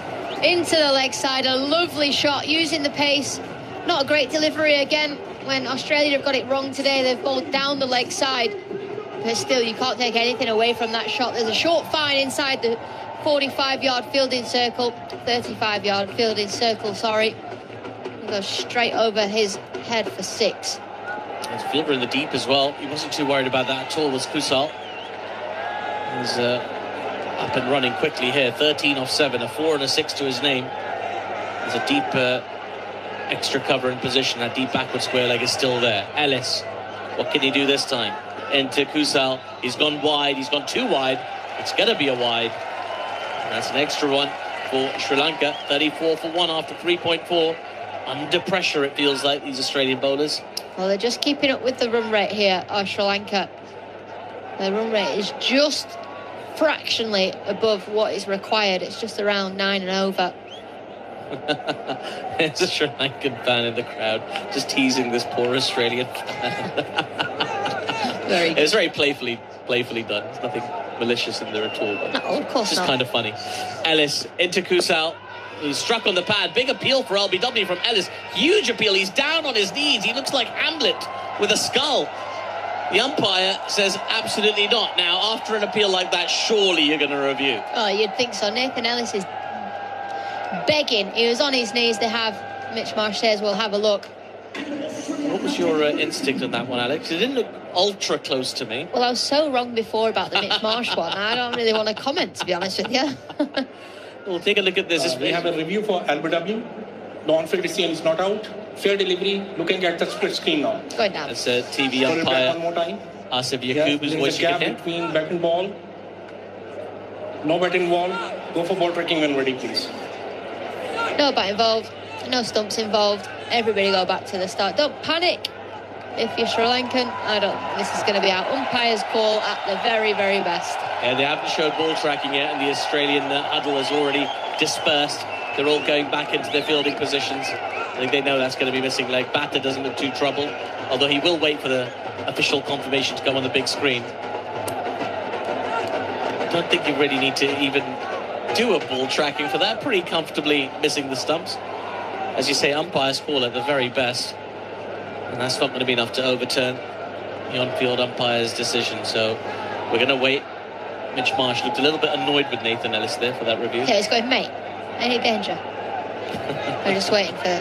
into the leg side. A lovely shot using the pace. Not a great delivery again. When Australia have got it wrong today, they've bowled down the leg side. But still, you can't take anything away from that shot. There's a short fine inside the 45-yard fielding circle. 35-yard fielding circle, sorry. It goes straight over his head for 6. There's fielder in the deep as well. He wasn't too worried about that at all, was Kusal. He's up and running quickly here. 13 off 7, a 4 and a 6 to his name. There's a deep extra cover in position. That deep backward square leg is still there. Ellis, what can he do this time? Into Kusal. He's gone wide. He's gone too wide. It's going to be a wide. And that's an extra one for Sri Lanka. 34 for 1 after 3.4. Under pressure, it feels like, these Australian bowlers. Well, they're just keeping up with the run rate here, Sri Lanka. The run rate is just fractionally above what is required. It's just around 9 and over. There's a Sri Lankan fan in the crowd, just teasing this poor Australian fan. It was very playfully done. There's nothing malicious in there at all. But no, of course just not. Kind of funny. Ellis into Kusal, who's struck on the pad. Big appeal for LBW from Ellis. Huge appeal. He's down on his knees. He looks like Hamlet with a skull. The umpire says absolutely not. Now, after an appeal like that, surely you're going to review. Oh, you'd think so. Nathan Ellis is begging. He was on his knees. They have, Mitch Marsh says, we'll have a look. What was your instinct on that one, Alex? It didn't look ultra close to me. Well, I was so wrong before about the Mitch Marsh one. I don't really want to comment, to be honest with you. We'll take a look at this. We have a review for LBW. The on-field decision is not out. Fair delivery. Looking at the split screen now. Going down. That's a TV umpire. One more time. Asif Yaqub is voicing gap it. Between bat and ball. No bat involved. Go for ball tracking when ready, please. No bat involved. No stumps involved. Everybody go back to the start. Don't panic if you're Sri Lankan. This is going to be our umpire's call at the very, very best. Yeah, they haven't showed ball tracking yet, and the Australian huddle has already dispersed. They're all going back into their fielding positions. I think they know that's going to be missing leg. Batter doesn't look too troubled, although he will wait for the official confirmation to come on the big screen. I don't think you really need to even do a ball tracking for that. Pretty comfortably missing the stumps. As you say, umpire's call at the very best. And that's not going to be enough to overturn the on-field umpire's decision. So we're going to wait. Mitch Marsh looked a little bit annoyed with Nathan Ellis there for that review. Yeah, he's going, mate, any danger? I'm just waiting for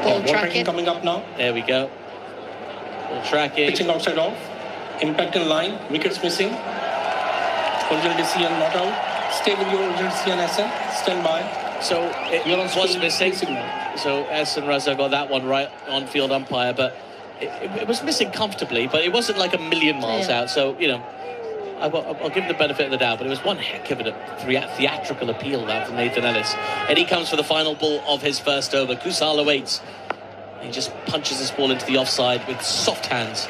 ball tracking. Coming up now. There we go. Ball tracking. Pitching outside off. Impact in line. Wickets missing. Original decision not out. Stay with your original decision, SN. Stand by. So it was missing. So Ehsan Raza got that one right, on-field umpire, but it was missing comfortably, but it wasn't like a million miles out. So, you know, I'll give him the benefit of the doubt, but it was one heck of a theatrical appeal now from Nathan Ellis. And he comes for the final ball of his first over. Kusal awaits. He just punches this ball into the offside with soft hands.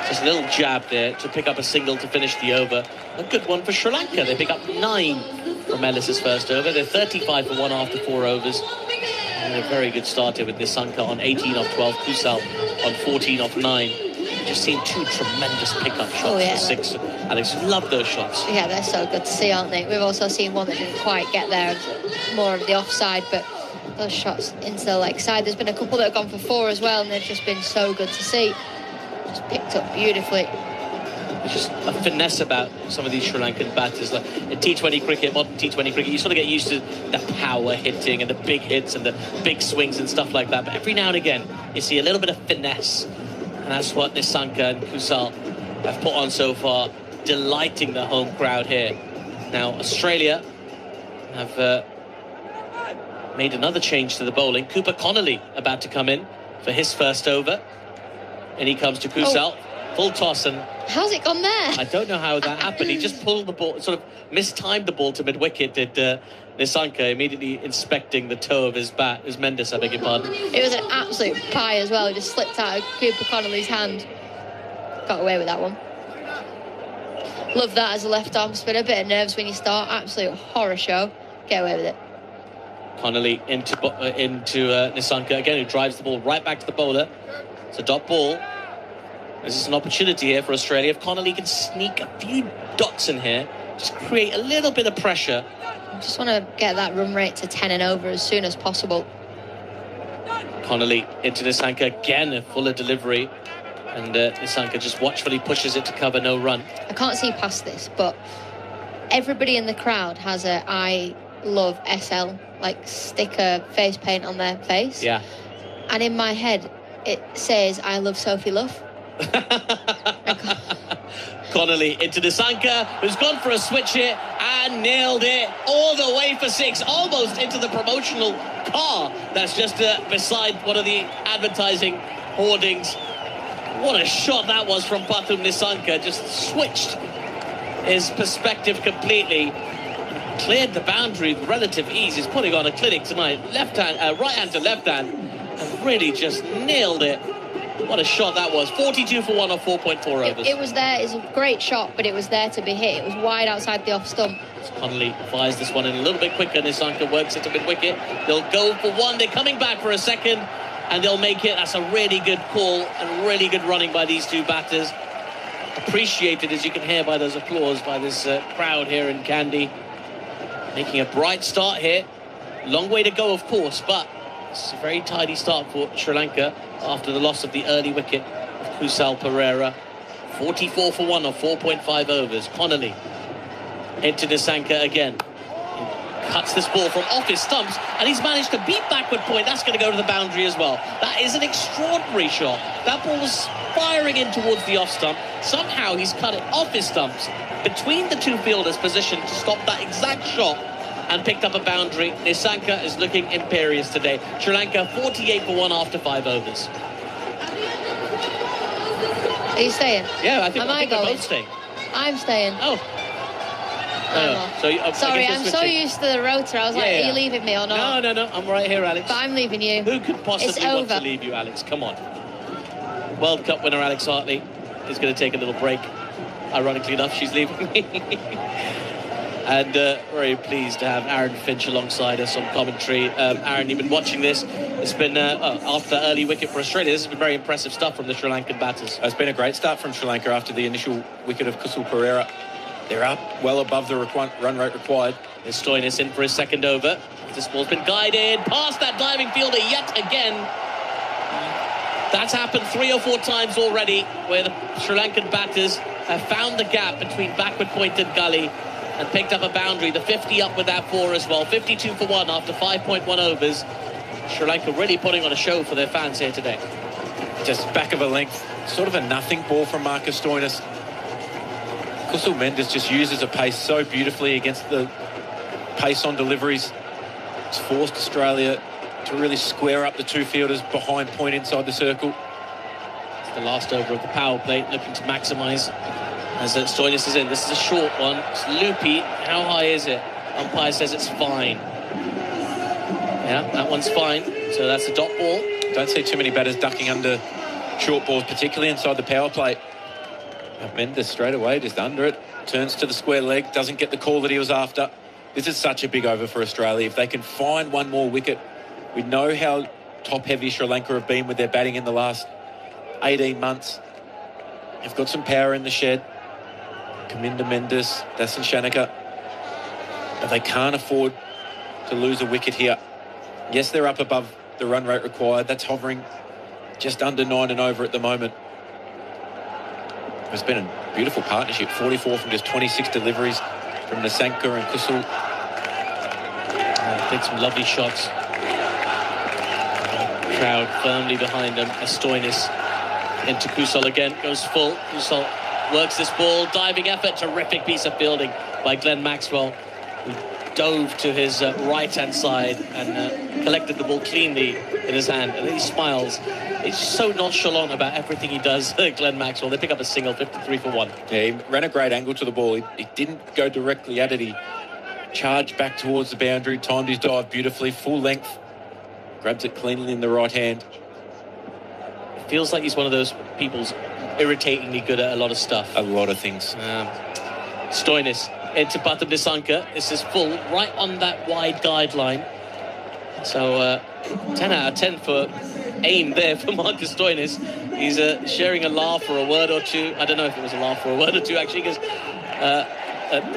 Just a little jab there to pick up a single to finish the over. A good one for Sri Lanka. They pick up 9 from Ellis's first over. They're 35 for 1 after 4 overs. And a very good start here with Nissanka on 18 off 12. Kusal on 14 off 9. We've just seen 2 tremendous pickup shots for 6. Alex, love those shots. Yeah, they're so good to see, aren't they? We've also seen one that didn't quite get there, more of the offside, but those shots into the leg side. There's been a couple that have gone for 4 as well, and they've just been so good to see. Just picked up beautifully. There's just a finesse about some of these Sri Lankan batters. Like in T20 cricket, modern T20 cricket, you sort of get used to the power hitting and the big hits and the big swings and stuff like that. But every now and again, you see a little bit of finesse. And that's what Nissanka and Kusal have put on so far, delighting the home crowd here. Now, Australia have made another change to the bowling. Cooper Connolly about to come in for his first over. And he comes to Kusal. Full toss, and how's it gone there? I don't know how that happened. He just pulled the ball, sort of mistimed the ball to mid-wicket. Did Nissanka, immediately inspecting the toe of his bat, his Mendes, I beg your pardon. It was an absolute pie as well. It just slipped out of Cooper Connolly's hand. Got away with that one. Love that as a left-arm spinner. Bit of nerves when you start. Absolute horror show. Get away with it. Connolly into Nissanka again, who drives the ball right back to the bowler. It's a dot ball. This is an opportunity here for Australia. If Connolly can sneak a few dots in here, just create a little bit of pressure. I just want to get that run rate to 10 and over as soon as possible. Connolly into Nissanka again, a fuller delivery. And Nissanka just watchfully pushes it to cover, no run. I can't see past this, but everybody in the crowd has a I love SL, like sticker face paint on their face. Yeah. And in my head, it says I love Sophie Luff. Connolly into Nissanka, who's gone for a switch here and nailed it all the way for 6, almost into the promotional car that's just beside one of the advertising hoardings. What a shot that was from Pathum Nissanka. Just switched his perspective completely. Cleared the boundary with relative ease. He's putting on a clinic tonight. Right hand to left hand. And really just nailed it. What a shot that was. 42 for 1 or 4.4 overs. It was there. It's a great shot, but it was there to be hit. It was wide outside the off stump. Connolly fires this one in a little bit quicker. Nissanka works it to mid-wicket. They'll go for one. They're coming back for a second. And they'll make it. That's a really good call and really good running by these two batters. Appreciated, as you can hear by those applause, by this crowd here in Kandy. Making a bright start here. Long way to go, of course, but it's a very tidy start for Sri Lanka after the loss of the early wicket of Kusal Perera. 44 for 1 or 4.5 overs. Connolly into Nissanka again. Cuts this ball from off his stumps, and he's managed to beat backward point. That's going to go to the boundary as well. That is an extraordinary shot. That ball was firing in towards the off stump. Somehow he's cut it off his stumps between the two fielders positioned to stop that exact shot and picked up a boundary. Nissanka is looking imperious today. Sri Lanka 48 for 1 after 5 overs. Are you staying? Yeah, I think we're both staying. I'm staying. Oh. Sorry, I'm so used to the rotor. I was like, are you leaving me or not? No, I'm right here, Alex. But I'm leaving you. Who could possibly want to leave you, Alex? Come on. World Cup winner Alex Hartley is going to take a little break. Ironically enough, she's leaving me. And very pleased to have Aaron Finch alongside us on commentary. Aaron, you've been watching this. It's been, after the early wicket for Australia, this has been very impressive stuff from the Sri Lankan batters. It's been a great start from Sri Lanka after the initial wicket of Kusal Perera. They're up well above the run rate required. There's Stoinis in for his second over. This ball's been guided past that diving fielder yet again. That's happened 3 or 4 times already, where the Sri Lankan batters have found the gap between backward point and gully and picked up a boundary. The 50 up with that 4 as well. 52 for 1 after 5.1 overs. Sri Lanka really putting on a show for their fans here today. Just back of a length, sort of a nothing ball from Marcus Stoinis. Kusal Mendes just uses a pace so beautifully against the pace on deliveries. It's forced Australia to really square up the two fielders behind point inside the circle. It's the last over of the power play, looking to maximise as Stoinis is in. This is a short one. It's loopy. How high is it? Umpire says it's fine. Yeah, that one's fine. So that's a dot ball. Don't see too many batters ducking under short balls, particularly inside the power play. Mendes straight away, just under it, turns to the square leg, doesn't get the call that he was after. This is such a big over for Australia. If they can find one more wicket, we know how top-heavy Sri Lanka have been with their batting in the last 18 months. They've got some power in the shed. Kaminda Mendes, Dasan Shanaka. But they can't afford to lose a wicket here. Yes, they're up above the run rate required. That's hovering just under 9 and over at the moment. It's been a beautiful partnership. 44 from just 26 deliveries from Nissanka and Kusal. Did some lovely shots. Crowd firmly behind them. Stoinis into Kusal again. Goes full. Kusal works this ball. Diving effort. Terrific piece of fielding by Glenn Maxwell, who dove to his right-hand side and collected the ball cleanly in his hand. And then he smiles. He's so nonchalant about everything he does, Glenn Maxwell. They pick up a single, 53 for 1. Yeah, he ran a great angle to the ball. He didn't go directly at it. He charged back towards the boundary, timed his dive beautifully, full length, grabs it cleanly in the right hand. It feels like he's one of those people's irritatingly good at a lot of stuff. A lot of things. Stoinis into Pathum Nissanka. This is full, right on that wide guideline. So 10 out of 10 for aim there for Marcus Stoinis. He's sharing a laugh or a word or two. I don't know if it was a laugh or a word or two, actually, because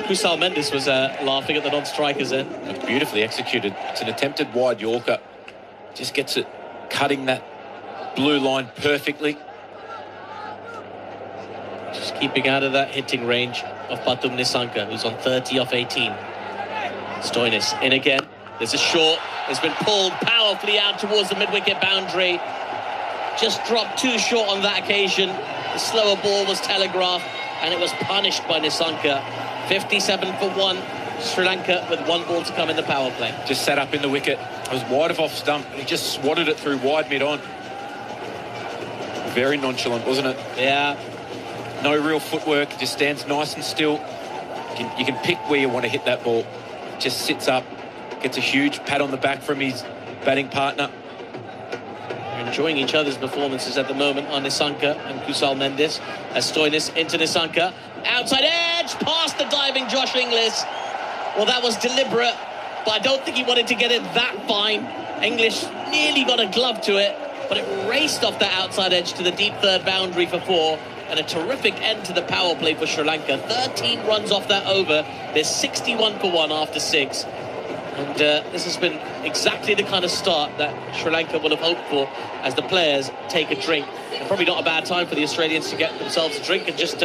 Kusal Mendes was laughing at the non-strikers then. It's beautifully executed. It's an attempted wide Yorker. Just gets it cutting that blue line perfectly. Just keeping out of that hitting range of Pathum Nissanka, who's on 30 off 18. Stoinis in again. There's a short. It's been pulled powerfully out towards the mid-wicket boundary. Just dropped too short on that occasion. The slower ball was telegraphed, and it was punished by Nissanka. 57 for 1. Sri Lanka with 1 ball to come in the power play. Just sat up in the wicket. It was wide of off stump. He just swatted it through wide mid-on. Very nonchalant, wasn't it? Yeah. No real footwork. Just stands nice and still. You can pick where you want to hit that ball. Just sits up. Gets a huge pat on the back from his batting partner. They're enjoying each other's performances at the moment on Nissanka and Kusal Mendes. As Stoinis into Nissanka. Outside edge, past the diving Josh Inglis. Well, that was deliberate, but I don't think he wanted to get it that fine. English nearly got a glove to it, but it raced off that outside edge to the deep third boundary for 4. And a terrific end to the power play for Sri Lanka. 13 runs off that over. They're 61 for 1 after 6. And this has been exactly the kind of start that Sri Lanka will have hoped for as the players take a drink. And probably not a bad time for the Australians to get themselves a drink and just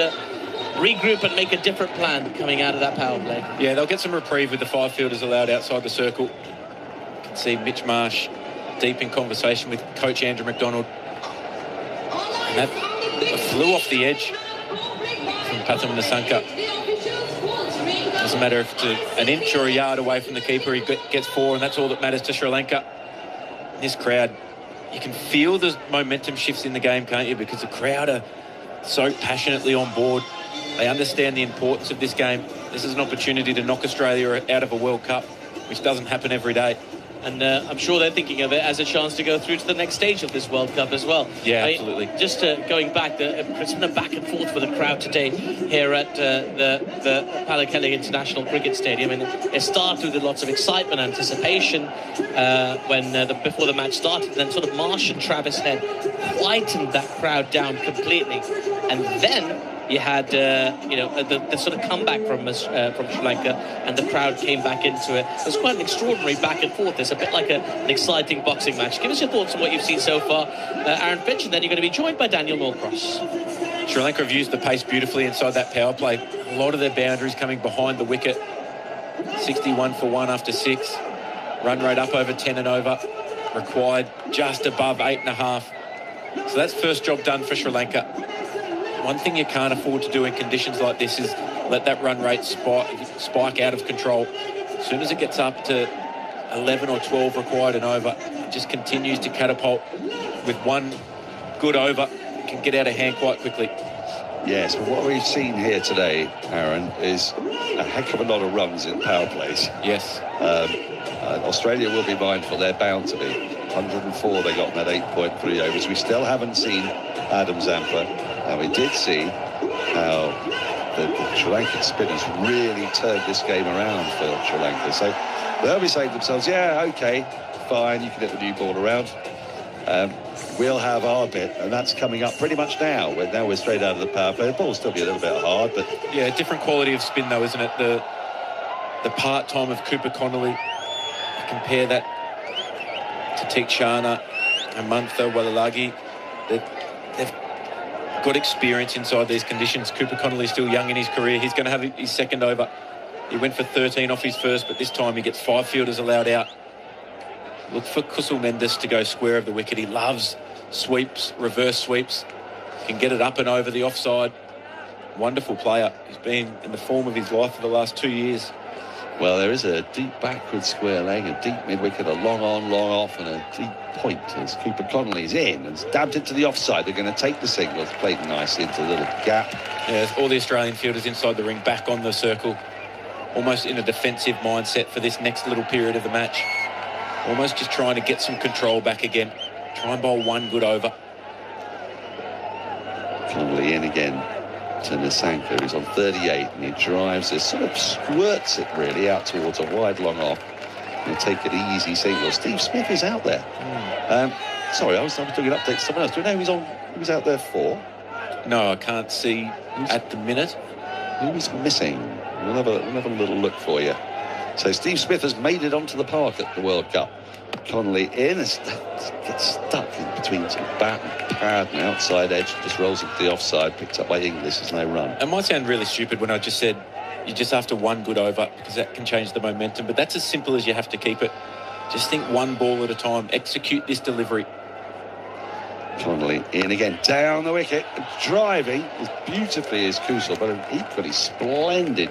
regroup and make a different plan coming out of that power play. Yeah, they'll get some reprieve with the 5 fielders allowed outside the circle. You can see Mitch Marsh deep in conversation with coach Andrew McDonald. And that flew off the edge from Pathum Nissanka. Doesn't matter if it's an inch or a yard away from the keeper, he gets 4, and that's all that matters to Sri Lanka. This crowd, you can feel the momentum shifts in the game, can't you? Because the crowd are so passionately on board. They understand the importance of this game. This is an opportunity to knock Australia out of a World Cup, which doesn't happen every day. And I'm sure they're thinking of it as a chance to go through to the next stage of this World Cup as well. Yeah, absolutely. Just going back, it's been a back and forth with the crowd today here at the Pallekele International Cricket Stadium. And it started with lots of excitement, anticipation before the match started. And then sort of Marsh and Travis Head quietened that crowd down completely. And then you had, the sort of comeback from Sri Lanka, and the crowd came back into it. It was quite an extraordinary back and forth. It's a bit like an exciting boxing match. Give us your thoughts on what you've seen so far, Aaron Finch, and then you're going to be joined by Daniel Norcross. Sri Lanka have used the pace beautifully inside that power play. A lot of their boundaries coming behind the wicket. 61 for 1 after 6. Run rate up over 10 and over. Required just above 8.5. So that's first job done for Sri Lanka. One thing you can't afford to do in conditions like this is let that run rate spike out of control. As soon as it gets up to 11 or 12 required and over, it just continues to catapult. With one good over, it can get out of hand quite quickly. Yes, but what we've seen here today, Aaron, is a heck of a lot of runs in power plays. Yes. Australia will be mindful, they're bound to be. 104 they got in that 8.3 overs. We still haven't seen Adam Zampa. And we did see how the Sri Lankan spinners really turned this game around for Sri Lanka. So they'll be saying to themselves, yeah, OK, fine, you can hit the new ball around. We'll have our bit, and that's coming up pretty much now. Now we're straight out of the power play. The ball will still be a little bit hard, but... Yeah, different quality of spin, though, isn't it? The part-time of Cooper Connolly. Compare that to Tikshana, Amantha, Walalagi. They've got experience inside these conditions. Cooper Connolly's still young in his career. He's going to have his second over. He went for 13 off his first, but this time he gets 5 fielders allowed out. Look for Kusal Mendes to go square of the wicket. He loves sweeps, reverse sweeps. Can get it up and over the offside. Wonderful player. He's been in the form of his life for the last 2 years. Well, there is a deep backward square leg, a deep mid-wicket, a long on, long off, and a deep point as Cooper Connolly's in and dabbed it to the offside. They're going to take the single. It's played nicely into the little gap. Yeah, all the Australian fielders inside the ring, back on the circle, almost in a defensive mindset for this next little period of the match. Almost just trying to get some control back again. Try and bowl one good over. Connolly in again to Nissanka, who's on 38, and he drives this, sort of squirts it really out towards a wide long off. And take it easy single. Steve Smith is out there. Sorry, I was doing an update to someone else. Do you know who was out there for? No, I can't see at the minute. Who was missing? We'll have a little look for you. So Steve Smith has made it onto the park at the World Cup. Connolly in, gets stuck in between some bat and pad and outside edge, just rolls into the offside, picked up by Inglis, there's no run. It might sound really stupid when I just said you just have to one good over, because that can change the momentum, but that's as simple as you have to keep it. Just think one ball at a time, execute this delivery. Connolly in again, down the wicket, driving as beautifully as Kusal, but an equally splendid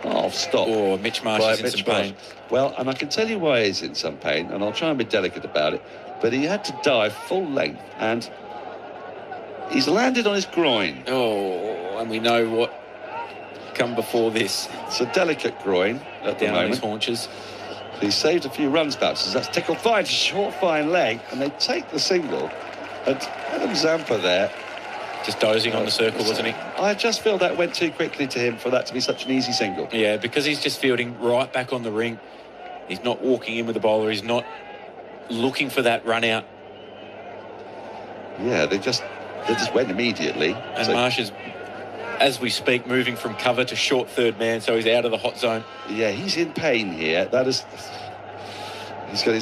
half stop. Oh, Mitch Marsh is in some pain. Well, and I can tell you why he's in some pain, and I'll try and be delicate about it, but he had to dive full length, and he's landed on his groin. Oh, and we know what come before this. It's a delicate groin at the moment. Down on his haunches. He saved a few runs back, so that's tickled fine, short fine leg, and they take the single. And Adam Zampa there, just dozing on the circle, wasn't he? I just feel that went too quickly to him for that to be such an easy single. Yeah, because he's just fielding right back on the ring. He's not walking in with the bowler. He's not looking for that run out. Yeah, they just went immediately. And so Marsh is, as we speak, moving from cover to short third man, so he's out of the hot zone. Yeah, he's in pain here. That is, he's got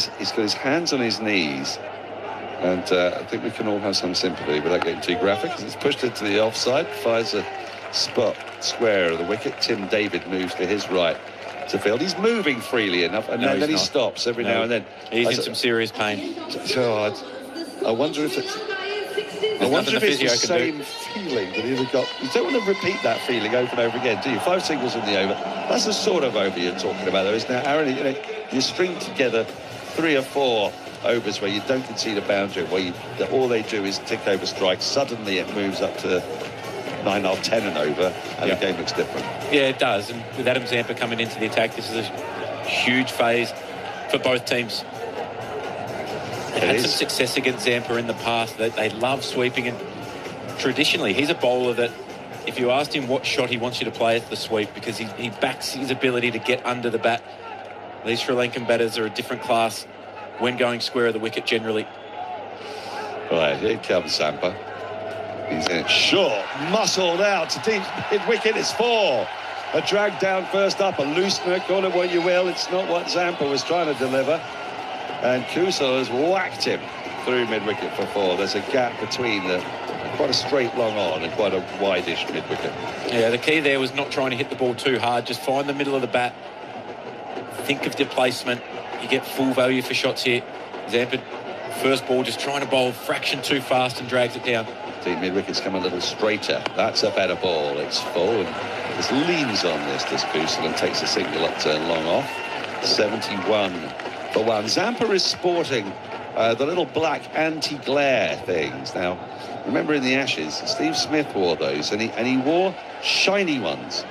his hands on his knees. And I think we can all have some sympathy without getting too graphic, because it's pushed into the offside, fires a spot square of the wicket. Tim David moves to his right to field. He's moving freely enough, and then he stops every now and then. He's in some serious pain. God, I wonder if it's the same feeling that he'd have got. You don't want to repeat that feeling over and over again, do you? 5 singles in the over. That's the sort of over you're talking about, though, isn't it, Aaron? You string together 3 or 4 overs where you don't concede a boundary, where all they do is tick over strikes. Suddenly it moves up to 9 or 10 and over, and the game looks different. Yeah, it does. And with Adam Zampa coming into the attack, this is a huge phase for both teams. They've had some success against Zampa in the past. They love sweeping, and traditionally he's a bowler that if you asked him what shot he wants you to play, it's the sweep, because he backs his ability to get under the bat. These Sri Lankan batters are a different class when going square of the wicket generally. Right, here comes Zampa. He's in it short, muscled out to deep mid-wicket. It's 4. A drag down first up, a loosener, call it what you will. It's not what Zampa was trying to deliver. And Kusal has whacked him through mid-wicket for 4. There's a gap between quite a straight long on and quite a wide-ish mid-wicket. Yeah, the key there was not trying to hit the ball too hard. Just find the middle of the bat. Think of the placement. You get full value for shots here. Zampa, first ball, just trying to bowl a fraction too fast and drags it down. Deep mid-wicket's come a little straighter. That's a better ball. It's full, and just leans on this, does Kusal, and takes a single upturn long off. 71 for 1. Zampa is sporting the little black anti-glare things. Now, remember in the Ashes, Steve Smith wore those, and he wore shiny ones.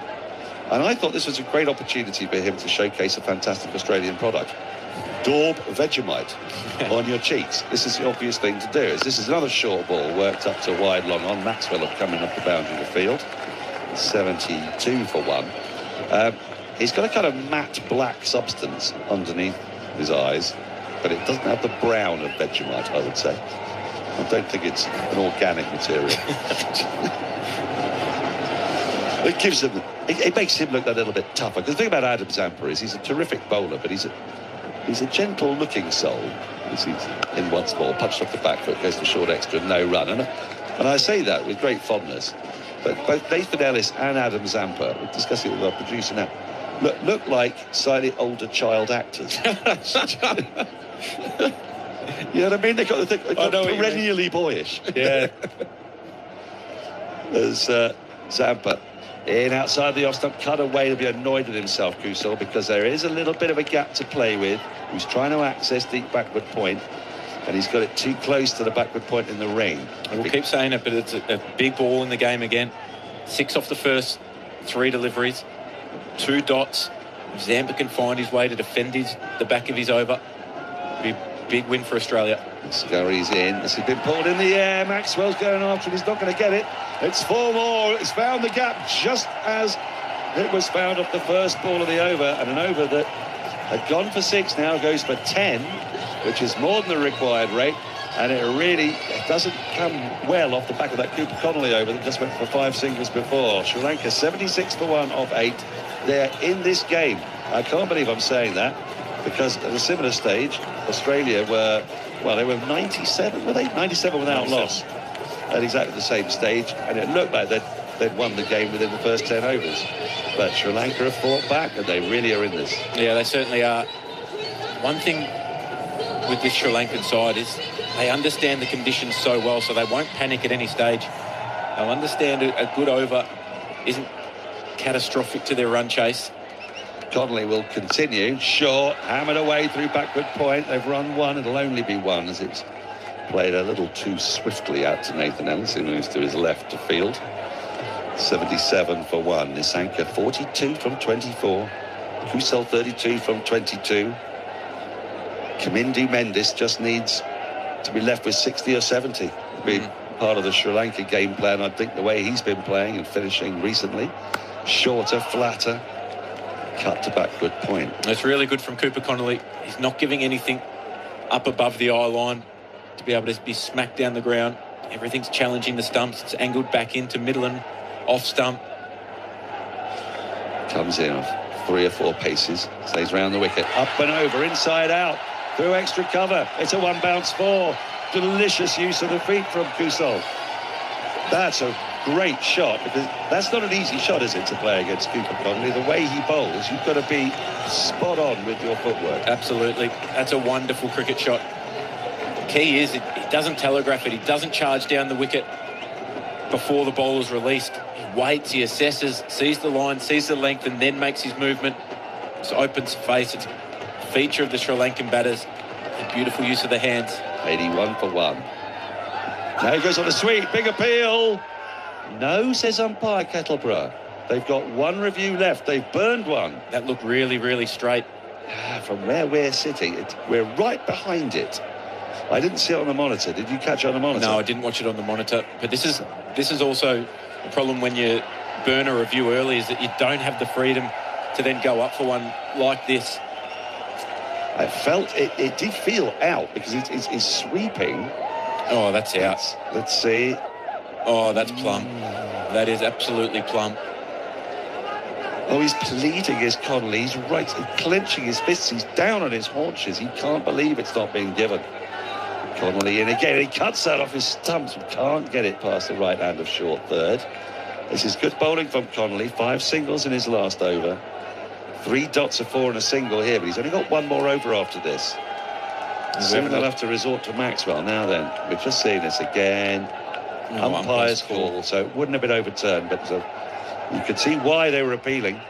And I thought this was a great opportunity for him to showcase a fantastic Australian product. Daub Vegemite on your cheeks. This is the obvious thing to do. This is another short ball worked up to wide long on. Maxwell coming up the boundary of the field. 72 for 1. He's got a kind of matte black substance underneath his eyes, but it doesn't have the brown of Vegemite, I would say. I don't think it's an organic material. It gives him, it makes him look a little bit tougher. Because the thing about Adam Zampa is he's a terrific bowler, but he's a gentle-looking soul. He's in once more, punched off the back foot, goes to short extra, no run. And I say that with great fondness. But both Nathan Ellis and Adam Zampa, we're discussing it with our producer now, look like slightly older child actors. You know what I mean? They're perennially boyish. Yeah. There's Zampa. In outside the off stump, cut away. He'll be annoyed with himself, Kusal, because there is a little bit of a gap to play with. He's trying to access deep backward point, and he's got it too close to the backward point in the ring. We'll keep saying it, but it's a big ball in the game again. 6 off the first 3 deliveries, 2 dots. If Zampa can find his way to defend the back of his over, it'll be a big win for Australia. Scurries in. This has been pulled in the air. Maxwell's going after him. He's not going to get it. It's 4 more. It's found the gap just as it was found off the first ball of the over, and an over that had gone for 6 now goes for 10, which is more than the required rate, and it doesn't come well off the back of that Cooper Connolly over that just went for 5 singles before. Sri Lanka 76 for 1 off 8. They're in this game. I can't believe I'm saying that, because at a similar stage, Australia they were 97, were they? 97 without loss at exactly the same stage, and it looked like they'd won the game within the first 10 overs. But Sri Lanka have fought back, and they really are in this. Yeah, they certainly are. One thing with this Sri Lankan side is they understand the conditions so well, so they won't panic at any stage. They'll understand a good over isn't catastrophic to their run chase. Connolly will continue. Short, hammered away through backward point. They've run 1. It'll only be 1 as it's played a little too swiftly out to Nathan Ellis, who moves to his left to field. 77 for 1. Nissanka 42 from 24. Kusal 32 from 22. Kamindu Mendis just needs to be left with 60 or 70. It'll be part of the Sri Lanka game plan, I think, the way he's been playing and finishing recently. Shorter, flatter, cut to backward point. It's really good from Cooper Connolly. He's not giving anything up above the eye line to be able to be smacked down the ground. Everything's challenging the stumps. It's angled back into middle and off stump. Comes in off 3 or 4 paces, stays round the wicket, up and over, inside out, through extra cover. It's a 1 bounce 4. Delicious use of the feet from Kusal. That's a great shot, because that's not an easy shot, is it, to play against Cooper Connolly? The way he bowls, you've got to be spot on with your footwork. Absolutely. That's a wonderful cricket shot. The key is he doesn't telegraph it. He doesn't charge down the wicket before the bowler's released. He waits, he assesses, sees the line, sees the length, and then makes his movement. Just opens face. It's a feature of the Sri Lankan batters. A beautiful use of the hands. 81 for 1. Now he goes on a sweep. Big appeal. No, says umpire Kettleborough. They've got 1 review left. They've burned 1. That looked really, really straight. From where we're sitting, we're right behind it. I didn't see it on the monitor. Did you catch it on the monitor? No, I didn't watch it on the monitor. But this is also a problem when you burn a review early, is that you don't have the freedom to then go up for one like this. I felt it did feel out, because it's sweeping. Oh, that's out. Let's see. Oh, that's plumb. That is absolutely plumb. Oh, he's pleading his Connolly. He's right. He's clenching his fists. He's down on his haunches. He can't believe it's not being given. Connolly in again. He cuts that off his stumps. He can't get it past the right hand of short third. This is good bowling from Connolly. 5 singles in his last over. 3 dots, a 4 and a single here, but he's only got 1 more over after this. So they'll have to resort to Maxwell now then. We've just seen this again. Umpire's call, so it wouldn't have been overturned, but you could see why they were appealing.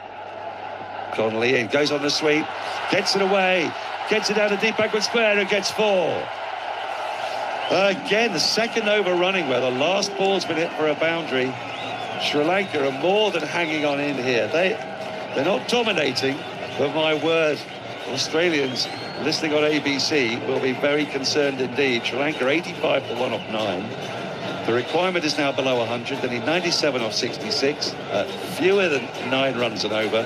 Connolly in, goes on the sweep, gets it away, gets it down to deep backward square and gets 4. Again, the second over running where the last ball's been hit for a boundary. Sri Lanka are more than hanging on in here. They're not dominating, but my word, Australians listening on ABC will be very concerned indeed. Sri Lanka 85 for 1 off 9. The requirement is now below 100. They need 97 off 66. Fewer than 9 runs and over.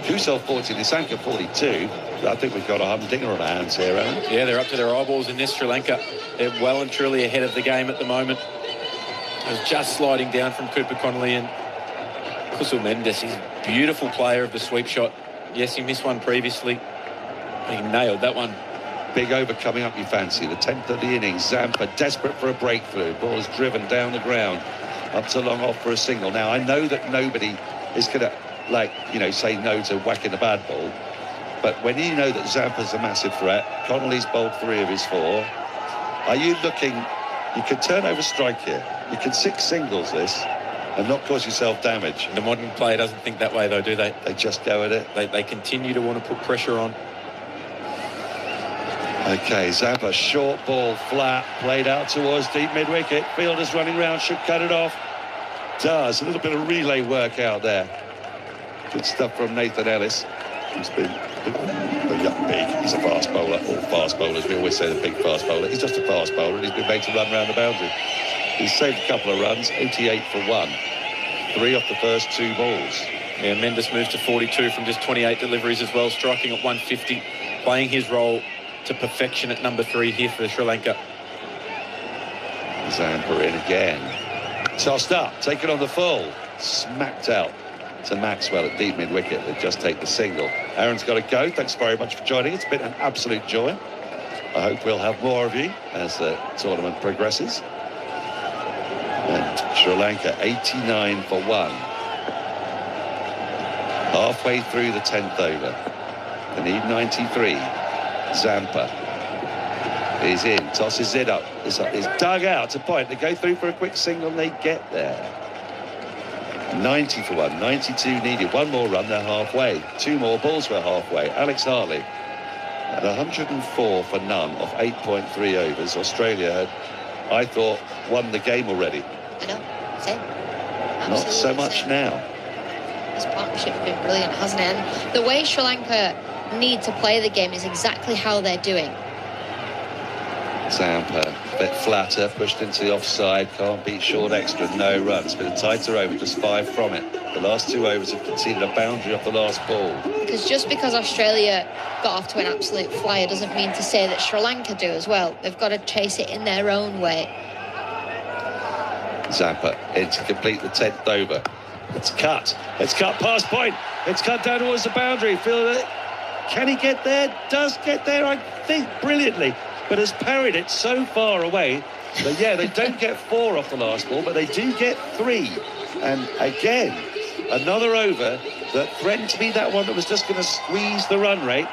Kusal 40, Nissanka 42. I think we've got a humdinger on our hands here, Alan. Yeah, they're up to their eyeballs in this, Sri Lanka. They're well and truly ahead of the game at the moment. It was just sliding down from Cooper Connolly, and Kusal Mendes, he's a beautiful player of the sweep shot. Yes, he missed one previously. He nailed that one. Big over coming up, you fancy. The 10th of the innings. Zampa desperate for a breakthrough. Ball is driven down the ground. Up to long off for a single. Now, I know that nobody is going to, say no to whacking a bad ball. But when you know that Zampa's a massive threat, Connolly's bowled 3 of his 4. Are you looking... You could turn over strike here. You can 6 singles this. and not cause yourself damage. The modern player doesn't think that way, though, do they? They just go at it. They continue to want to put pressure on. Okay, Zampa, short ball, flat, played out towards deep mid-wicket. Fielders running round, should cut it off. Does. A little bit of relay work out there. Good stuff from Nathan Ellis. He's been big. He's a fast bowler. All fast bowlers, we always say the big fast bowler. He's just a fast bowler, and he's been made to run round the boundary. He's saved a couple of runs, 88 for 1. 3 off the first 2 balls. Yeah, Mendes moves to 42 from just 28 deliveries as well, striking at 150, playing his role to perfection at number 3 here for Sri Lanka. Zampa in again. Tossed up, taken on the full, smacked out to Maxwell at deep mid-wicket. They just take the single. Aaron's got to go. Thanks very much for joining. It's been an absolute joy. I hope we'll have more of you as the tournament progresses. And Sri Lanka 89 for 1. Halfway through the 10th over. They need 93. Zampa is in, tosses it up. It's dug out to point. They go through for a quick single and they get there. 90 for 1, 92 needed. 1 more run, they're halfway. 2 more balls were halfway. Alex Hartley at 104 for none off 8.3 overs. Australia had, I thought, won the game already. I know, same. Not so much now. This partnership's been brilliant, hasn't it? And the way Sri Lanka need to play the game is exactly how they're doing. Zampa, a bit flatter, pushed into the offside, can't beat short extra, no runs. Been a tighter over, just 5 from it. The last 2 overs have conceded a boundary off the last ball. Because just because Australia got off to an absolute flyer doesn't mean to say that Sri Lanka do as well. They've got to chase it in their own way. Zampa in to complete the 10th over. It's cut past point. It's cut down towards the boundary. Feel it. Can he get there? Does get there, I think, brilliantly, but has parried it so far away that, yeah, they don't get 4 off the last ball, but they do get 3. And again, another over that threatened to be that one that was just going to squeeze the run rate.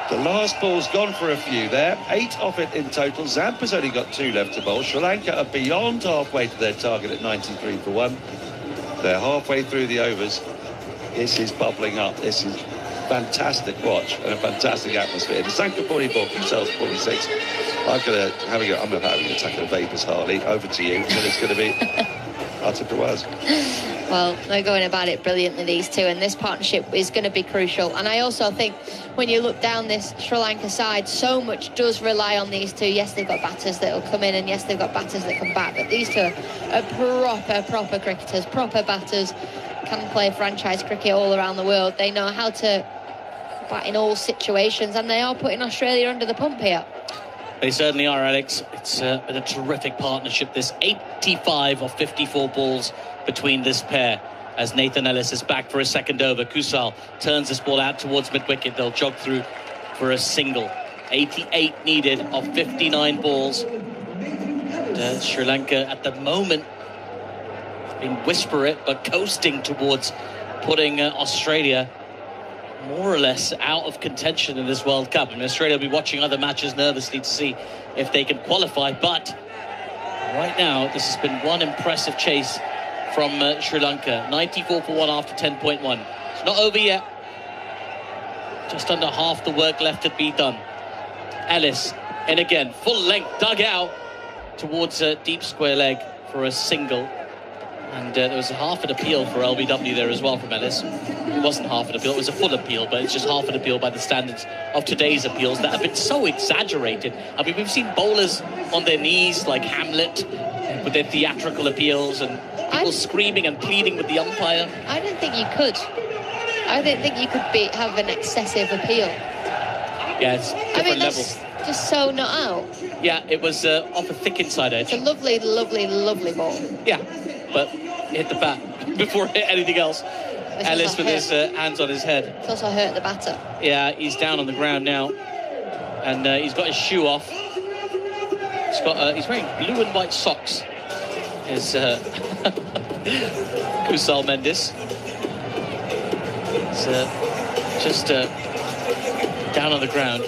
The last ball's gone for a few there. 8 off it in total. Zampa's only got 2 left to bowl. Sri Lanka are beyond halfway to their target at 93 for 1. They're halfway through the overs. This is bubbling up. This is fantastic watch and a fantastic atmosphere. The Sanka 44, themselves 46. I'm having an attack of vapors, Hartley. Over to you. And it's going to be Aatif Nawaz. Well, they're going about it brilliantly, these two, and this partnership is going to be crucial. And I also think when you look down this Sri Lanka side, so much does rely on these two. Yes, they've got batters that will come in, and yes, they've got batters that come back, but these two are proper cricketers, proper batters, can play franchise cricket all around the world. They know how to bat in all situations, and they are putting Australia under the pump here. They certainly are, Alex. It's been a terrific partnership. This 85 of 54 balls between this pair as Nathan Ellis is back for a second over. Kusal turns this ball out towards mid-wicket. They'll jog through for a single. 88 needed of 59 balls. And, Sri Lanka at the moment being whisper it, but coasting towards putting Australia more or less out of contention in this World Cup. I mean, Australia will be watching other matches nervously to see if they can qualify, but right now this has been one impressive chase from Sri Lanka. 94 for 1 after 10.1. It's not over yet. Just under half the work left to be done. Ellis in again, full length, dug out towards a deep square leg for a single. And there was a half an appeal for LBW there as well from Ellis. It wasn't half an appeal, it was a full appeal, but it's just half an appeal by the standards of today's appeals that have been so exaggerated. I mean, we've seen bowlers on their knees like Hamlet with their theatrical appeals and people screaming and pleading with the umpire. I don't think you could. I don't think you could have an excessive appeal. Yeah, it's different levels. Just so not out. Yeah, it was off a thick inside edge. It's a lovely, lovely, lovely ball. Yeah, but hit the bat before it hit anything else. Ellis with his hands on his head. It's also hurt the batter. Yeah, he's down on the ground now, and he's got his shoe off. He's wearing blue and white socks. Is Kusal Mendes. It's just down on the ground.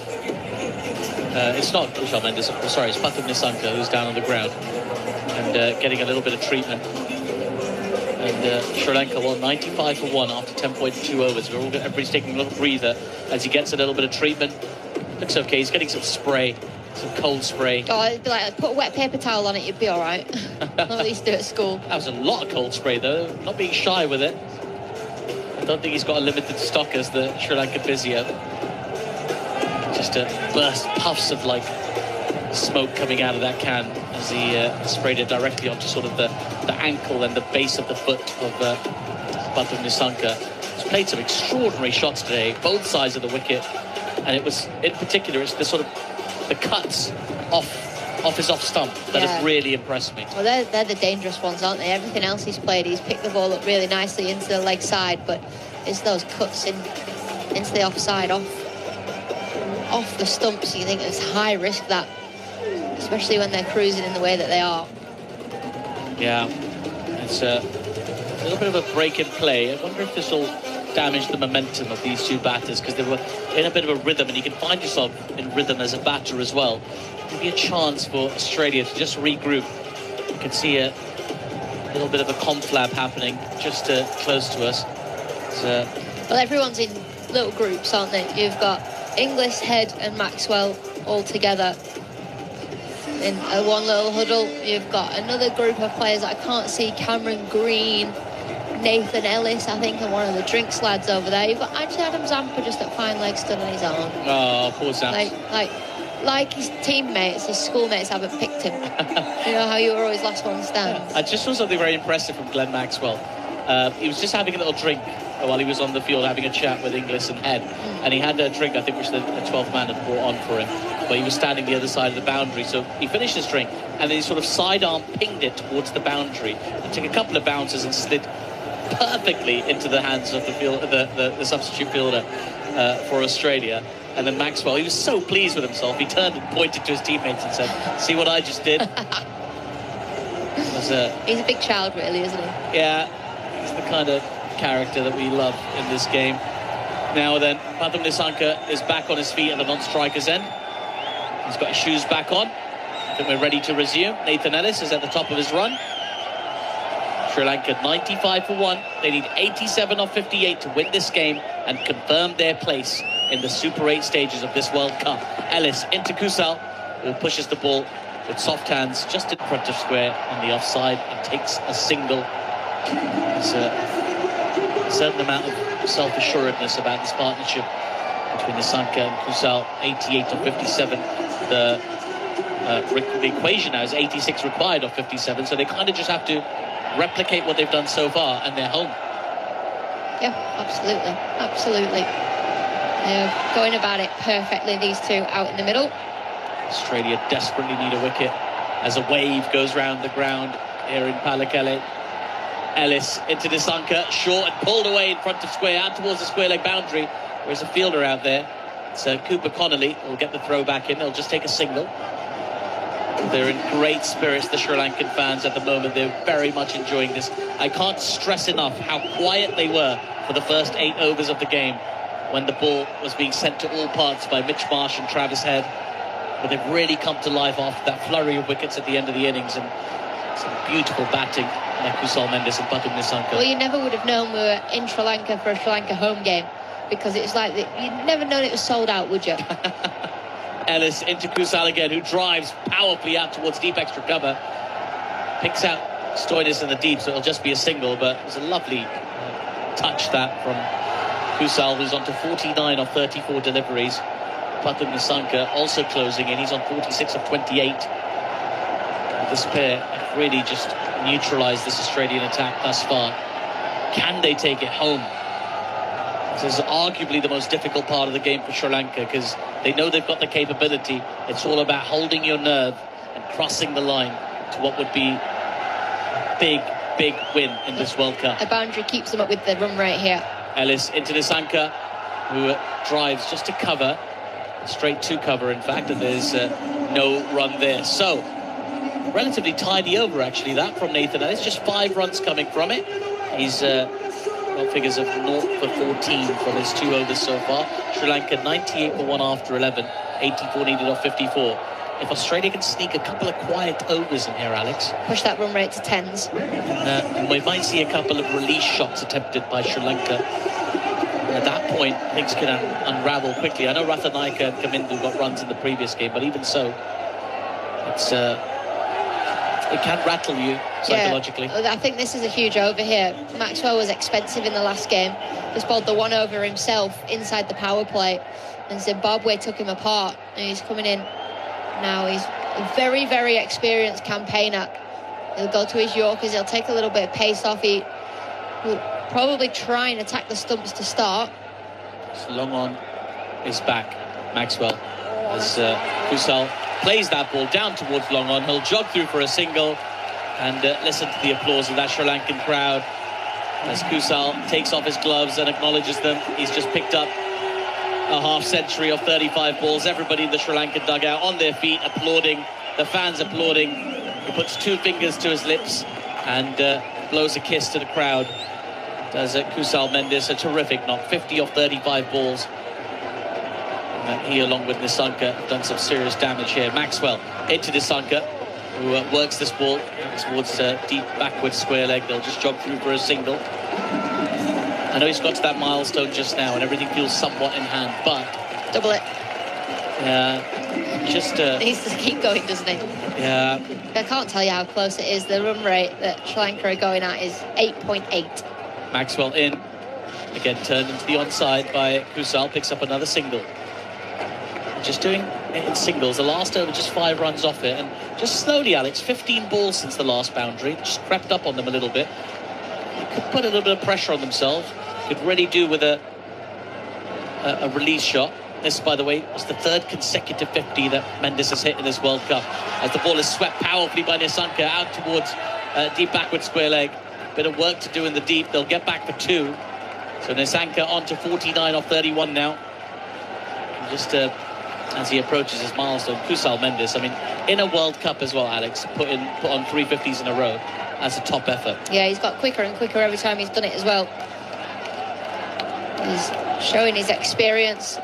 It's not Kusal Mendes, sorry, it's Pathum Nissanka who's down on the ground and getting a little bit of treatment. And Sri Lanka won 95 for 1 after 10.2 overs. Everybody's taking a little breather as he gets a little bit of treatment. Looks okay. He's getting some spray, some cold spray. Oh, it'd be like, put a wet paper towel on it, you'd be all right. Not what they used to do at school. That was a lot of cold spray, though. Not being shy with it. I don't think he's got a limited stock as the Sri Lankan physio. Just burst puffs of like smoke coming out of that can as he sprayed it directly onto sort of the ankle and the base of the foot of Batum Nissanka. He's played some extraordinary shots today, both sides of the wicket, and it was, in particular, it's the sort of the cuts off his off stump that have really impressed me. Well, they're the dangerous ones, aren't they? Everything else he's played, he's picked the ball up really nicely into the leg side, but it's those cuts into the offside, off the stumps. You think it's high risk, that, especially when they're cruising in the way that they are. Yeah, it's a little bit of a break in play. I wonder if this will damage the momentum of these two batters, because they were in a bit of a rhythm, and you can find yourself in rhythm as a batter as well. Maybe a chance for Australia to just regroup. You can see a little bit of a conflab happening just close to us. Well, everyone's in little groups, aren't they? You've got Inglis, Head and Maxwell all together in one little huddle. You've got another group of players that I can't see: Cameron Green, Nathan Ellis, I think, and one of the drinks lads over there. You've got actually Adam Zampa just at fine leg stood on his own. Oh, poor Zampa. Like his teammates, his schoolmates haven't picked him. You know how you were always last one stands. I just saw something very impressive from Glenn Maxwell. He was just having a little drink while he was on the field, having a chat with Inglis and Head, and he had a drink, I think, which the 12th man had brought on for him, but he was standing the other side of the boundary. So he finished his drink, and then he sort of sidearm pinged it towards the boundary and took a couple of bounces and slid perfectly into the hands of the substitute fielder for Australia. And then Maxwell, he was so pleased with himself, he turned and pointed to his teammates and said, "See what I just did?" He's a big child, really, isn't he? Yeah, he's the kind of character that we love in this game. Now then, Batum Nissanka is back on his feet at the non-striker's end. He's got his shoes back on. I think we're ready to resume. Nathan Ellis is at the top of his run. Sri Lanka 95 for 1. They need 87 off 58 to win this game and confirm their place in the Super 8 stages of this World Cup. Ellis into Kusal, who pushes the ball with soft hands just in front of square on the offside and takes a single. There's a certain amount of self-assuredness about this partnership between Nissanka and Kusal. 88 to 57. The equation now is 86 required of 57, so they kind of just have to replicate what they've done so far, and they're home. Yeah, absolutely. They're going about it perfectly, these two out in the middle. Australia desperately need a wicket as a wave goes round the ground here in Pallekele. Ellis into Nissanka, short and pulled away in front of square, out towards the square leg boundary. There's a fielder out there. So Cooper Connolly will get the throw back in. They'll just take a single. They're in great spirits, the Sri Lankan fans, at the moment. They're very much enjoying this. I can't stress enough how quiet they were for the first 8 overs of the game when the ball was being sent to all parts by Mitch Marsh and Travis Head. But they've really come to life after that flurry of wickets at the end of the innings, and some beautiful batting by Kusal Mendes and Batum Nissanka. Well, you never would have known we were in Sri Lanka for a Sri Lanka home game, because it's like you'd never known it was sold out, would you? Ellis into Kusal again, who drives powerfully out towards deep extra cover. Picks out Stoinis in the deep, so it'll just be a single, but it was a lovely touch that from Kusal, who's on to 49 of 34 deliveries. Batum Nissanka also closing in. He's on 46 of 28. This pair have really just neutralised this Australian attack thus far. Can they take it home? This is arguably the most difficult part of the game for Sri Lanka, because they know they've got the capability. It's all about holding your nerve and crossing the line to what would be a big win in this World Cup. A boundary keeps them up with the run rate here. Ellis into Nissanka, who drives just to cover, straight to cover, in fact, and there's no run there. So, relatively tidy over, actually, that from Nathan Ellis. Just 5 runs coming from it. He's got figures of 0 for 14 from his 2 overs so far. Sri Lanka 98 for 1 after 11, 84 needed off 54. if Australia can sneak a couple of quiet overs in here, Alex. Push that run rate to 10s. And we might see a couple of release shots attempted by Sri Lanka. And at that point, things can unravel quickly. I know Rathanayake and Kamindu got runs in the previous game, but even so, it can rattle you psychologically. Yeah, I think this is a huge over here. Maxwell was expensive in the last game. Just bowled the one over himself inside the power play, and Zimbabwe took him apart, and he's coming in now. He's a very, very experienced campaigner. He'll go to his Yorkers, he'll take a little bit of pace off. He will probably try and attack the stumps to start. So long on is back, Maxwell, as Kusal plays that ball down towards long on. He'll jog through for a single, and listen to the applause of that Sri Lankan crowd as Kusal takes off his gloves and acknowledges them. He's just picked up a half century of 35 balls. Everybody in the Sri Lankan dugout on their feet applauding, the fans applauding. He puts 2 fingers to his lips and blows a kiss to the crowd. Does Kusal Mendis a terrific knock, 50 off 35 balls. He, along with Nissanka, have done some serious damage here. Maxwell into Nissanka, who works this ball towards deep backwards square leg. They'll just jog through for a single. I know he's got to that milestone just now, and everything feels somewhat in hand, but double it. Just he needs to keep going, doesn't he? Yeah. I can't tell you how close it is. The run rate that Sri Lanka are going at is 8.8. Maxwell in again, turned into the onside by Kusal. Picks up another single. Just doing it in singles. The last over, just 5 runs off it, and just slowly, Alex. 15 balls since the last boundary. Just crept up on them a little bit. Could put a little bit of pressure on themselves. Could really do with a release shot. This, by the way, was the 3rd consecutive 50 that Mendis has hit in this World Cup. As the ball is swept powerfully by Nissanka out towards deep backward square leg. Bit of work to do in the deep. They'll get back for 2. So Nissanka on to 49 off 31 now. And just as he approaches his milestone, Kusal Mendis, I mean, in a World Cup as well, Alex, put on 3 50s in a row. That's a top effort. Yeah, he's got quicker and quicker every time he's done it as well. He's showing his experience.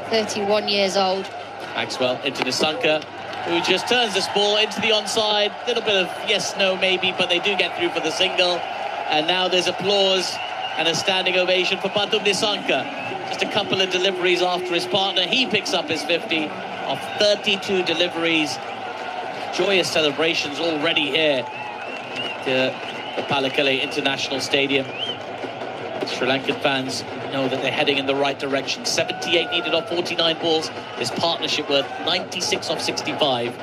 31 years old. Maxwell into Nissanka, who just turns this ball into the onside. Little bit of yes, no, maybe, but they do get through for the single. And now there's applause and a standing ovation for Pathum Nissanka. Just a couple of deliveries after his partner. He picks up his 50 of 32 deliveries. Joyous celebrations already here at the Pallekele International Stadium. Sri Lankan fans know that they're heading in the right direction. 78 needed off 49 balls. His partnership worth 96 off 65.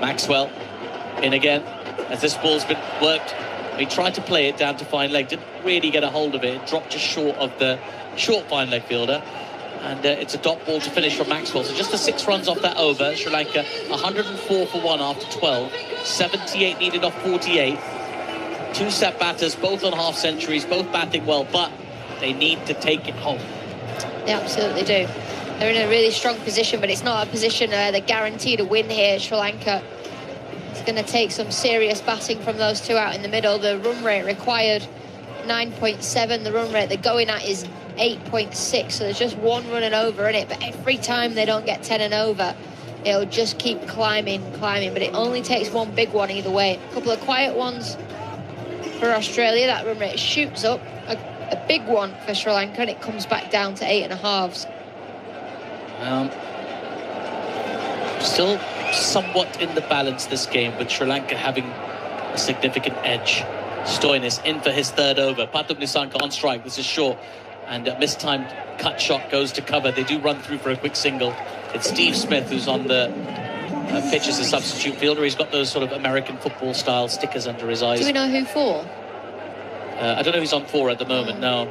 Maxwell in again as this ball's been worked. He tried to play it down to fine leg, didn't really get a hold of it. It dropped just short of the short fine leg fielder. And it's a dot ball to finish from Maxwell. So just the 6 runs off that over. Sri Lanka 104 for 1 after 12. 78 needed off 48. 2 set batters, both on half centuries, both batting well, but they need to take it home. They absolutely do. They're in a really strong position, but it's not a position they're guaranteed a win here. Sri Lanka, it's going to take some serious batting from those 2 out in the middle. The run rate required 9.7. The run rate they're going at is 8.6. So there's just 1 run and over in it. But every time they don't get 10 and over, it'll just keep climbing. But it only takes 1 big one either way. A couple of quiet ones for Australia. That run rate shoots up. A big one for Sri Lanka, and it comes back down to 8.5. Still somewhat in the balance this game, with Sri Lanka having a significant edge. Stoinis in for his 3rd over. Pathum Nissanka on strike. This is short, and a mistimed cut shot goes to cover. They do run through for a quick single. It's Steve Smith who's on the pitch as a substitute fielder. He's got those sort of American football style stickers under his eyes. Do we know who for? I don't know who's on 4 at the moment, no.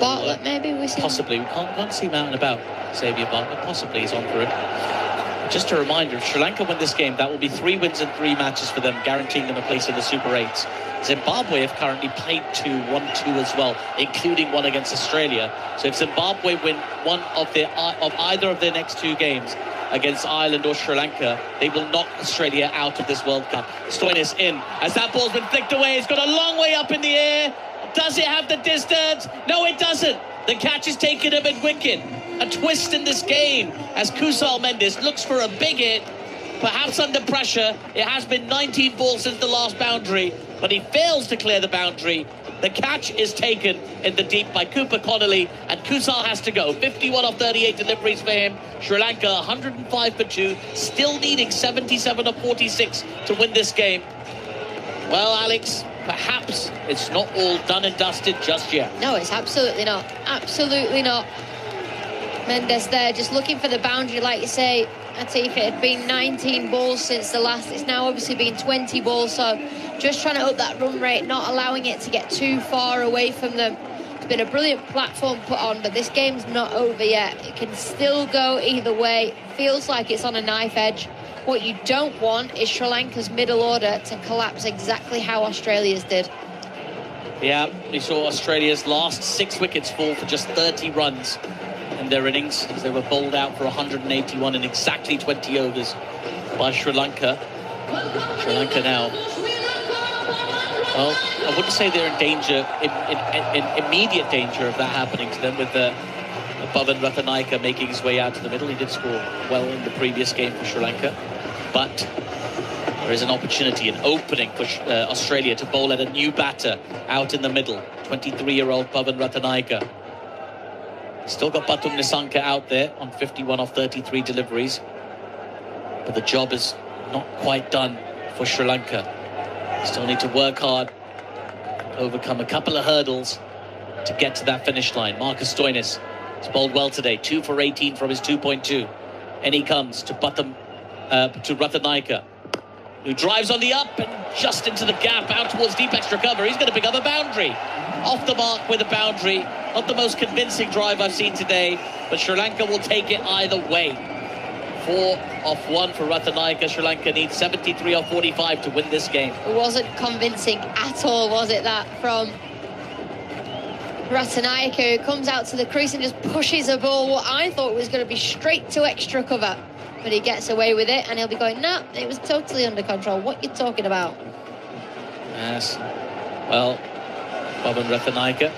Bartlett, maybe? Possibly. We can't see him out and about, Xavier Bartlett. Possibly he's on for it. Just a reminder, if Sri Lanka win this game, that will be 3 wins in 3 matches for them, guaranteeing them a place in the Super 8s. Zimbabwe have currently played 1-2 as well, including 1 against Australia. So if Zimbabwe win one of either of their next 2 games against Ireland or Sri Lanka, they will knock Australia out of this World Cup. Stoinis in as that ball's been flicked away. It's got a long way up in the air. Does it have the distance? No, it doesn't. The catch is taken a bit wicked. a twist in this game as Kusal Mendes looks for a big hit, perhaps under pressure. It has been 19 balls since the last boundary, but he fails to clear the boundary. The catch is taken in the deep by Cooper Connolly, and Kusal has to go. 51 of 38 deliveries for him. Sri Lanka 105 for 2, still needing 77 of 46 to win this game. Well, Alex, perhaps it's not all done and dusted just yet. No, it's absolutely not. Absolutely not. Mendes there just looking for the boundary, like you say. Aatif, it had been 19 balls since the last. It's now obviously been 20 balls, so just trying to up that run rate, not allowing it to get too far away from them. It's been a brilliant platform put on, but this game's not over yet. It can still go either way. Feels like it's on a knife edge. What you don't want is Sri Lanka's middle order to collapse exactly how Australia's did. Yeah, we saw Australia's last 6 wickets fall for just 30 runs in their innings, as they were bowled out for 181 in exactly 20 overs by Sri Lanka. Sri Lanka now, well, I wouldn't say they're in danger, in immediate danger of that happening to them, with Bhavan Ratanaika making his way out to the middle. He did score well in the previous game for Sri Lanka, but there is an opportunity, an opening for Australia to bowl at a new batter out in the middle. 23-year-old Bhavan Ratanaika. Still got Batum Nissanka out there on 51 of 33 deliveries, but the job is not quite done for Sri Lanka. Still need to work hard, overcome a couple of hurdles to get to that finish line. Marcus Stoinis has bowled well today, 2 for 18 from his 2.2, and he comes to Ratanaika, who drives on the up and just into the gap out towards deep extra cover. He's going to pick up a boundary. Off the mark with a boundary. Not the most convincing drive I've seen today, but Sri Lanka will take it either way. 4 off 1 for Ratanaika. Sri Lanka needs 73 off 45 to win this game. It wasn't convincing at all, was it, that from Ratanaika, who comes out to the crease and just pushes a ball what I thought was going to be straight to extra cover. But he gets away with it, and he'll be going, no, it was totally under control. What are you talking about? Yes. Well, Bhavan Ratanaika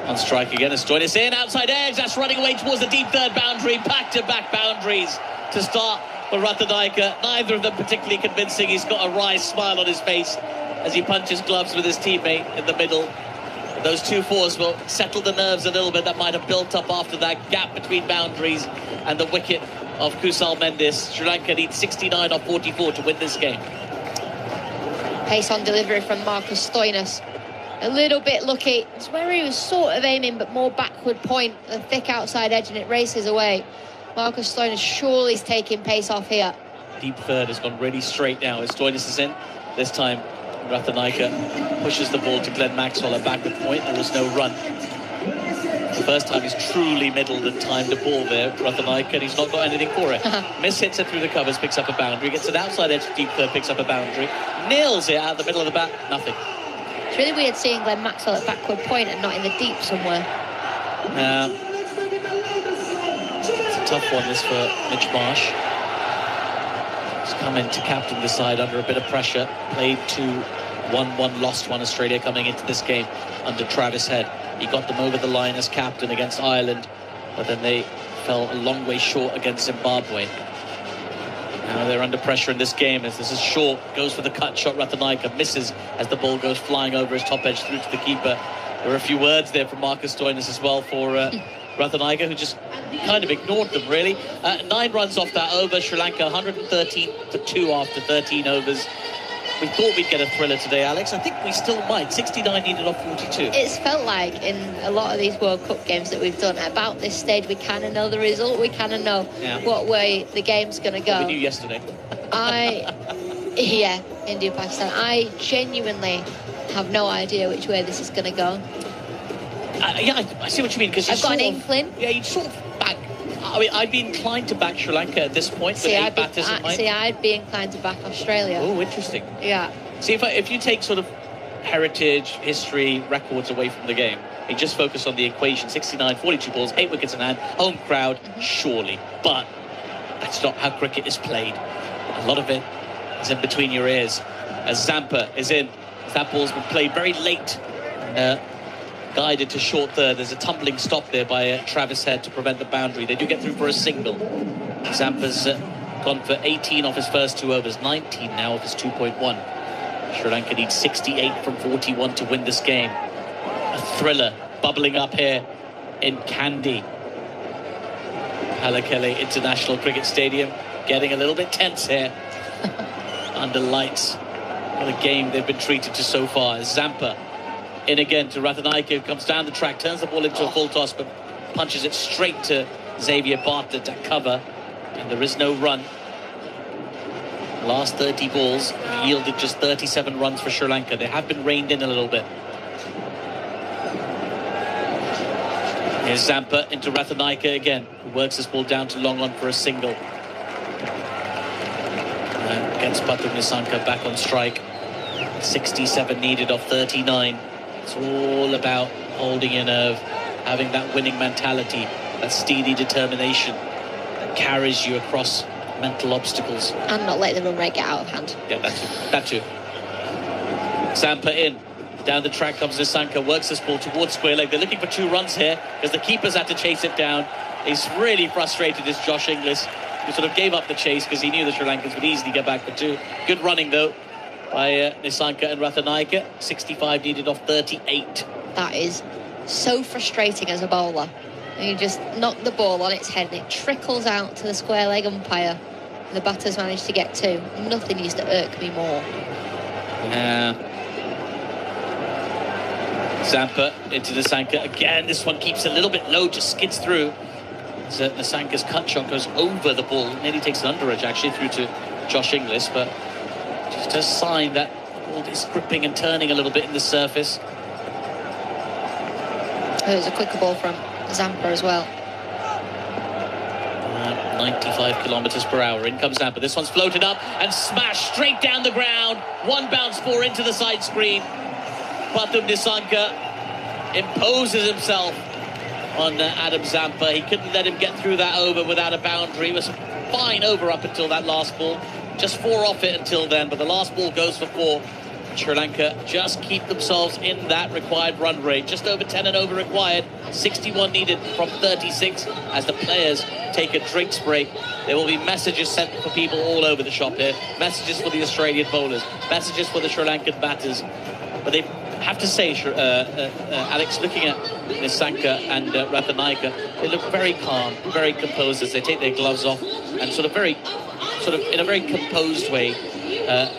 on strike again. As Stoinis in, outside edge. That's running away towards the deep third boundary. Back-to-back boundaries to start for Ratanaika. Neither of them particularly convincing. He's got a wry smile on his face as he punches gloves with his teammate in the middle. Those 2 fours will settle the nerves a little bit that might have built up after that gap between boundaries and the wicket of Kusal Mendes. Sri Lanka needs 69 off 44 to win this game. Pace on delivery from Marcus Stoinis. A little bit lucky. It's where he was sort of aiming, but more backward point, a thick outside edge, and it races away. Marcus Stoinis surely is taking pace off here. Deep third has gone really straight now as Stoinis is in. This time Ratanaika pushes the ball to Glenn Maxwell, a backward point. There was no run. The first time he's truly middled and timed the ball there, Ratanaika, and he's not got anything for it. Mishits it through the covers, picks up a boundary, gets an outside edge deep third, picks up a boundary, nails it out the middle of the bat, nothing. It's really weird seeing Glenn Maxwell at backward point and not in the deep somewhere. It's a tough one, this for Mitch Marsh. He's come in to captain the side under a bit of pressure. Played 2, 1-1, lost 1 Australia coming into this game under Travis Head. He got them over the line as captain against Ireland, but then they fell a long way short against Zimbabwe. Now they're under pressure in this game as this is short, goes for the cut shot. Ratanaika misses as the ball goes flying over his top edge through to the keeper. There were a few words there from Marcus Stoinis as well for Ratanaika, who just kind of ignored them, really. 9 runs off that over. Sri Lanka 113 for 2 after 13 overs. We thought we'd get a thriller today, Alex. I think we still might. 69 needed off 42. It's felt like in a lot of these World Cup games that we've done, about this stage, we kind of know the result. We kind of know what way the game's going to go. We knew yesterday. India-Pakistan. I genuinely have no idea which way this is going to go. I see what you mean. Because I've got an inkling. Yeah, you'd sort of back. I mean, I'd be inclined to back Sri Lanka at this point. I'd be inclined to back Australia. Oh, interesting. Yeah. See, if you take sort of heritage, history, records away from the game, and just focus on the equation, 69, 42 balls, 8 wickets in hand, home crowd, surely. But that's not how cricket is played. A lot of it is in between your ears. As Zampa is in, that ball's been played very late. guided to short third. There's a tumbling stop there by Travis Head to prevent the boundary. They do get through for a single. Zampa's gone for 18 off his first 2 overs, 19 now off his 2.1. Sri Lanka needs 68 from 41 to win this game. A thriller bubbling up here in Kandy. Pallekele International Cricket Stadium getting a little bit tense here under lights. What a game they've been treated to so far. Zampa in again to Ratanaike, who comes down the track, turns the ball into a full toss, but punches it straight to Xavier Bartlett at cover, and there is no run. Last 30 balls yielded just 37 runs for Sri Lanka. They have been reined in a little bit. Here's Zampa into Ratanaike again, who works this ball down to long on for a single. And gets Pathum Nissanka back on strike. 67 needed off 39. It's all about holding your nerve, having that winning mentality, that steely determination that carries you across mental obstacles. And not let the run rate get out of hand. Yeah, that too. Zampa in. Down the track comes Nissanka, works this ball towards square leg. They're looking for 2 runs here because the keeper's had to chase it down. He's really frustrated, this Josh Inglis, who sort of gave up the chase because he knew the Sri Lankans would easily get back for 2. Good running, though, by Nissanka and Ratanaike. 65 needed off 38. That is so frustrating as a bowler. You just knock the ball on its head and it trickles out to the square leg umpire. And the batter's managed to get 2. Nothing used to irk me more. Yeah. Zampa into Nissanka again. This one keeps a little bit low, just skids through. So Nissanka's cut shot goes over the ball. Nearly takes an under edge actually through to Josh Inglis, but just a sign that the ball is gripping and turning a little bit in the surface. It was a quicker ball from Zampa as well. 95 kilometers per hour. In comes Zampa. This one's floated up and smashed straight down the ground. 1 bounce 4 into the side screen. Pathum Nissanka imposes himself on Adam Zampa. He couldn't let him get through that over without a boundary. It was a fine over up until that last ball. Just 4 off it until then, but the last ball goes for 4. Sri Lanka just keep themselves in that required run rate. Just over 10 and over required. 61 needed from 36 as the players take a drinks break. There will be messages sent for people all over the shop here. Messages for the Australian bowlers. Messages for the Sri Lankan batters. But they have to say, Alex, looking at Nissanka and Ratanaike, they look very calm, very composed as they take their gloves off and sort of in a very composed way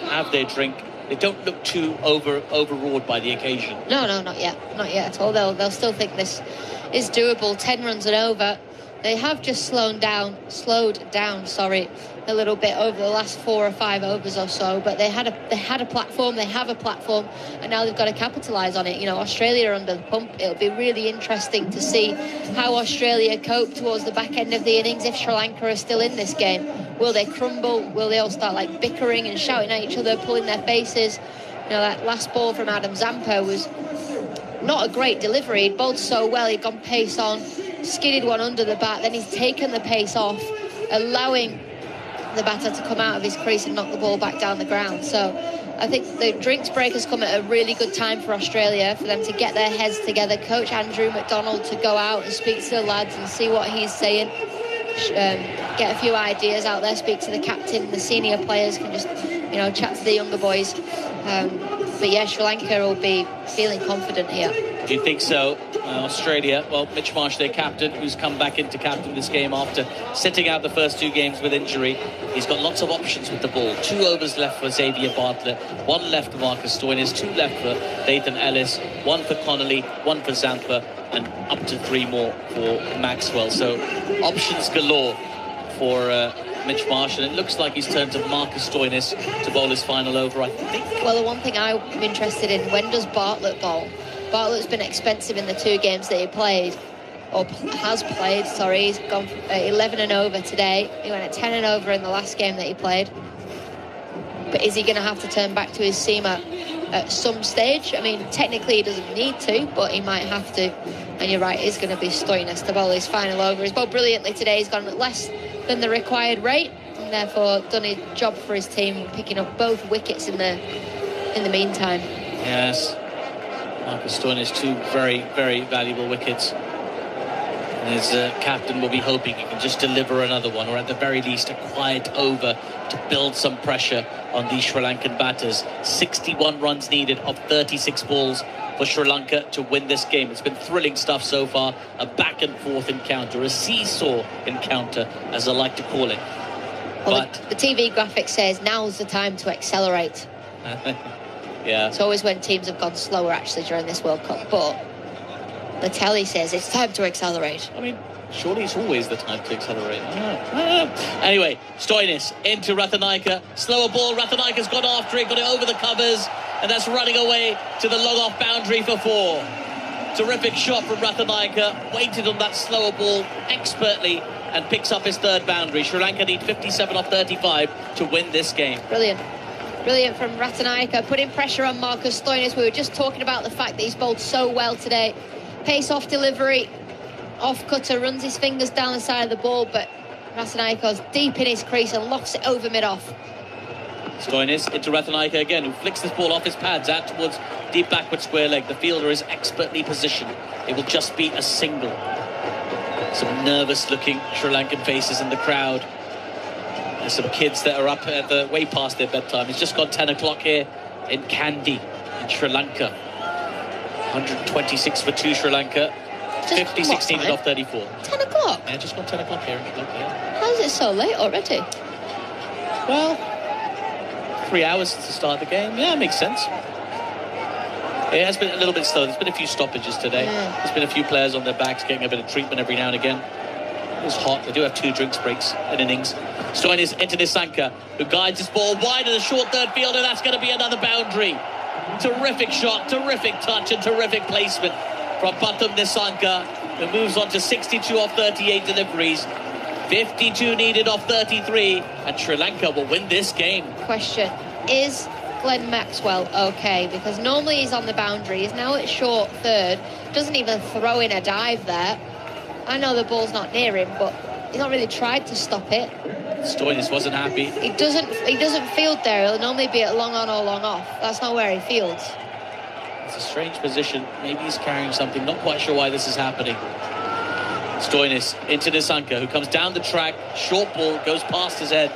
have their drink. They don't look too overawed by the occasion. No, not yet at all. They'll still think this is doable. 10 runs and over. They have just slowed down, a little bit over the last 4 or 5 overs or so. But they had a platform. They have a platform, and now they've got to capitalise on it. You know, Australia are under the pump. It'll be really interesting to see how Australia cope towards the back end of the innings if Sri Lanka are still in this game. Will they crumble? Will they all start like bickering and shouting at each other, pulling their faces? You know, that last ball from Adam Zampa was not a great delivery. He'd bowled so well, he'd gone pace on, skidded one under the bat, then he's taken the pace off, allowing the batter to come out of his crease and knock the ball back down the ground. So I think the drinks break has come at a really good time for Australia, for them to get their heads together. Coach Andrew McDonald to go out and speak to the lads and see what he's saying. Get a few ideas out there, speak to the captain, the senior players can just, chat to the younger boys. But yeah, Sri Lanka will be feeling confident here. Do you think so? Australia, well, Mitch Marsh, their captain, who's come back into captain this game after sitting out the first 2 games with injury. He's got lots of options with the ball. 2 overs left for Xavier Bartlett, 1 left for Marcus Stoinis, 2 left for Dathan Ellis, 1 for Connolly, 1 for Zampa, and up to 3 more for Maxwell. So options galore for Mitch Marsh, and it looks like he's turned to Marcus Stoinis to bowl his final over, I think. Well, the one thing I'm interested in, when does Bartlett bowl? Bartlett's been expensive in the 2 games that he played, or has played, sorry. He's gone 11 and over today. He went at 10 and over in the last game that he played. But is he going to have to turn back to his seamer at some stage? I mean, technically he doesn't need to, but he might have to. And you're right, it's going to be Stoinis to bowl his final over. He's bowled brilliantly today. He's gone at less than the required rate, and therefore done a job for his team, picking up both wickets in the meantime. Yes. Marcus Stoinis, 2 very, very valuable wickets. And his captain will be hoping he can just deliver another one, or at the very least a quiet over to build some pressure on these Sri Lankan batters. 61 runs needed of 36 balls for Sri Lanka to win this game. It's been thrilling stuff so far. A back and forth encounter, a seesaw encounter, as I like to call it. Well, but the TV graphic says now's the time to accelerate. Yeah. It's always when teams have gone slower actually during this World Cup, but the telly says it's time to accelerate. I mean, surely it's always the time to accelerate. I don't know. Anyway, Stoinis into Ratanaika. Slower ball. Ratanaika's got after it, got it over the covers, and that's running away to the long-off boundary for 4. Terrific shot from Ratanaika. Waited on that slower ball expertly and picks up his 3rd boundary. Sri Lanka need 57 off 35 to win this game. Brilliant. Brilliant from Ratanaika, putting pressure on Marcus Stoinis. We were just talking about the fact that he's bowled so well today. Pace off delivery, off cutter, runs his fingers down the side of the ball, but Ratanaika's deep in his crease and lofts it over mid-off. Stoinis into Ratanaika again, who flicks this ball off his pads out towards deep backward square leg. The fielder is expertly positioned. It will just be a single. Some nervous-looking Sri Lankan faces in the crowd. There's some kids that are up at the way past their bedtime. It's just gone 10 o'clock here in Kandy, in Sri Lanka. 126 for 2 Sri Lanka. 56 needed off 34. 10 o'clock? Yeah, just gone 10 o'clock here in Sri Lanka. How is it so late already? Well, 3 hours to start the game. Yeah, it makes sense. It has been a little bit slow. There's been a few stoppages today. Yeah. There's been a few players on their backs getting a bit of treatment every now and again. It's hot. They do have 2 drinks breaks in innings. Stoinis into Nissanka, who guides his ball wide of the short third fielder. That's going to be another boundary. Terrific shot, terrific touch, and terrific placement from Pathum Nissanka, who moves on to 62 off 38 deliveries. 52 needed off 33, and Sri Lanka will win this game. Question, is Glenn Maxwell okay? Because normally he's on the boundary. He's now at short third. Doesn't even throw in a dive there. I know the ball's not near him, but he's not really tried to stop it. Stoinis wasn't happy. He doesn't field there. He'll normally be at long on or long off. That's not where he fields. It's a strange position. Maybe he's carrying something. Not quite sure why this is happening. Stoinis into Nissanka, who comes down the track. Short ball goes past his head.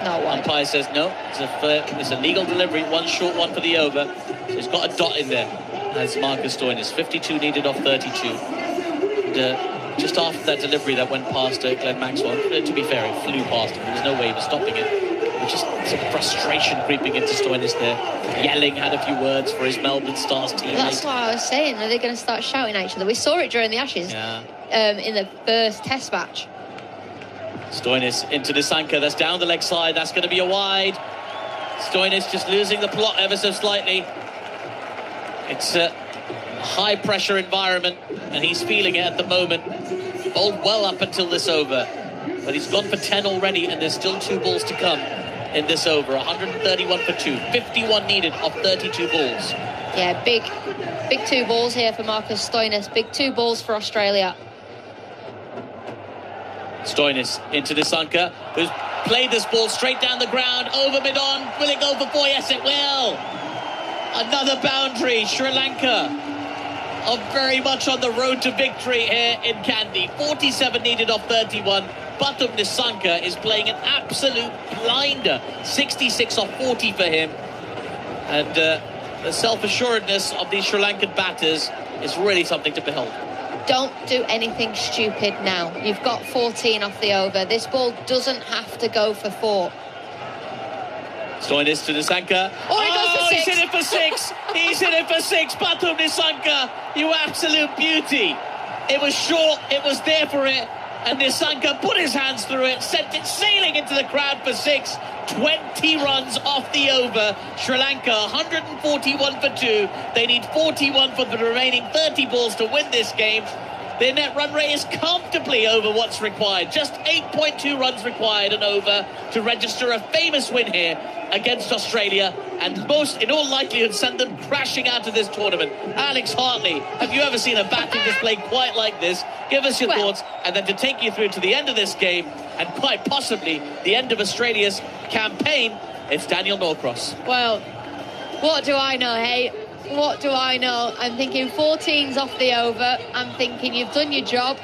No one. Umpire says no. It's a legal delivery. 1 short, 1 for the over. So he's got a dot in there. As Marcus Stoinis, 52 needed off 32. And, just after that delivery that went past Glenn Maxwell, to be fair, it flew past him. There was no way he was stopping it. But just some frustration creeping into Stoinis there. Yelling, had a few words for his Melbourne Stars teammate. That's what I was saying. Are they going to start shouting at each other? We saw it during the Ashes in the first Test match. Stoinis into Nissanka. That's down the leg side. That's going to be a wide. Stoinis just losing the plot ever so slightly. It's a high pressure environment and he's feeling it at the moment. Bowled well up until this over, but he's gone for 10 already and there's still 2 balls to come in this over. 131 for 2, 51 needed off 32 balls. Yeah, big 2 balls here for Marcus Stoinis. Big 2 balls for Australia. Stoinis into Nissanka, who's played this ball straight down the ground, over mid-on. Will it go for 4? Yes, it will. Another boundary. Sri Lanka are very much on the road to victory here in Kandy. 47 needed off 31. Pathum Nissanka is playing an absolute blinder. 66 off 40 for him. And the self-assuredness of these Sri Lankan batters is really something to behold. Don't do anything stupid now. You've got 14 off the over. This ball doesn't have to go for 4. Stoinis to Nissanka. Oh, he goes for 6. He's hit it for 6. He's hit it for 6. Pathum Nissanka, you absolute beauty. It was short. It was there for it. And Nissanka put his hands through it, sent it sailing into the crowd for 6. 20 runs off the over. Sri Lanka 141 for 2. They need 41 for the remaining 30 balls to win this game. Their net run rate is comfortably over what's required. Just 8.2 runs required and over to register a famous win here against Australia and most, in all likelihood, send them crashing out of this tournament. Alex Hartley, have you ever seen a batting display quite like this? Give us your thoughts, and then to take you through to the end of this game and quite possibly the end of Australia's campaign, it's Daniel Norcross. Well, What do I know, hey? What do I know? I'm thinking 14's off the over. I'm thinking you've done your job.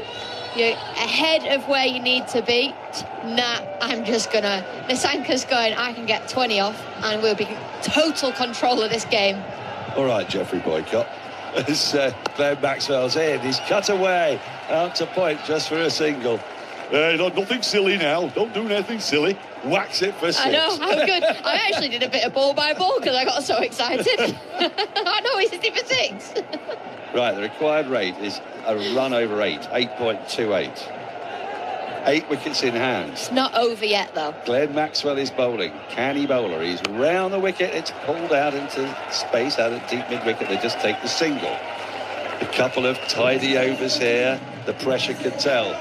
You're ahead of where you need to be. Nah, I'm just gonna... Nisanka's going, I can get 20 off and we'll be in total control of this game. All right, Geoffrey Boycott. As Glenn Maxwell's in, he's cut away out to point just for a single. Nothing silly now. Don't do anything silly. Whacks it for 6. I know, how good. I actually did a bit of ball by ball because I got so excited. I know he's hitting for 6. Right, the required rate is a run over 8, 8.28. 8 wickets in hand. It's not over yet, though. Glenn Maxwell is bowling. Canny bowler. He's round the wicket. It's pulled out into space, out at deep mid-wicket. They just take the single. A couple of tidy overs here. The pressure could tell.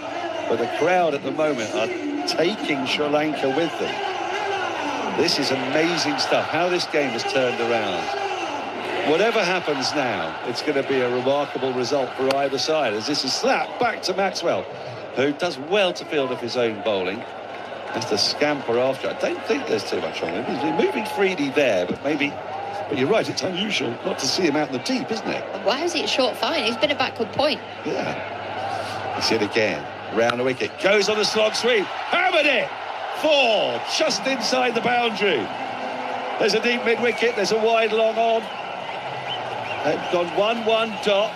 But the crowd at the moment are taking Sri Lanka with them. This is amazing stuff. How this game has turned around. Whatever happens now, it's going to be a remarkable result for either side, as this is slapped back to Maxwell, who does well to field of his own bowling. Has to scamper after. I don't think there's too much on him. He's moving freely there, but maybe... But you're right, it's unusual not to see him out in the deep, isn't it? Why is he at short fine? He's been a backward point. Yeah. He's hit again. Round the wicket. Goes on a slog sweep. Hammered it! 4, just inside the boundary. There's a deep mid-wicket. There's a wide long on. They've gone 1-1 dot.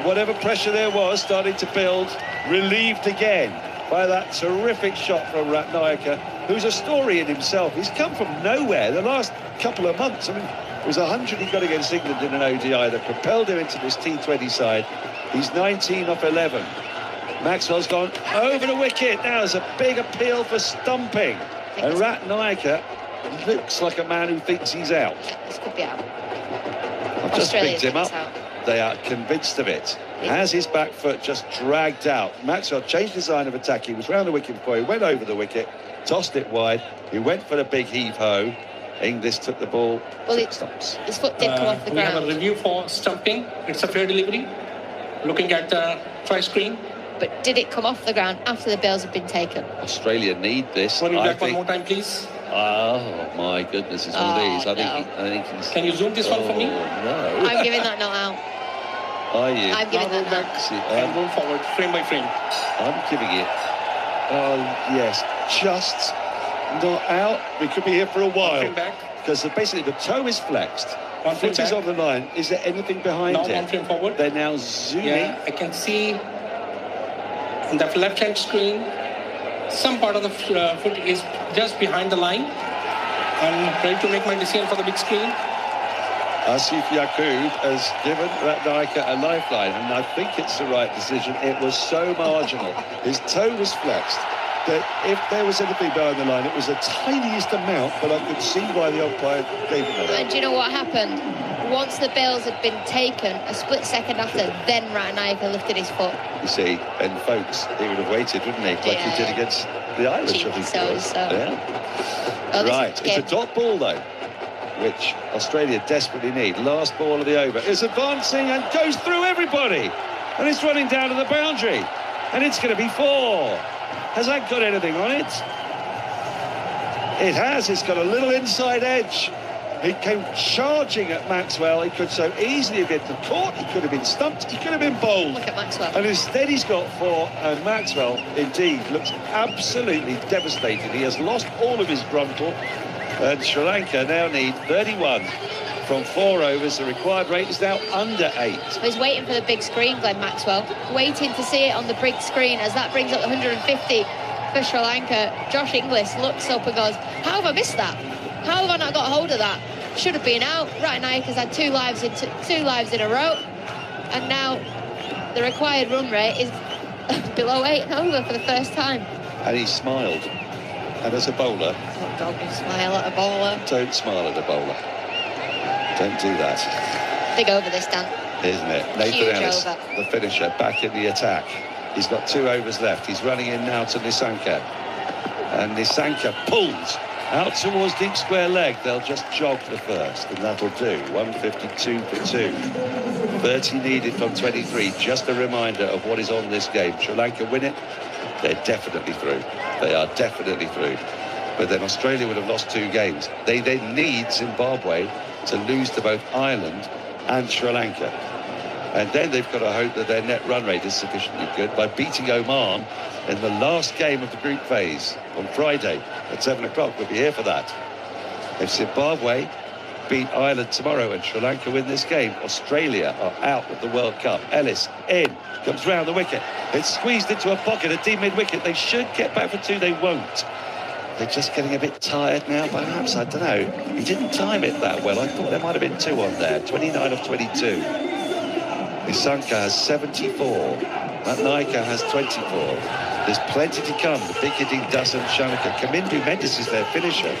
Whatever pressure there was starting to build, relieved again by that terrific shot from Ratnayaka, who's a story in himself. He's come from nowhere the last couple of months. I mean, it was 100 he got against England in an ODI that propelled him into this T20 side. He's 19 off 11. Maxwell's gone over the wicket. Now there's a big appeal for stumping. And Ratnayaka looks like a man who thinks he's out. This could be out. I've just picked him up. They are convinced of it. Has his back foot just dragged out. Maxwell changed his line of attack. He was round the wicket before he went over the wicket, tossed it wide. He went for the big heave-ho. Inglis took the ball. Well, his foot did come off the ground. We have a review for stumping. It's a fair delivery. Looking at the try screen. But did it come off the ground after the bails have been taken? Australia need this. One more time, please. Oh my goodness, it's one of these. I think he's... Can you zoom this one for me? No. I'm giving that not out. Are you? I'm giving that not out. And move forward, frame by frame. I'm giving it. Oh yes, just not out. We could be here for a while. Because basically the toe is flexed. One foot is on the line. Is there anything behind it? Now one frame forward. They're now zooming. Yeah, I can see on the left-hand screen, some part of the foot is just behind the line. I'm ready to make my decision for the big screen. Aatif Yaqub has given Ratnayaka a lifeline, and I think it's the right decision. It was so marginal. His toe was flexed. That if there was anything behind the line, it was the tiniest amount, but I could see why the umpire gave him that. And do you know what happened? Once the bails had been taken, a split second after, then Ratnayaka lifted his foot. You see, Ben Folkes, he would have waited, wouldn't he? Like he did against the Irish, I think. Yeah. Oh, right, it's a dot ball, though, which Australia desperately need. Last ball of the over. It's advancing and goes through everybody. And it's running down to the boundary. And it's going to be 4. Has that got anything on it? It has. It's got a little inside edge. He came charging at Maxwell. He could so easily have been caught. He could have been stumped. He could have been bowled. Look at Maxwell. And instead he's got 4. And Maxwell, indeed, looks absolutely devastated. He has lost all of his gruntle. And Sri Lanka now need 31 from 4 overs. The required rate is now under 8. He's waiting for the big screen, Glenn Maxwell. Waiting to see it on the big screen as that brings up 150 for Sri Lanka. Josh Inglis looks up and goes, how have I missed that? How have I not got hold of that? Should have been out. Ratnayaka's had 2 lives in a row. And now the required run rate is below 8 and over for the first time. And he smiled. And as a bowler... Don't smile at a bowler. Don't smile at a bowler. Don't do that. Big over this, Dan. Isn't it? Nathan Ellis, the finisher, back in the attack. He's got 2 overs left. He's running in now to Nisanka. And Nisanka pulls out towards deep square leg. They'll just jog the first, and that'll do. 152 for 2. 30 needed from 23. Just a reminder of what is on this game. Sri Lanka win it, they're definitely through. They are definitely through. But then Australia would have lost 2 games. They then need Zimbabwe to lose to both Ireland and Sri Lanka. And then they've got to hope that their net run rate is sufficiently good by beating Oman in the last game of the group phase on Friday at 7 o'clock. We'll be here for that. If Zimbabwe beat Ireland tomorrow and Sri Lanka win this game, Australia are out of the World Cup. Ellis in, comes round the wicket. It's squeezed into a pocket, a deep mid-wicket. They should get back for 2, they won't. They're just getting a bit tired now, perhaps, I don't know. He didn't time it that well. I thought there might have been 2 on there, 29 of 22. Nisanka has 74. Ratnaika has 24. There's plenty to come. The big hitting Dasan Shanaka. Kamindu Mendes is their finisher.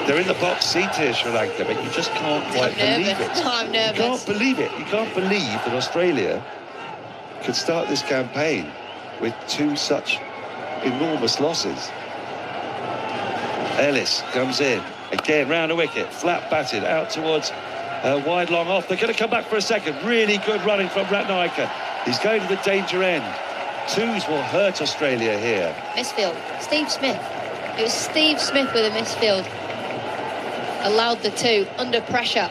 They're in the box seat here, Sri Lanka, but you just can't quite believe it. I'm nervous. You can't believe it. You can't believe that Australia could start this campaign with 2 such enormous losses. Ellis comes in. Again, round a wicket. Flat batted out towards wide long off. They're going to come back for a second. Really good running from Ratnaika. He's going to the danger end. 2s will hurt Australia here. Misfield. Steve Smith. It was Steve Smith with a misfield. Allowed the 2 under pressure.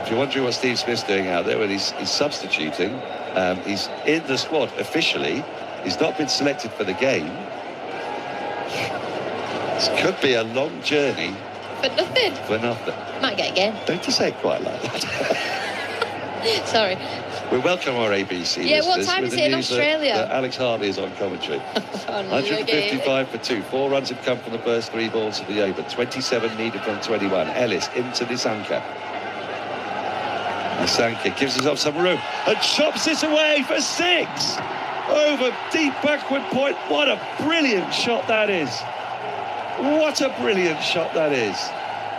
If you're wondering what Steve Smith's doing out there, well, he's substituting. He's in the squad officially. He's not been selected for the game. This could be a long journey. For nothing. For nothing. Might get a game. Don't you say it quite like that. Sorry. We welcome our ABC Yeah, what listeners time with is the it in news Australia? that Alex Hartley is on commentary. 155 for 2. 4 runs have come from the first 3 balls of the over. 27 needed from 21. Ellis into Nisanka. Nisanka gives himself some room and chops this away for 6. Over deep backward point. What a brilliant shot that is. What a brilliant shot that is.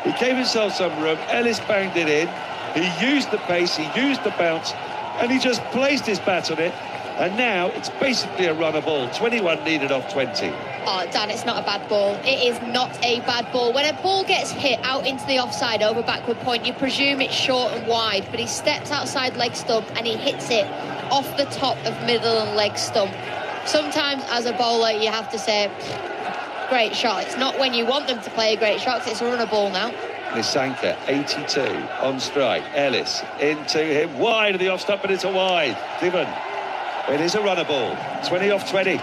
He gave himself some room. Ellis banged it in. He used the pace, he used the bounce, and he just placed his bat on it. And now it's basically a runner ball. 21 needed off 20. Oh, Dan, it's not a bad ball. It is not a bad ball. When a ball gets hit out into the offside over backward point, you presume it's short and wide, but he steps outside leg stump and he hits it off the top of middle and leg stump. Sometimes as a bowler you have to say, great shot. It's not when you want them to play a great shot, because it's a runner ball now. Nisanka, 82, on strike. Ellis into him, wide of the off stump, but it's a wide. Given. It is a runner ball. 20 off 20.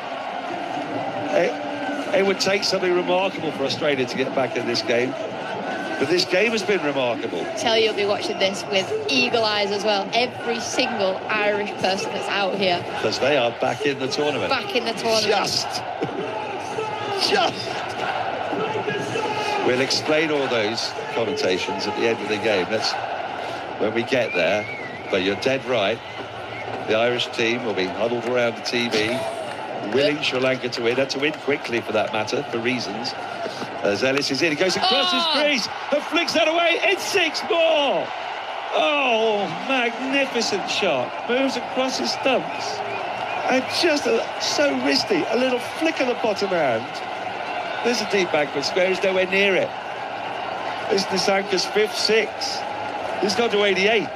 It would take something remarkable for Australia to get back in this game. But this game has been remarkable. I tell you, you'll be watching this with eagle eyes as well. Every single Irish person that's out here. Because they are back in the tournament. Back in the tournament. Just. We'll explain all those connotations at the end of the game. That's when we get there. But you're dead right. The Irish team will be huddled around the TV, willing Sri Lanka to win, and to win quickly for that matter, for reasons. As Ellis is in, he goes across his crease and flicks that away. It's 6 more. Oh, magnificent shot. Moves across his stumps. And just so wristy, a little flick of the bottom hand. There's a deep backward square, he's nowhere near it. It's Nisanka's 5th 6. He's gone to 88.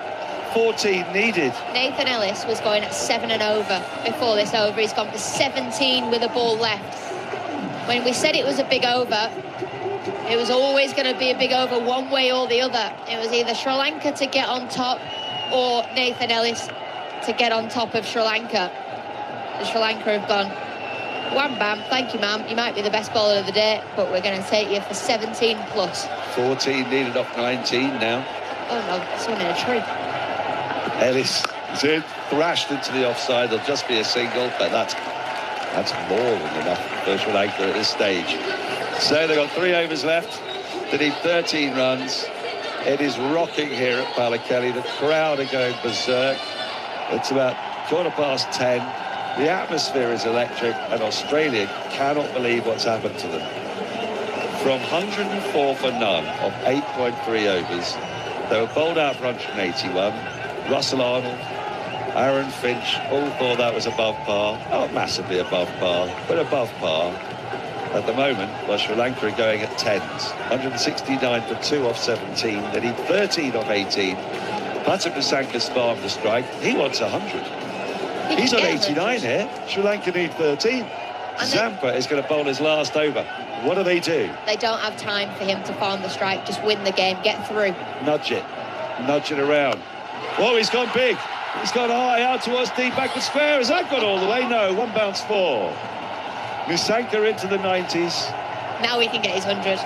14 needed. Nathan Ellis was going at 7 and over before this over. He's gone for 17 with a ball left. When we said it was a big over, it was always going to be a big over one way or the other. It was either Sri Lanka to get on top or Nathan Ellis to get on top of Sri Lanka. The Sri Lanka have gone, wham bam, thank you ma'am, you might be the best bowler of the day, but we're going to take you for 17 plus. 14 needed off 19 now. Oh no, it's one in a tree. Ellis is in, thrashed into the offside. There'll just be a single, but that's more than enough for Sri Lanka at this stage. So they've got 3 overs left. They need 13 runs. It is rocking here at Pallekele. The crowd are going berserk. It's about 10:15. The atmosphere is electric, and Australia cannot believe what's happened to them. From 104 for none of 8.3 overs, they were bowled out for 181. Russell Arnold, Aaron Finch, all thought that was above par. Not massively above par, but above par. At the moment, while Sri Lanka are going at 10s. 169 for 2 off 17. They need 13 off 18. Patrick Nisanka's farm to strike. He wants 100. He's on 89 here. Sri Lanka need 13. Zampa is going to bowl his last over. What do? They don't have time for him to farm the strike. Just win the game, get through. Nudge it around. Oh, he's gone big. He's gone high, out towards deep, backward square. Has that gone all the way? No, one bounce 4. Nisanka into the 90s. Now he can get his 100.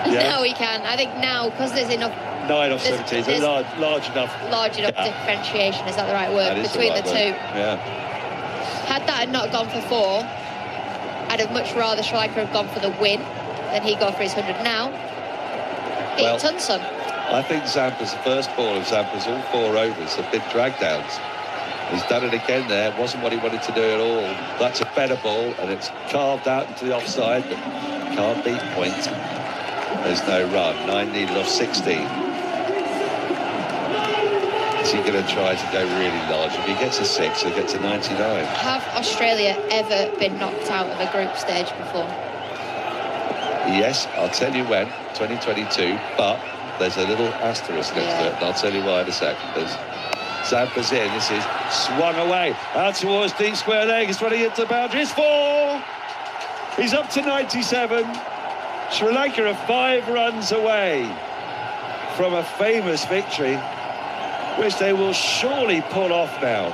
Yeah. Now he can. I think now, because there's enough... 9 off 17, there's large enough. Large enough differentiation, is that the right word? Between the two. Yeah. Had that not gone for 4, I'd have much rather Sri Lanka have gone for the win than he go for his 100 now. Well, Tunson. I think Zampa's the first ball of Zampa's all 4 overs have been drag downs. He's done it again there. It wasn't what he wanted to do at all. That's a better ball, and it's carved out into the offside, but can't beat point. There's no run. 9 needed off 16. Is he going to try to go really large? If he gets a 6, he'll get to 99. Have Australia ever been knocked out of a group stage before? Yes, I'll tell you when. 2022, but there's a little asterisk next to it, and I'll tell you why in a second. Zampa's in. This is swung away out towards deep square leg. He's running into the boundary. It's 4. He's up to 97. Sri Lanka are 5 runs away from a famous victory, which they will surely pull off now.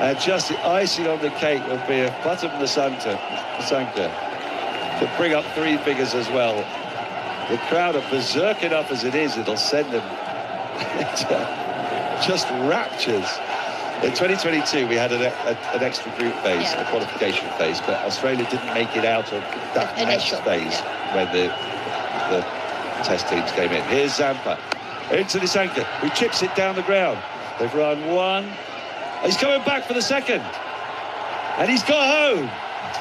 And just the icing on the cake will be if Pathum Nissanka could bring up 3 figures as well. The crowd are berserk enough as it is. It'll send them just raptures. In 2022, we had an extra group phase, a qualification phase, but Australia didn't make it out of that next phase when the test teams came in. Here's Zampa into Nissanka, who chips it down the ground. They've run 1. He's coming back for the 2nd, and he's got home.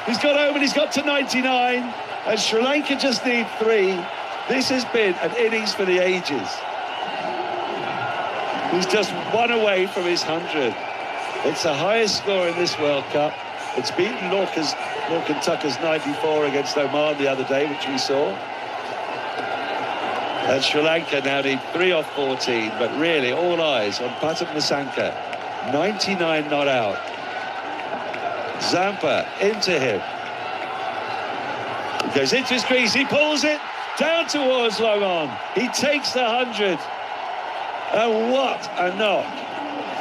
He's got home, and he's got to 99. And Sri Lanka just need 3. This has been an innings for the ages. He's just 1 away from his 100. It's the highest score in this World Cup. It's beaten Lorcan Tucker's 94 against Oman the other day, which we saw. And Sri Lanka now need 3 off 14, but really all eyes on Pathum Nissanka. 99 not out. Zampa into him. He goes into his crease, he pulls it down towards long on. He takes the 100. And what a knock.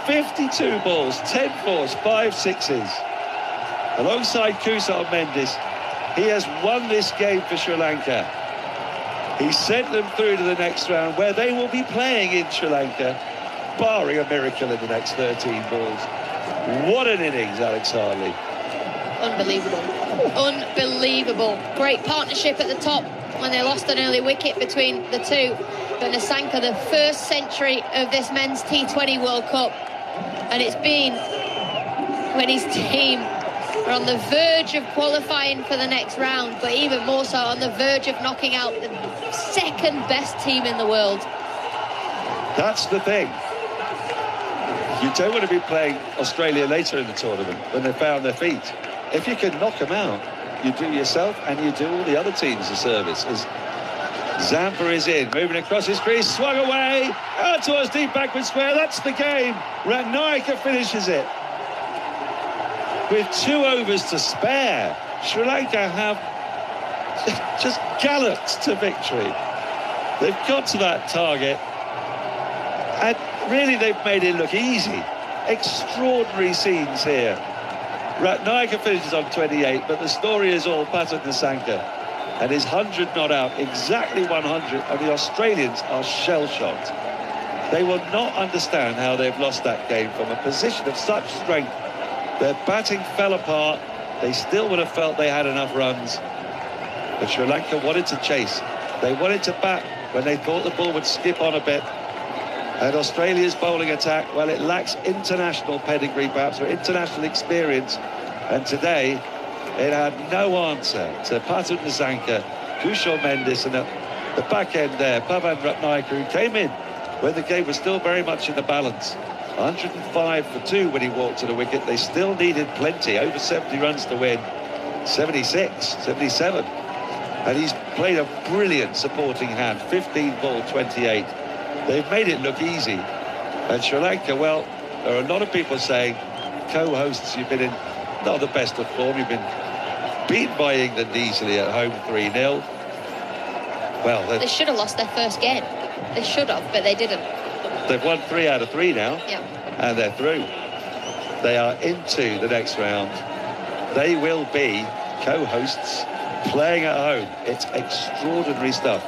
52 balls, 10 fours, 5 sixes. Alongside Kusal Mendis, he has won this game for Sri Lanka. He sent them through to the next round, where they will be playing in Sri Lanka, barring a miracle in the next 13 balls. What an innings, Alex Hartley. Unbelievable. Unbelievable. Great partnership at the top when they lost an early wicket between the two. But Nissanka, the first century of this men's T20 World Cup. And it's been when his team are on the verge of qualifying for the next round, but even more so on the verge of knocking out the 2nd best team in the world. That's the thing. You don't want to be playing Australia later in the tournament when they've found their feet. If you can knock them out, you do yourself and you do all the other teams a service. As Zampa is in, moving across his crease, swung away, out towards deep backward square. That's the game. Ratnayaka finishes it. With 2 overs to spare, Sri Lanka have just galloped to victory. They've got to that target, and really they've made it look easy. Extraordinary scenes here. Ratnayaka finishes on 28, but the story is all Pathum Nissanka and his 100 not out, exactly 100, and the Australians are shell-shocked. They will not understand how they've lost that game from a position of such strength. Their batting fell apart. They still would have felt they had enough runs. But Sri Lanka wanted to chase. They wanted to bat when they thought the ball would skip on a bit. And Australia's bowling attack, well, it lacks international pedigree, perhaps, or international experience. And today, it had no answer to Pathum Nissanka, Kusal Mendis, and the back end there, Pavan Ratnayaka, who came in when the game was still very much in the balance. 105 for 2 when he walked to the wicket. They still needed plenty, over 70 runs to win. 76, 77. And he's played a brilliant supporting hand, 15 ball, 28. They've made it look easy. And Sri Lanka, well, there are a lot of people saying, co-hosts, you've been in not the best of form, you've been beaten by England easily at home 3-0. Well, they should have lost their first game. They should have, but they didn't. They've won 3 out of 3 now. Yeah. And they're through. They are into the next round. They will be co-hosts playing at home. It's extraordinary stuff.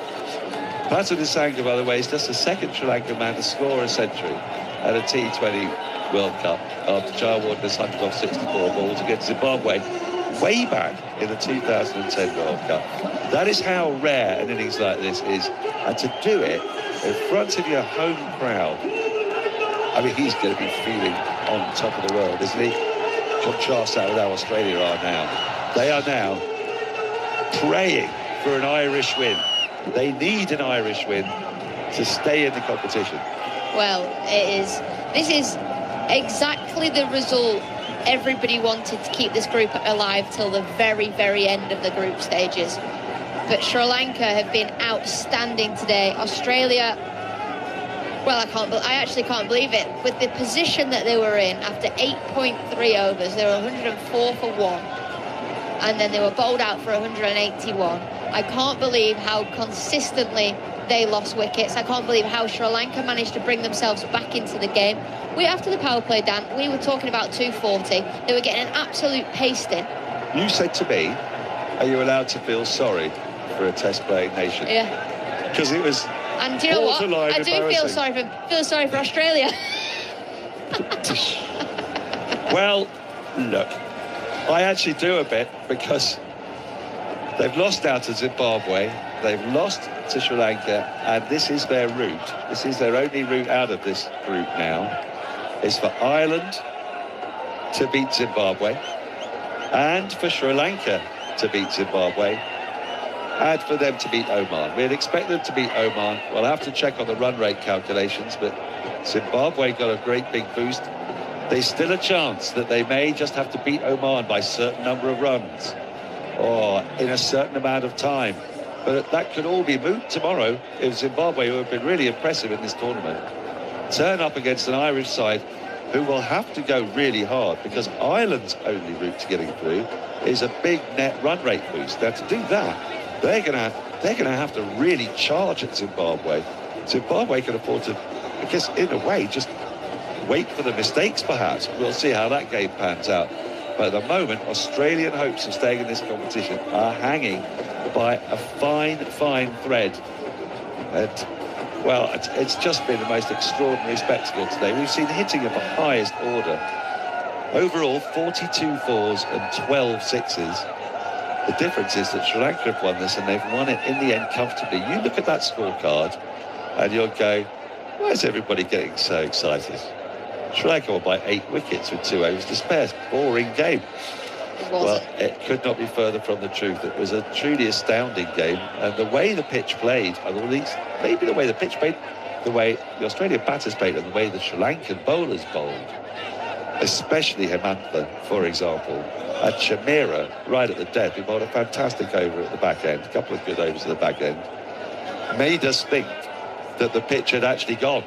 Patson Nissanka, by the way, is just the second Sri Lankan man to score a century at a T20 World Cup after Charles Ward has hunted off 64 balls against Zimbabwe way back in the 2010 World Cup. That is how rare an innings like this is. And to do it in front of your home crowd, I mean, he's going to be feeling on top of the world, isn't he? Contrast that with how Australia are now. They are now praying for an Irish win. They need an Irish win to stay in the competition. Well, this is exactly the result everybody wanted to keep this group alive till the very, very end of the group stages. But Sri Lanka have been outstanding today. Australia, well, I actually can't believe it. With the position that they were in after 8.3 overs, they were 104 for 1. And then they were bowled out for 181. I can't believe how consistently they lost wickets. I can't believe how Sri Lanka managed to bring themselves back into the game. After the power play, Dan, we were talking about 240. They were getting an absolute pasting. You said to me, are you allowed to feel sorry for a test-playing nation? Yeah. Because it was... And do you know what? I do feel sorry for Australia. Well, look, I actually do a bit, because they've lost out to Zimbabwe, they've lost to Sri Lanka, and this is their route. This is their only route out of this group now. It's for Ireland to beat Zimbabwe, and for Sri Lanka to beat Zimbabwe, and for them to beat Oman. We'd expect them to beat Oman. We'll have to check on the run rate calculations, but Zimbabwe got a great big boost. There's still a chance that they may just have to beat Oman by a certain number of runs or in a certain amount of time. But that could all be moot tomorrow if Zimbabwe, who have been really impressive in this tournament, turn up against an Irish side who will have to go really hard, because Ireland's only route to getting through is a big net run rate boost. Now, to do that, they're going to have to really charge at Zimbabwe. Zimbabwe can afford to, I guess, in a way, just wait for the mistakes, perhaps. We'll see how that game pans out. But at the moment, Australian hopes of staying in this competition are hanging by a fine, fine thread. And, well, it's just been the most extraordinary spectacle today. We've seen hitting of the highest order. Overall, 42 fours and 12 sixes. The difference is that Sri Lanka have won this, and they've won it in the end comfortably. You look at that scorecard and you'll go, why is everybody getting so excited? Sri Lanka won by 8 wickets with 2 overs to spare. Boring game. Well, it could not be further from the truth. It was a truly astounding game, and the way the pitch played, or at least maybe the way the pitch played, the way the Australian batters played, and the way the Sri Lankan bowlers bowled, especially Hemantha, for example, and Chamira right at the death, who bowled a fantastic over at the back end, a couple of good overs at the back end, made us think that the pitch had actually gone,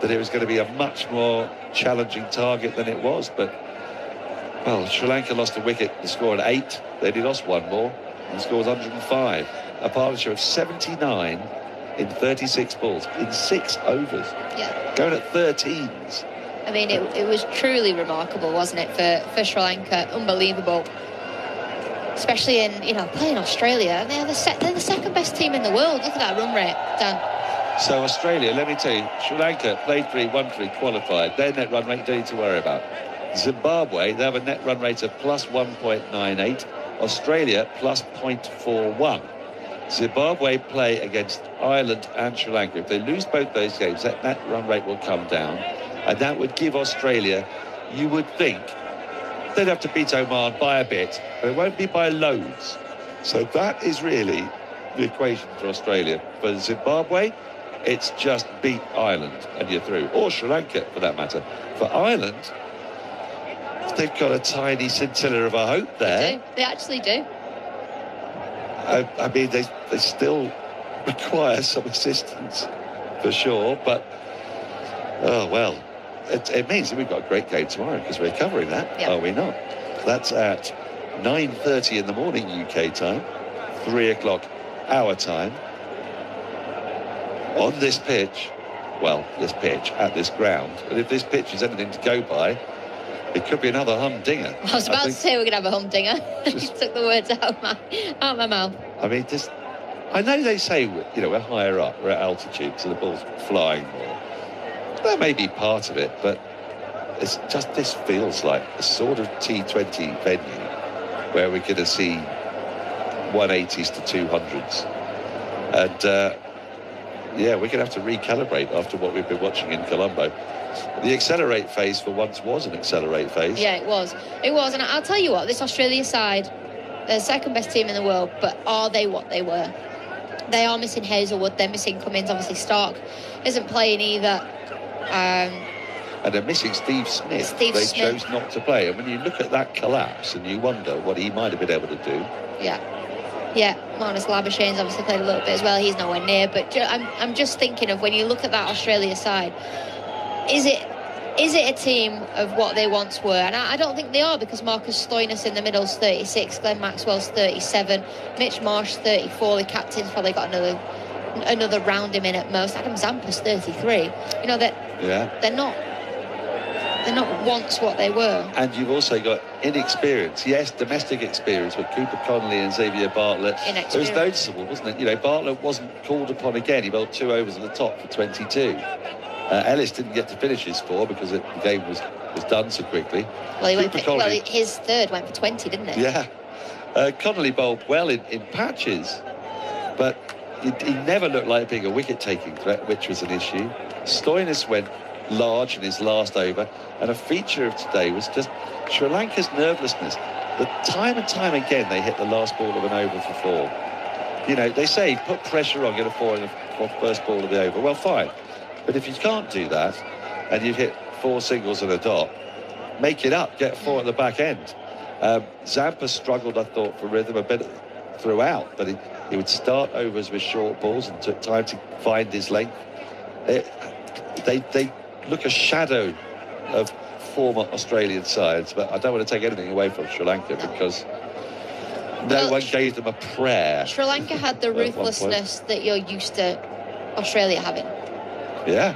that it was going to be a much more challenging target than it was. But, well, Sri Lanka lost a wicket, the score at 8, then he lost one more, and the score was 105. A partnership of 79 in 36 balls, in 6 overs. Yeah. Going at 13s. I mean, it was truly remarkable, wasn't it, for Sri Lanka? Unbelievable. Especially in, playing Australia. They're the second best team in the world. Look at that run rate, Dan. So Australia, let me tell you, Sri Lanka played 3, won 3, qualified. Their net run rate, don't need to worry about. Zimbabwe, they have a net run rate of plus 1.98. Australia, plus 0.41. Zimbabwe play against Ireland and Sri Lanka. If they lose both those games, that net run rate will come down. And that would give Australia, you would think, they'd have to beat Oman by a bit, but it won't be by loads. So that is really the equation for Australia. For Zimbabwe, it's just beat Ireland and you're through, or Sri Lanka for that matter. For Ireland, they've got a tiny scintilla of a hope there. They do. They actually do. I mean, they still require some assistance for sure, but oh well, it means that we've got a great game tomorrow, because we're covering that, are we not? That's at 9:30 in the morning UK time, 3 o'clock our time, on this pitch. Well, this pitch at this ground. And if this pitch is anything to go by, it could be another humdinger. I was about to say we're going to have a humdinger. You took the words out of my mouth. I mean, I know they say, we're higher up, we're at altitude, so the ball's flying more. That may be part of it, but this feels like a sort of T20 venue where we're going to see 180s to 200s. And, we're going to have to recalibrate after what we've been watching in Colombo. The accelerate phase for once was an accelerate phase. Yeah, it was. It was. And I'll tell you what, this Australia side, they're the second best team in the world, but are they what they were? They are missing Hazelwood, they're missing Cummins, obviously Stark isn't playing either. And they're missing Steve Smith. They chose not to play. And when you look at that collapse and you wonder what he might have been able to do. Yeah, Marnus Labuschagne's obviously played a little bit as well. He's nowhere near. But I'm just thinking of when you look at that Australia side, is it a team of what they once were? And I don't think they are, because Marcus Stoinis in the middle's 36, Glenn Maxwell's 37, Mitch Marsh 34. The captain's probably got another round him in at most. Adam Zampa's 33. They're not once what they were. And you've also got inexperience. Yes, domestic experience with Cooper Connolly and Xavier Bartlett. It was noticeable, wasn't it? Bartlett wasn't called upon again. He bowled 2 overs at the top for 22. Ellis didn't get to finish his 4 because the game was done so quickly. Well, his third went for 20, didn't it? Yeah. Connolly bowled well in patches, but he never looked like being a wicket-taking threat, which was an issue. Stoinis went large in his last over, and a feature of today was just Sri Lanka's nervousness. But time and time again, they hit the last ball of an over for 4. They say put pressure on, get a 4 in the first ball of the over. Well, fine. But if you can't do that, and you've hit 4 singles and a dot, make it up, get 4 at the back end. Zampa struggled, I thought, for rhythm a bit throughout, but he would start overs with short balls and took time to find his length. They look a shadow of former Australian sides, but I don't want to take anything away from Sri Lanka because no one gave them a prayer. Sri Lanka had the ruthlessness that you're used to Australia having. Yeah,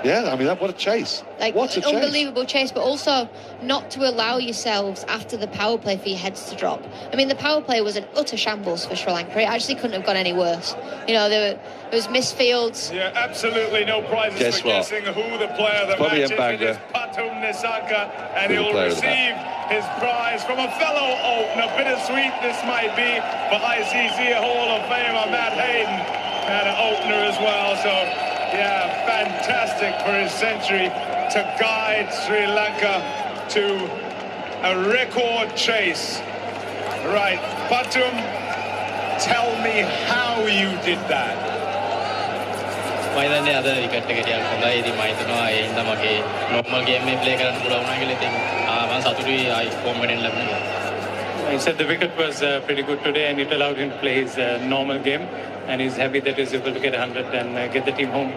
I mean, what a chase. What a unbelievable chase, but also not to allow yourselves after the power play for your heads to drop. I mean, the power play was an utter shambles for Sri Lanka. It actually couldn't have gone any worse. There was missed fields. Yeah, absolutely no prizes for guessing who the player of the match is. It is Pathum Nissanka, and he'll receive his prize from a fellow opener. Bittersweet this might be for ICC Hall of Famer Matt Hayden, and an opener as well. So, yeah, fantastic for his century to guide Sri Lanka to a record chase. Right, Pathum, tell me how you did that. He said the wicket was pretty good today, and it allowed him to play his normal game, and he's happy that he's able to get 100 and get the team home.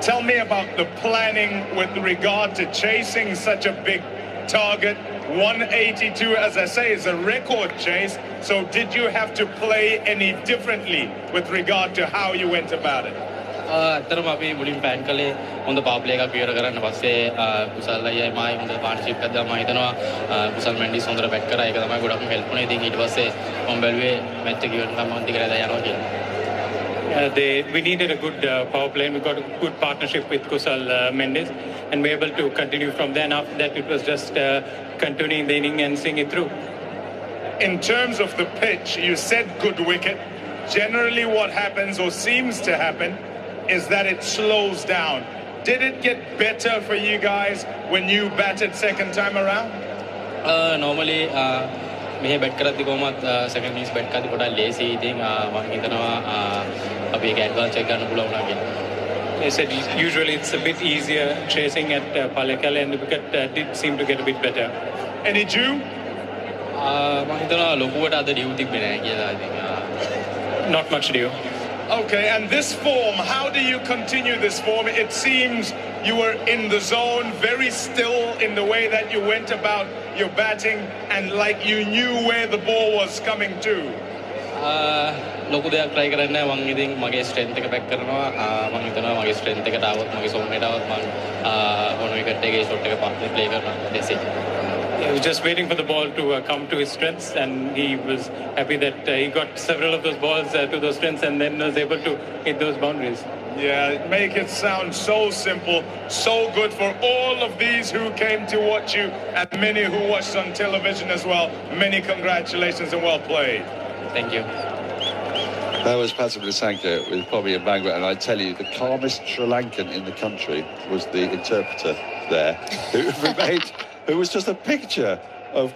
Tell me about the planning with regard to chasing such a big target. 182, as I say, is a record chase. So did you have to play any differently with regard to how you went about it? ඇත්තටම අපි මුලින් plan කළේ හොඳ power play එකක් clear කරන්න පස්සේ කුසල් අයියයි මායි හොඳ පාර්ට්නර්ෂිප් එකක් දාලා මම හිතනවා කුසල් මෙන්ඩිස් හොඳට බැට් කරා ඒක තමයි ගොඩක්ම හෙල්ප් වුණේ. ඉතින් ඊට පස්සේ මම බැලුවේ මැච් එක ඉවරනකම් මම දිගට යනවා කියලා. We needed a good power play, and we got a good partnership with Kusal Mendes, and we were able to continue from there. And after that, it was just continuing the inning and seeing it through. In terms of the pitch, you said good wicket. Generally what happens or seems to happen is that it slows down. Did it get better for you guys when you batted second time around? Normally, මෙහෙ bat කරද්දි කොහොමත් second ඉනිංස් bat කරද්දි පොඩක් ලේසි. ඉතින් මම හිතනවා අපි ඒක ඇඩ්වාන්ස් එක ගන්න පුළුවන් වුණා කියලා. They said usually it's a bit easier chasing at Palekale, and the wicket did seem to get a bit better. Any dew? මම හිතනවා ලොකුවට අද ඩියු තිබ්බේ නැහැ කියලා. I think not much dew. Okay, and this form, how do you continue this form? It seems you were in the zone, very still in the way that you went about your batting, and like you knew where the ball was coming to. ලොකු දෙයක් try කරන්නේ නැහැ මම ඉතින් මගේ strength එක back කරනවා මම හිතනවා මගේ strength එකට આવොත් මගේ zone එකට આવොත් මම on wicket එකේ shot එක play කරනවා that's it. He was just waiting for the ball to come to his strengths, and he was happy that he got several of those balls to those strengths and then was able to hit those boundaries. Yeah, make it sound so simple, so good for all of these who came to watch you and many who watched on television as well. Many congratulations and well played. Thank you. That was Patrick Nisanka with Bobby and Bangla, and I tell you, the calmest Sri Lankan in the country was the interpreter there, who was just a picture of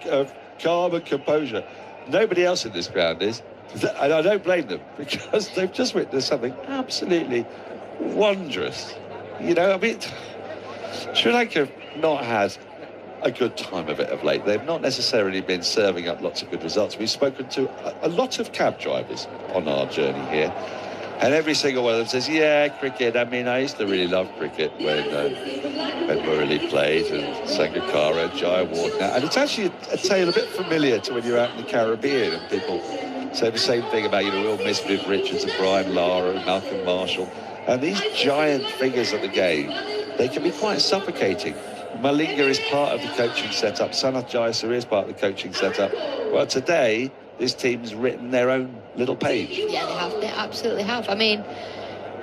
calm and composure. Nobody else in this ground is, and I don't blame them, because they've just witnessed something absolutely wondrous. You know, I mean, Sri Lanka have not had a good time of it of late. They've not necessarily been serving up lots of good results. We've spoken to a lot of cab drivers on our journey here, and every single one of them says, yeah, cricket, I mean, I used to really love cricket when Murali played, and Sangakkara, and Jaya Wardner, and it's actually a tale a bit familiar to when you're out in the Caribbean and people say the same thing about, you know, we'll miss Viv Richards and Brian Lara and Malcolm Marshall, and these giant figures of the game, they can be quite suffocating. Malinga is part of the coaching setup. Sanath Jayasuriya is part of the coaching setup. Well, today, this team's written their own little page. Yeah, they have. They absolutely have. I mean,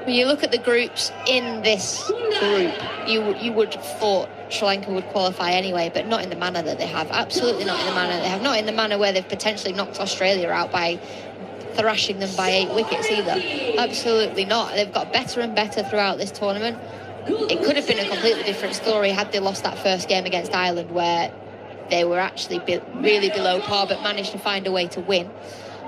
when you look at the groups in this group, you would have thought Sri Lanka would qualify anyway, but not in the manner that they have. Absolutely not in the manner they have. Not in the manner where they've potentially knocked Australia out by thrashing them by 8 wickets either. Absolutely not. They've got better and better throughout this tournament. It could have been a completely different story had they lost that first game against Ireland, where they were actually really below par but managed to find a way to win.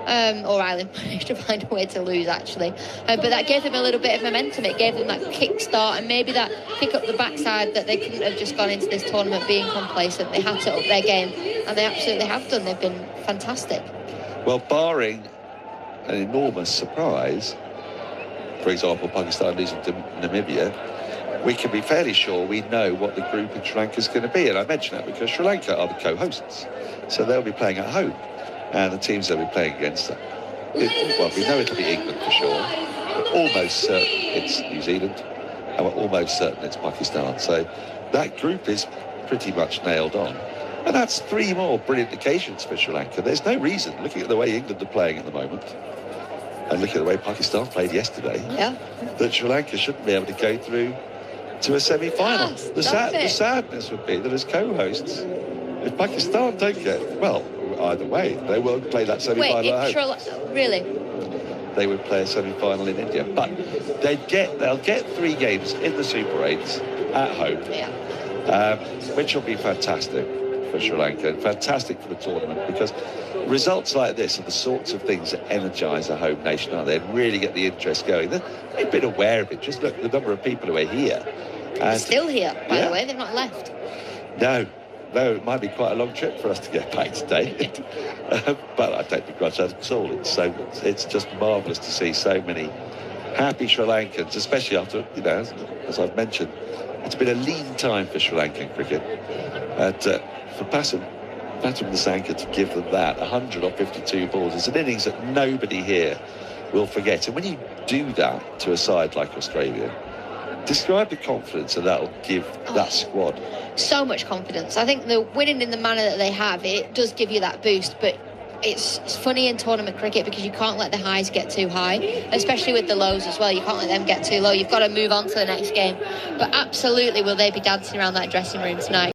Or Ireland managed to find a way to lose, actually. But that gave them a little bit of momentum. It gave them that kick-start and maybe that kick up the backside that they couldn't have just gone into this tournament being complacent. They had to up their game, and they absolutely have done. They've been fantastic. Well, barring an enormous surprise, for example, Pakistan losing to Namibia, we can be fairly sure we know what the group in Sri Lanka is going to be. And I mention that because Sri Lanka are the co-hosts. So they'll be playing at home. And the teams they'll be playing against, well, we know it'll be England for sure. We're almost certain it's New Zealand. And we're almost certain it's Pakistan. So that group is pretty much nailed on. And that's 3 more brilliant occasions for Sri Lanka. There's no reason, looking at the way England are playing at the moment, and looking at the way Pakistan played yesterday, that Sri Lanka shouldn't be able to go through to a semi-final. The sadness would be that as co-hosts, if Pakistan don't get, well, either way, they won't play that semi-final at home. Really? They would play a semi-final in India, but they'll get 3 games in the Super 8s at home, which will be fantastic for Sri Lanka and fantastic for the tournament, because results like this are the sorts of things that energise a home nation, aren't they? And really get the interest going. They've been aware of it. Just look at the number of people who are here. And still here, by the way. They've not left. No, it might be quite a long trip for us to get back today. But I don't begrudge that at all. It's just marvellous to see so many happy Sri Lankans, especially after, you know, as I've mentioned, it's been a lean time for Sri Lankan cricket. And for Patrick Nisanka to give them that 100 off 52 balls, it's an innings that nobody here will forget. And when you do that to a side like Australia, describe the confidence that'll give that squad. So much confidence. I think the winning in the manner that they have, it does give you that boost, but it's funny in tournament cricket because you can't let the highs get too high, especially with the lows as well. You can't let them get too low. You've got to move on to the next game. But absolutely will they be dancing around that dressing room tonight.